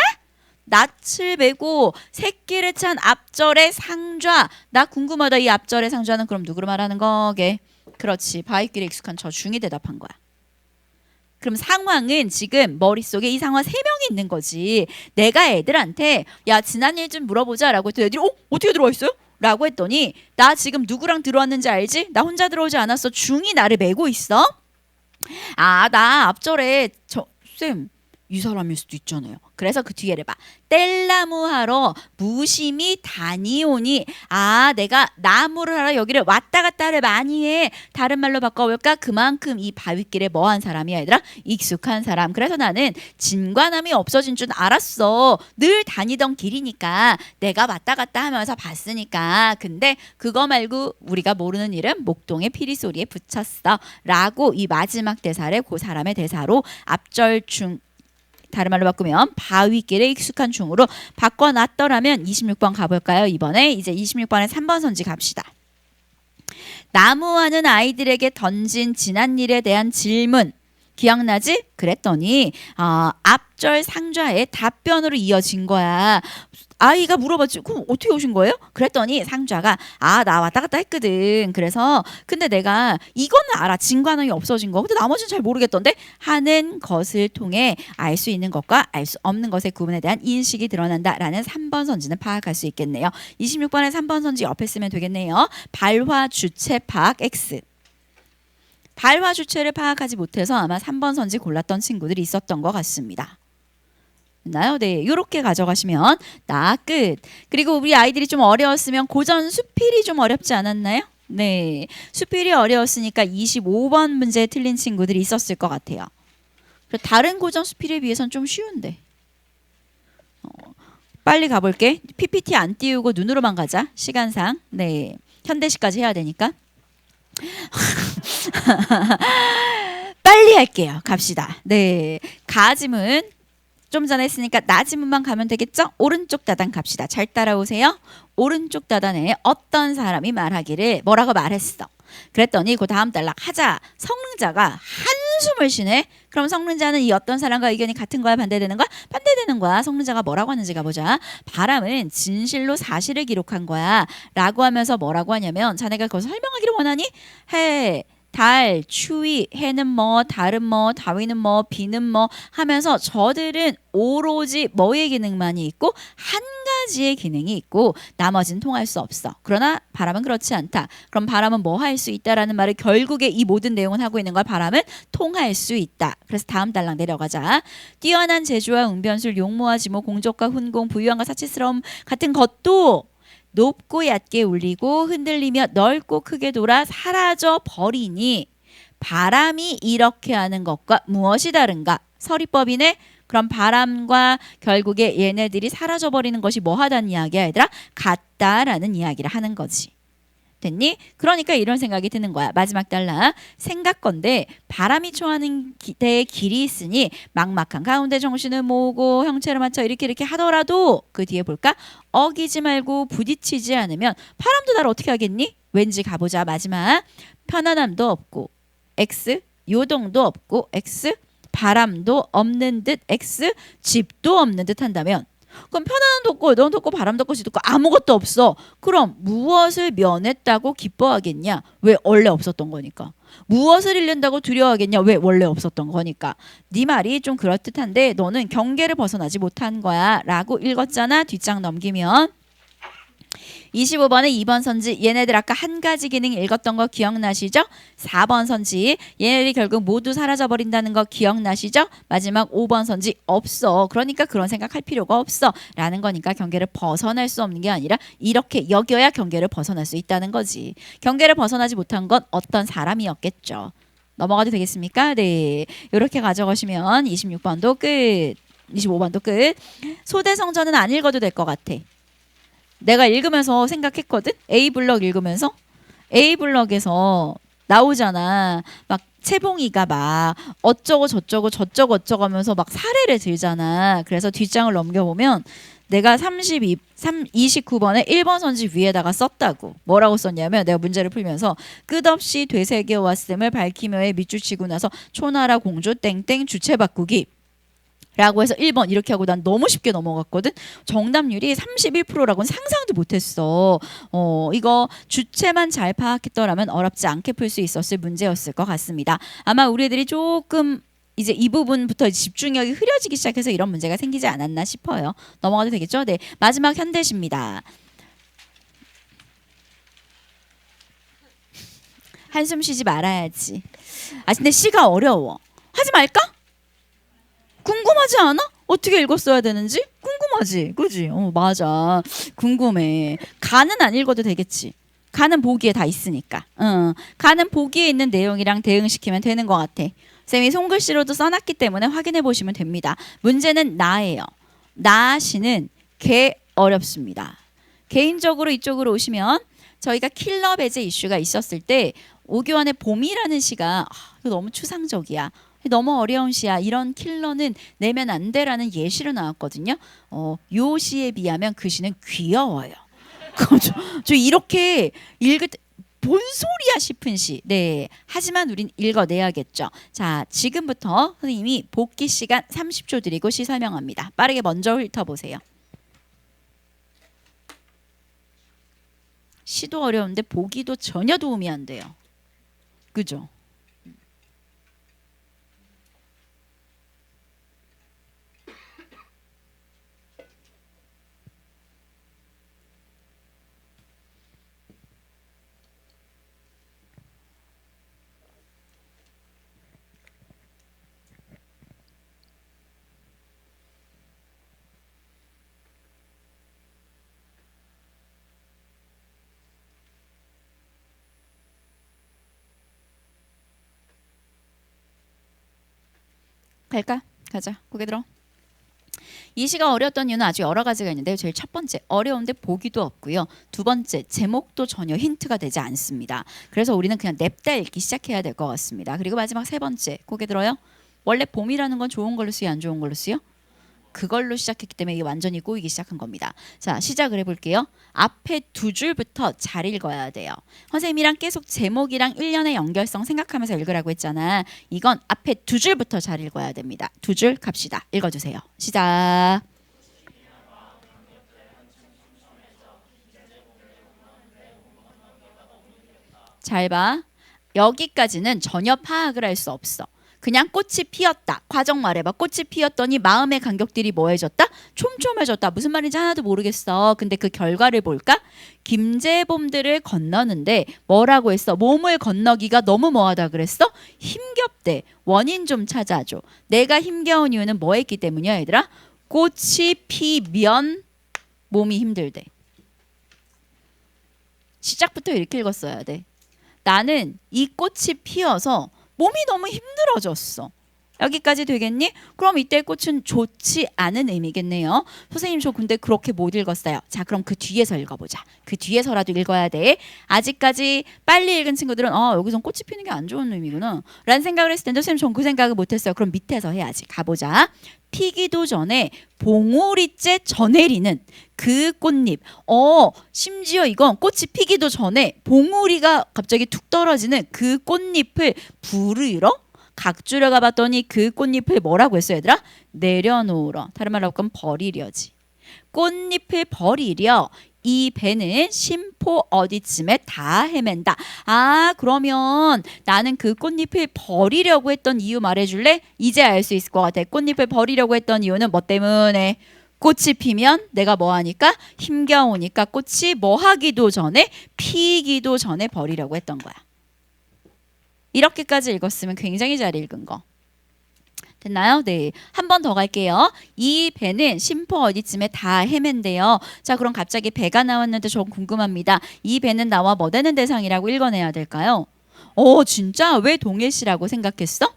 Speaker 1: 낯을 메고 새끼를 찬 앞절의 상좌. 나 궁금하다. 이 앞절의 상좌는 그럼 누구를 말하는 거게? 그렇지. 바위길에 익숙한 저 중이 대답한 거야. 그럼 상황은 지금 머릿속에 이 상황 3명이 있는 거지. 내가 애들한테 야 지난 일 좀 물어보자 라고 했더니 애들이 어떻게 들어와 있어요? 라고 했더니 나 지금 누구랑 들어왔는지 알지? 나 혼자 들어오지 않았어. 중이 나를 메고 있어. 아 나 앞절에 쌤 이 사람일 수도 있잖아요. 그래서 그 뒤에를 봐. 뗄나무 하러 무심히 다니오니. 아 내가 나무를 하러 여기를 왔다 갔다를 많이 해. 다른 말로 바꿔볼까? 그만큼 이 바위길에 뭐한 사람이야 얘들아? 익숙한 사람. 그래서 나는 진관함이 없어진 줄 알았어. 늘 다니던 길이니까 내가 왔다 갔다 하면서 봤으니까. 근데 그거 말고 우리가 모르는 이름 목동의 피리소리에 붙였어 라고 이 마지막 대사를 그 사람의 대사로 앞절 중 다른 말로 바꾸면 바위길에 익숙한 중으로 바꿔놨더라면 26번 가볼까요? 이번에 이제 26번에 3번 선지 갑시다. 나무하는 아이들에게 던진 지난 일에 대한 질문 기억나지? 그랬더니 앞절 상좌의 답변으로 이어진 거야. 아이가 물어봤지. 그럼 어떻게 오신 거예요? 그랬더니 상좌가 나 왔다 갔다 했거든. 그래서 근데 내가 이거는 알아. 진관함이 없어진 거. 근데 나머지는 잘 모르겠던데 하는 것을 통해 알 수 있는 것과 알 수 없는 것의 구분에 대한 인식이 드러난다라는 3번 선지는 파악할 수 있겠네요. 26번에 3번 선지 옆에 쓰면 되겠네요. 발화 주체 파악 X. 발화 주체를 파악하지 못해서 아마 3번 선지 골랐던 친구들이 있었던 것 같습니다. 나요? 네, 이렇게 가져가시면 나 끝. 그리고 우리 아이들이 좀 어려웠으면 고전 수필이 좀 어렵지 않았나요? 네, 수필이 어려웠으니까 25번 문제에 틀린 친구들이 있었을 것 같아요. 다른 고전 수필에 비해서는 좀 쉬운데. 빨리 가볼게. PPT 안 띄우고 눈으로만 가자. 시간상. 네, 현대시까지 해야 되니까. 빨리 할게요. 갑시다. 네, 가지문 좀 전에 했으니까 나지문만 가면 되겠죠? 오른쪽 다단 갑시다. 잘 따라오세요. 오른쪽 다단에 어떤 사람이 말하기를 뭐라고 말했어. 그랬더니 그 다음 단락 하자. 성능자가 한숨을 쉬네. 그럼 성능자는 이 어떤 사람과 의견이 같은 거야? 반대되는 거야? 반대되는 거야. 성능자가 뭐라고 하는지 가보자. 바람은 진실로 사실을 기록한 거야 라고 하면서 뭐라고 하냐면 자네가 그것을 설명하기를 원하니? 해 달, 추위, 해는 뭐, 달은 뭐, 다위는 뭐, 비는 뭐 하면서 저들은 오로지 뭐의 기능만이 있고 한 가지의 기능이 있고 나머지는 통할 수 없어. 그러나 바람은 그렇지 않다. 그럼 바람은 뭐 할 수 있다라는 말을 결국에 이 모든 내용은 하고 있는 걸 바람은 통할 수 있다. 그래서 다음 달랑 내려가자. 뛰어난 재주와 응변술, 용모와 지모, 공적과 훈공, 부유함과 사치스러움 같은 것도 높고 얕게 울리고 흔들리며 넓고 크게 돌아 사라져 버리니 바람이 이렇게 하는 것과 무엇이 다른가? 서리법이네. 그럼 바람과 결국에 얘네들이 사라져 버리는 것이 뭐 하다는 이야기야 얘들아? 같다라는 이야기를 하는 거지. 됐니? 그러니까 이런 생각이 드는 거야. 마지막 달라. 생각건데 바람이 초하는 데에 길이 있으니 막막한 가운데 정신을 모으고 형체를 맞춰 이렇게 하더라도 그 뒤에 볼까? 어기지 말고 부딪히지 않으면 바람도 나를 어떻게 하겠니? 왠지 가보자. 마지막. 편안함도 없고 X. 요동도 없고 X. 바람도 없는 듯 X. 집도 없는 듯 한다면 그럼 편안함도 없고 요동도 없고 바람도 없고 집도 없고 아무것도 없어. 그럼 무엇을 면했다고 기뻐하겠냐? 왜 원래 없었던 거니까. 무엇을 잃는다고 두려워하겠냐? 왜 원래 없었던 거니까. 네 말이 좀 그럴듯한데 너는 경계를 벗어나지 못한 거야 라고 읽었잖아. 뒷장 넘기면 25번에 2번 선지 얘네들 아까 한 가지 기능 읽었던 거 기억나시죠? 4번 선지 얘네들이 결국 모두 사라져버린다는 거 기억나시죠? 마지막 5번 선지 없어. 그러니까 그런 생각할 필요가 없어 라는 거니까 경계를 벗어날 수 없는 게 아니라 이렇게 여겨야 경계를 벗어날 수 있다는 거지. 경계를 벗어나지 못한 건 어떤 사람이었겠죠. 넘어가도 되겠습니까? 네, 이렇게 가져가시면 26번도 끝. 25번도 끝. 소대성전은 안 읽어도 될 것 같아. 내가 읽으면서 생각했거든. A블럭 읽으면서 A블럭에서 나오잖아. 막 채봉이가 막 어쩌고 저쩌고 하면서 막 사례를 들잖아. 그래서 뒷장을 넘겨보면 내가 29번에 1번 선지 위에다가 썼다고. 뭐라고 썼냐면 내가 문제를 풀면서 끝없이 되새겨 왔음을 밝히며에 밑줄 치고 나서 초나라 공주 땡땡 주체 바꾸기 라고 해서 1번 이렇게 하고 난 너무 쉽게 넘어갔거든. 정답률이 31%라고는 상상도 못했어. 이거 주체만 잘 파악했더라면 어렵지 않게 풀 수 있었을 문제였을 것 같습니다. 아마 우리 애들이 조금 이제 이 부분부터 집중력이 흐려지기 시작해서 이런 문제가 생기지 않았나 싶어요. 넘어가도 되겠죠? 네, 마지막 현대시입니다. 한숨 쉬지 말아야지. 아 근데 시가 어려워. 하지 말까? 궁금하지 않아? 어떻게 읽었어야 되는지? 궁금하지? 그지? 맞아. 궁금해. 가는 안 읽어도 되겠지. 가는 보기에 다 있으니까. 가는 보기에 있는 내용이랑 대응시키면 되는 것 같아. 쌤이 손글씨로도 써놨기 때문에 확인해 보시면 됩니다. 문제는 나예요. 나시는 개 어렵습니다. 개인적으로 이쪽으로 오시면 저희가 킬러 배제 이슈가 있었을 때 오교환의 봄이라는 시가 너무 추상적이야. 너무 어려운 시야. 이런 킬러는 내면 안 돼라는 예시로 나왔거든요. 요 시에 비하면 그 시는 귀여워요. 저 이렇게 읽을 때 뭔 소리야 싶은 시. 네. 하지만 우린 읽어내야겠죠. 자, 지금부터 선생님이 복기 시간 30초 드리고 시 설명합니다. 빠르게 먼저 훑어보세요. 시도 어려운데 보기도 전혀 도움이 안 돼요. 그죠? 갈까? 가자. 고개 들어. 이 시가 어려웠던 이유는 아주 여러 가지가 있는데요. 제일 첫 번째, 어려운데 보기도 없고요. 두 번째, 제목도 전혀 힌트가 되지 않습니다. 그래서 우리는 그냥 냅다 읽기 시작해야 될 것 같습니다. 그리고 마지막 세 번째, 고개 들어요. 원래 봄이라는 건 좋은 걸로 쓰여, 안 좋은 걸로 쓰여? 그걸로 시작했기 때문에 이게 완전히 꼬이기 시작한 겁니다. 자, 시작을 해볼게요. 앞에 두 줄부터 잘 읽어야 돼요. 선생님이랑 계속 제목이랑 일련의 연결성 생각하면서 읽으라고 했잖아. 이건 앞에 두 줄부터 잘 읽어야 됩니다. 두 줄 갑시다. 읽어주세요. 시작. 잘 봐. 여기까지는 전혀 파악을 할 수 없어. 그냥 꽃이 피었다. 과정 말해봐. 꽃이 피었더니 마음의 간격들이 뭐해졌다? 촘촘해졌다. 무슨 말인지 하나도 모르겠어. 근데 그 결과를 볼까? 김재범들을 건너는데 뭐라고 했어? 몸을 건너기가 너무 뭐하다 그랬어? 힘겹대. 원인 좀 찾아줘. 내가 힘겨운 이유는 뭐 했기 때문이야 얘들아? 꽃이 피면 몸이 힘들대. 시작부터 이렇게 읽었어야 돼. 나는 이 꽃이 피어서 몸이 너무 힘들어졌어. 여기까지 되겠니? 그럼 이때 꽃은 좋지 않은 의미겠네요. 선생님 저 근데 그렇게 못 읽었어요. 자 그럼 그 뒤에서 읽어보자. 그 뒤에서라도 읽어야 돼. 아직까지 빨리 읽은 친구들은 여기선 꽃이 피는 게 안 좋은 의미구나 라는 생각을 했을 텐데 선생님 전 그 생각을 못했어요. 그럼 밑에서 해야지. 가보자. 피기도 전에 봉오리째 전해리는 그 꽃잎. 심지어 이건 꽃이 피기도 전에 봉오리가 갑자기 툭 떨어지는 그 꽃잎을 부르러 각주려 가봤더니 그 꽃잎을 뭐라고 했어 얘들아? 내려놓으러. 다른 말로 하면 버리려지. 꽃잎을 버리려 이 배는 심포 어디쯤에 다 헤맨다. 그러면 나는 그 꽃잎을 버리려고 했던 이유 말해줄래? 이제 알 수 있을 것 같아. 꽃잎을 버리려고 했던 이유는 뭐 때문에? 꽃이 피면 내가 뭐 하니까? 힘겨우니까 꽃이 뭐 하기도 전에 피기도 전에 버리려고 했던 거야. 이렇게까지 읽었으면 굉장히 잘 읽은 거. 됐나요? 네. 한 번 더 갈게요. 이 배는 심포 어디쯤에 다 헤맨대요. 자, 그럼 갑자기 배가 나왔는데 저 궁금합니다. 이 배는 나와 뭐 되는 대상이라고 읽어내야 될까요? 진짜? 왜 동일시라고 생각했어?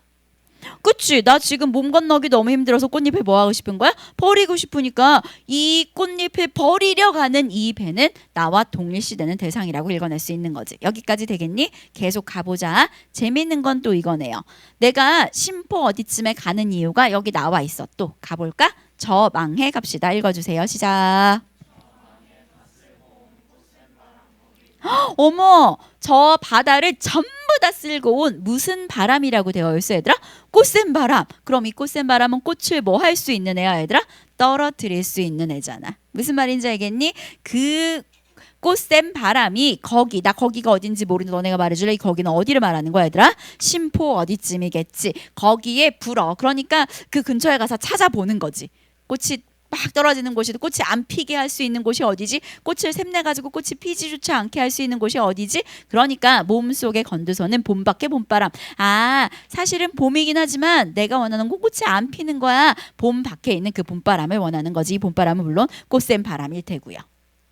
Speaker 1: 그치? 나 지금 몸 건너기 너무 힘들어서 꽃잎을 뭐 하고 싶은 거야? 버리고 싶으니까 이 꽃잎을 버리려 가는 이 배는 나와 동일시되는 대상이라고 읽어낼 수 있는 거지. 여기까지 되겠니? 계속 가보자. 재밌는 건 또 이거네요. 내가 심포 어디쯤에 가는 이유가 여기 나와 있어. 또 가볼까? 저 망해 갑시다. 읽어주세요. 시작. 어머, 저 바다를 전부 다 쓸고 온 무슨 바람이라고 되어 있어 얘들아? 꽃샘 바람. 그럼 이 꽃샘 바람은 꽃을 뭐 할 수 있는 애야 얘들아? 떨어뜨릴 수 있는 애잖아. 무슨 말인지 알겠니? 그 꽃샘 바람이 나 거기가 어딘지 모르는데 너네가 말해줄래? 이 거기는 어디를 말하는 거야 얘들아? 심포 어디쯤이겠지. 거기에 불어. 그러니까 그 근처에 가서 찾아보는 거지. 꽃이 막 떨어지는 곳이 꽃이 안 피게 할 수 있는 곳이 어디지? 꽃을 샘내가지고 꽃이 피지조차 않게 할 수 있는 곳이 어디지? 그러니까 몸속에 건드서는 봄밖에 봄바람. 아, 사실은 봄이긴 하지만 내가 원하는 건 꽃이 안 피는 거야. 봄 밖에 있는 그 봄바람을 원하는 거지. 이 봄바람은 물론 꽃샘 바람일 테고요.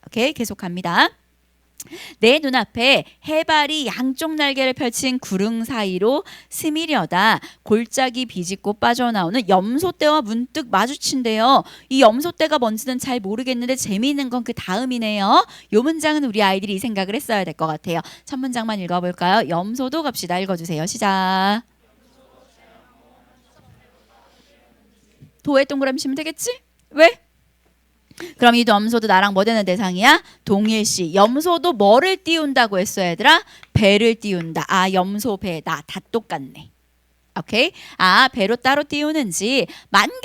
Speaker 1: 오케이, 계속합니다. 내 눈앞에 해발이 양쪽 날개를 펼친 구릉 사이로 스미려다 골짜기 비집고 빠져나오는 염소떼와 문득 마주친대요. 이 염소떼가 뭔지는 잘 모르겠는데 재미있는 건 그 다음이네요. 요 문장은 우리 아이들이 이 생각을 했어야 될 것 같아요. 첫 문장만 읽어볼까요? 염소도 갑시다. 읽어주세요. 시작. 도에 동그라미 치면 되겠지? 왜? 그럼 이 염소도 나랑 뭐 되는 대상이야? 동일시. 염소도 뭐를 띄운다고 했어 얘들아? 배를 띄운다. 아, 염소 배. 나 다 똑같네. 오케이? 아, 배로 따로 띄우는지 만경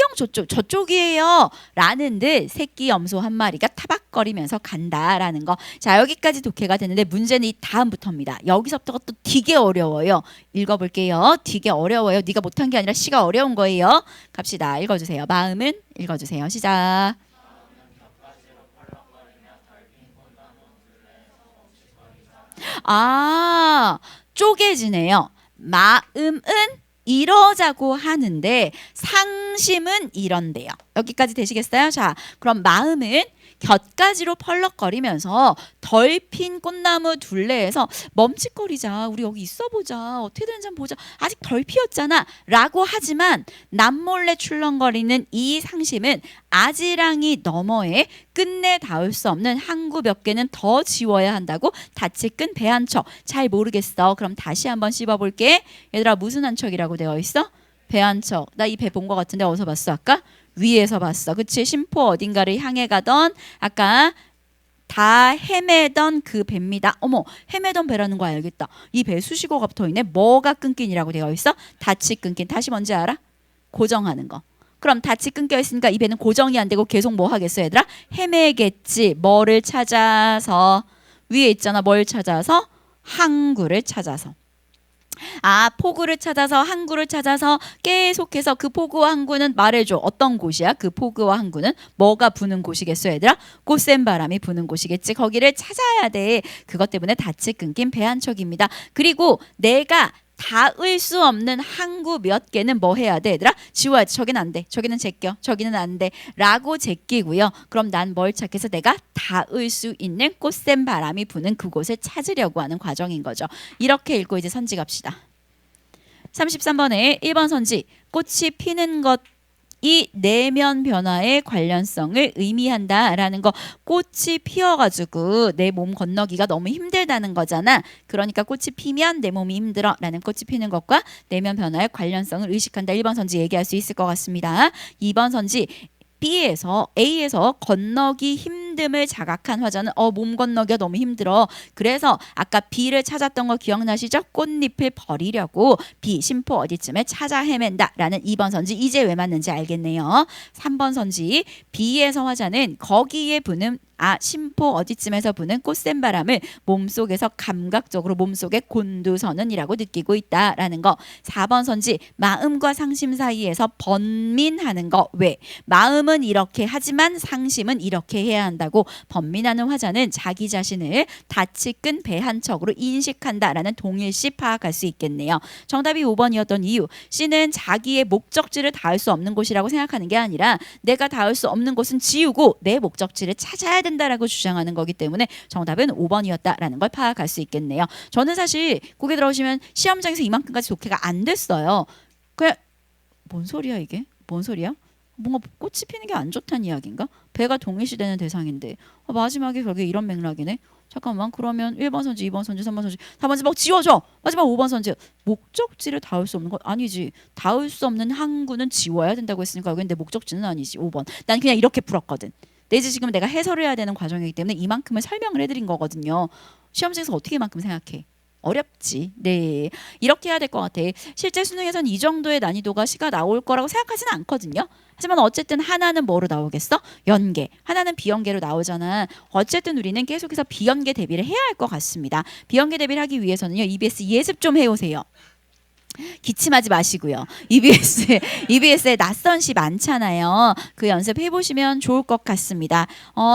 Speaker 1: 저쪽이에요 라는 듯 새끼 염소 한 마리가 타박거리면서 간다라는 거. 자, 여기까지 독해가 되는데 문제는 이 다음부터입니다. 여기서부터가 또 되게 어려워요. 읽어볼게요. 되게 어려워요. 네가 못한 게 아니라 시가 어려운 거예요. 갑시다. 읽어주세요. 마음은 읽어주세요. 시작. 아, 쪼개지네요. 마음은 이러자고 하는데 상심은 이런데요. 여기까지 되시겠어요? 자, 그럼 마음은 곁가지로 펄럭거리면서 덜 핀 꽃나무 둘레에서 멈칫거리자. 우리 여기 있어보자. 어떻게 되는지 한번 보자. 아직 덜 피었잖아. 라고 하지만 남몰래 출렁거리는 이 상심은 아지랑이 너머에 끝내 닿을 수 없는 항구 몇 개는 더 지워야 한다고 닻이 끈 배 한 척. 잘 모르겠어. 그럼 다시 한번 씹어볼게. 얘들아, 무슨 한 척이라고 되어 있어? 배 한 척. 나 이 배 본 것 같은데 어디서 봤어 아까? 위에서 봤어. 그치? 심포 어딘가를 향해 가던 아까 다 헤매던 그 배입니다. 어머, 헤매던 배라는 거 알겠다. 이 배 수식어가 붙어있네. 뭐가 끊긴이라고 되어 있어? 닻이 끊긴. 다시 뭔지 알아? 고정하는 거. 그럼 닻이 끊겨 있으니까 이 배는 고정이 안 되고 계속 뭐 하겠어 얘들아? 헤매겠지. 뭐를 찾아서. 위에 있잖아. 뭘 찾아서? 항구를 찾아서. 아, 포구를 찾아서 항구를 찾아서 계속해서 그 포구와 항구는 말해줘. 어떤 곳이야? 그 포구와 항구는 뭐가 부는 곳이겠어 얘들아? 꽃샘 바람이 부는 곳이겠지. 거기를 찾아야 돼. 그것 때문에 닻이 끊긴 배 한 척입니다. 그리고 내가 닿을 수 없는 항구 몇 개는 뭐 해야 돼 얘들아? 지워야지. 저기는 안 돼. 저기는 제껴. 저기는 안 돼. 라고 제끼고요. 그럼 난 뭘 찾겠어? 내가 닿을 수 있는 꽃샘 바람이 부는 그곳을 찾으려고 하는 과정인 거죠. 이렇게 읽고 이제 선지 갑시다. 33번에 1번 선지. 꽃이 피는 것이 내면 변화의 관련성을 의미한다라는 거. 꽃이 피어가지고 내 몸 건너기가 너무 힘들다는 거잖아. 그러니까 꽃이 피면 내 몸이 힘들어라는 꽃이 피는 것과 내면 변화의 관련성을 의식한다. 1번 선지 얘기할 수 있을 것 같습니다. 2번 선지. A에서 건너기 힘듦을 자각한 화자는 몸 건너기가 너무 힘들어. 그래서 아까 B를 찾았던 거 기억나시죠? 꽃잎을 버리려고 B 심포 어디쯤에 찾아 헤맨다 라는 2번 선지. 이제 왜 맞는지 알겠네요. 3번 선지. B에서 화자는 거기에 부는 심포 어디쯤에서 부는 꽃샘 바람을 몸속에서 감각적으로 몸속에 곤두서는이라고 느끼고 있다라는 거. 4번 선지. 마음과 상심 사이에서 번민하는 거. 왜? 마음은 이렇게 하지만 상심은 이렇게 해야 한다고 번민하는 화자는 자기 자신을 닻이 끈 배 한 척으로 인식한다라는 동일시 파악할 수 있겠네요. 정답이 5번이었던 이유. C는 자기의 목적지를 닿을 수 없는 곳이라고 생각하는 게 아니라 내가 닿을 수 없는 곳은 지우고 내 목적지를 찾아야 된다라고 주장하는 거기 때문에 정답은 5번이었다라는 걸 파악할 수 있겠네요. 저는 사실 고개 들어오시면 시험장에서 이만큼까지 독해가 안 됐어요. 그냥 뭔 소리야 이게? 뭔 소리야? 뭔가 꽃이 피는 게 안 좋다는 이야기인가? 배가 동일시되는 대상인데 마지막에 결국에 이런 맥락이네. 잠깐만 그러면 1번 선지, 2번 선지, 3번 선지, 4번 선지 막 지워져. 마지막 5번 선지. 목적지를 닿을 수 없는 것 아니지. 닿을 수 없는 항구는 지워야 된다고 했으니까 여기는 내 목적지는 아니지. 5번. 난 그냥 이렇게 풀었거든. 내지 지금 내가 해설을 해야 되는 과정이기 때문에 이만큼을 설명을 해드린 거거든요. 시험장에서 어떻게 이만큼 생각해? 어렵지. 네. 이렇게 해야 될 것 같아. 실제 수능에서는 이 정도의 난이도가 시가 나올 거라고 생각하지는 않거든요. 하지만 어쨌든 하나는 뭐로 나오겠어? 연계. 하나는 비연계로 나오잖아. 어쨌든 우리는 계속해서 비연계 대비를 해야 할 것 같습니다. 비연계 대비를 하기 위해서는요. EBS 예습 좀 해오세요. 기침하지 마시고요. EBS에 낯선 시 많잖아요. 그 연습 해보시면 좋을 것 같습니다.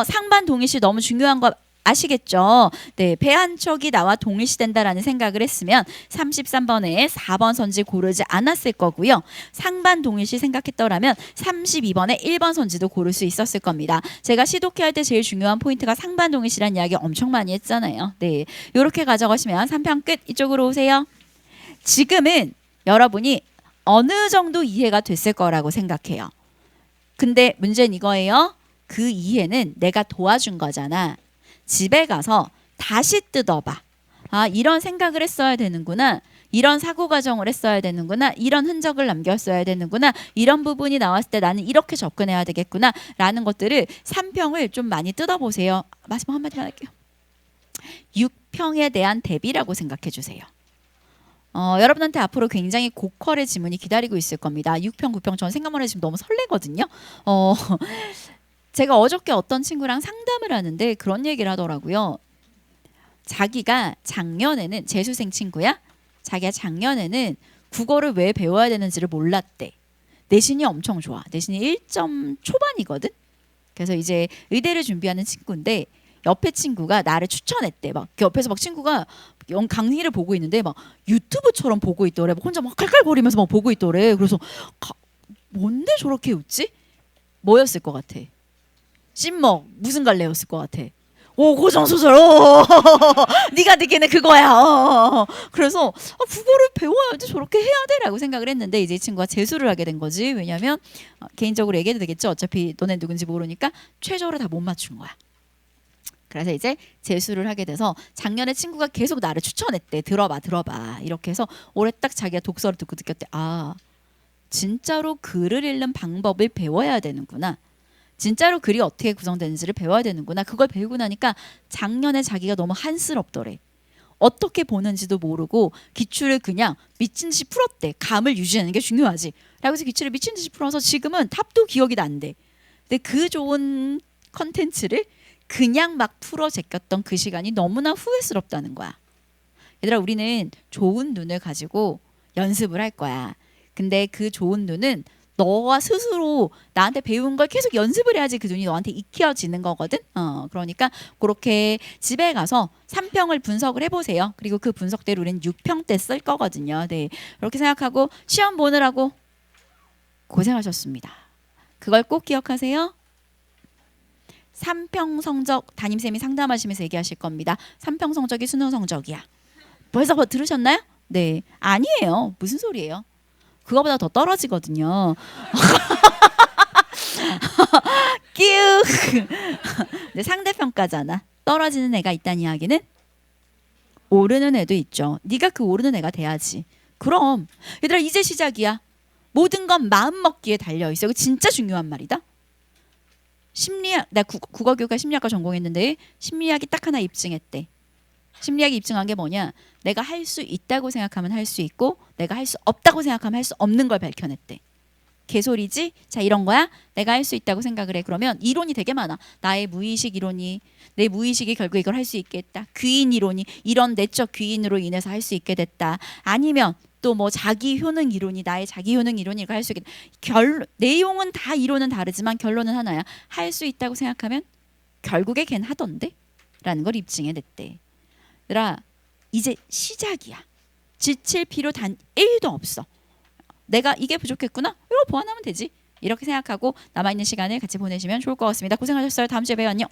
Speaker 1: 상반 동일시 너무 중요한 거 아시겠죠? 네, 배 한 척이 나와 동일시된다라는 생각을 했으면 33번에 4번 선지 고르지 않았을 거고요. 상반 동일시 생각했더라면 32번에 1번 선지도 고를 수 있었을 겁니다. 제가 시독해 할 때 제일 중요한 포인트가 상반 동일시라는 이야기 엄청 많이 했잖아요. 네, 이렇게 가져가시면 3편 끝. 이쪽으로 오세요. 지금은 여러분이 어느 정도 이해가 됐을 거라고 생각해요. 근데 문제는 이거예요. 그 이해는 내가 도와준 거잖아. 집에 가서 다시 뜯어봐. 아, 이런 생각을 했어야 되는구나. 이런 사고 과정을 했어야 되는구나. 이런 흔적을 남겼어야 되는구나. 이런 부분이 나왔을 때 나는 이렇게 접근해야 되겠구나. 라는 것들을 3평을 좀 많이 뜯어보세요. 마지막 한마디 할게요. 6평에 대한 대비라고 생각해 주세요. 여러분한테 앞으로 굉장히 고퀄의 지문이 기다리고 있을 겁니다. 6평, 9평 저는 생각만 해도 지금 너무 설레거든요. 제가 어저께 어떤 친구랑 상담을 하는데 그런 얘기를 하더라고요. 자기가 작년에는 재수생 친구야. 자기가 작년에는 국어를 왜 배워야 되는지를 몰랐대. 내신이 엄청 좋아. 내신이 1점 초반이거든. 그래서 이제 의대를 준비하는 친구인데 옆에 친구가 나를 추천했대. 막 옆에서 막 친구가 강의를 보고 있는데 막 유튜브처럼 보고 있더래. 막 혼자 막 칼칼거리면서 막 보고 있더래. 그래서 뭔데 저렇게 웃지? 뭐였을 것 같아? 찐먹 무슨 갈래였을 것 같아? 오, 고정소설. 네가 느끼는 그거야. 그래서 국어를 배워야지 저렇게 해야 돼라고 생각을 했는데 이제 이 친구가 재수를 하게 된 거지. 왜냐하면 개인적으로 얘기해도 되겠죠. 어차피 너네 누군지 모르니까 최저를 다 못 맞춘 거야. 그래서 이제 재수를 하게 돼서 작년에 친구가 계속 나를 추천했대. 들어봐 이렇게 해서 올해 딱 자기가 독서를 듣고 느꼈대. 아, 진짜로 글을 읽는 방법을 배워야 되는구나. 진짜로 글이 어떻게 구성되는지를 배워야 되는구나. 그걸 배우고 나니까 작년에 자기가 너무 한스럽더래. 어떻게 보는지도 모르고 기출을 그냥 미친 듯이 풀었대. 감을 유지하는 게 중요하지. 라고 해서 기출을 미친 듯이 풀어서 지금은 탑도 기억이 난대. 근데 그 좋은 컨텐츠를 그냥 막 풀어 제꼈던 그 시간이 너무나 후회스럽다는 거야. 얘들아, 우리는 좋은 눈을 가지고 연습을 할 거야. 근데 그 좋은 눈은 너가 스스로 나한테 배운 걸 계속 연습을 해야지 그 눈이 너한테 익혀지는 거거든. 그러니까 그렇게 집에 가서 3평을 분석을 해보세요. 그리고 그 분석대로 우리는 6평 때 쓸 거거든요. 네, 이렇게 생각하고 시험 보느라고 고생하셨습니다. 그걸 꼭 기억하세요. 3평 성적 담임쌤이 상담하시면서 얘기하실 겁니다. 3평 성적이 수능 성적이야. 벌써 들으셨나요? 네, 아니에요. 무슨 소리예요? 그거보다 더 떨어지거든요. 끼욱. 상대평가잖아. 떨어지는 애가 있다는 이야기는 오르는 애도 있죠. 네가 그 오르는 애가 돼야지. 그럼 얘들아, 이제 시작이야. 모든 건 마음 먹기에 달려있어. 이거 진짜 중요한 말이다. 심리학, 나 국어교과 심리학과 전공했는데 심리학이 딱 하나 입증했대. 심리학이 입증한 게 뭐냐? 내가 할 수 있다고 생각하면 할 수 있고 내가 할 수 없다고 생각하면 할 수 없는 걸 밝혀냈대. 개소리지? 자, 이런 거야. 내가 할 수 있다고 생각을 해. 그러면 이론이 되게 많아. 나의 무의식 이론이, 내 무의식이 결국 이걸 할 수 있게 했다. 귀인 이론이, 이런 내적 귀인으로 인해서 할 수 있게 됐다. 아니면 또 뭐 자기 효능 이론이, 나의 자기 효능 이론이 이걸 할 수 있게 됐다. 내용은 다 이론은 다르지만 결론은 하나야. 할 수 있다고 생각하면 결국에 걘 하던데? 라는 걸 입증해냈대. 얘들아, 이제 시작이야. 지칠 필요 단 1도 없어. 내가 이게 부족했구나? 이거 보완하면 되지. 이렇게 생각하고 남아있는 시간을 같이 보내시면 좋을 것 같습니다. 고생하셨어요. 다음 주에 봬요. 안녕.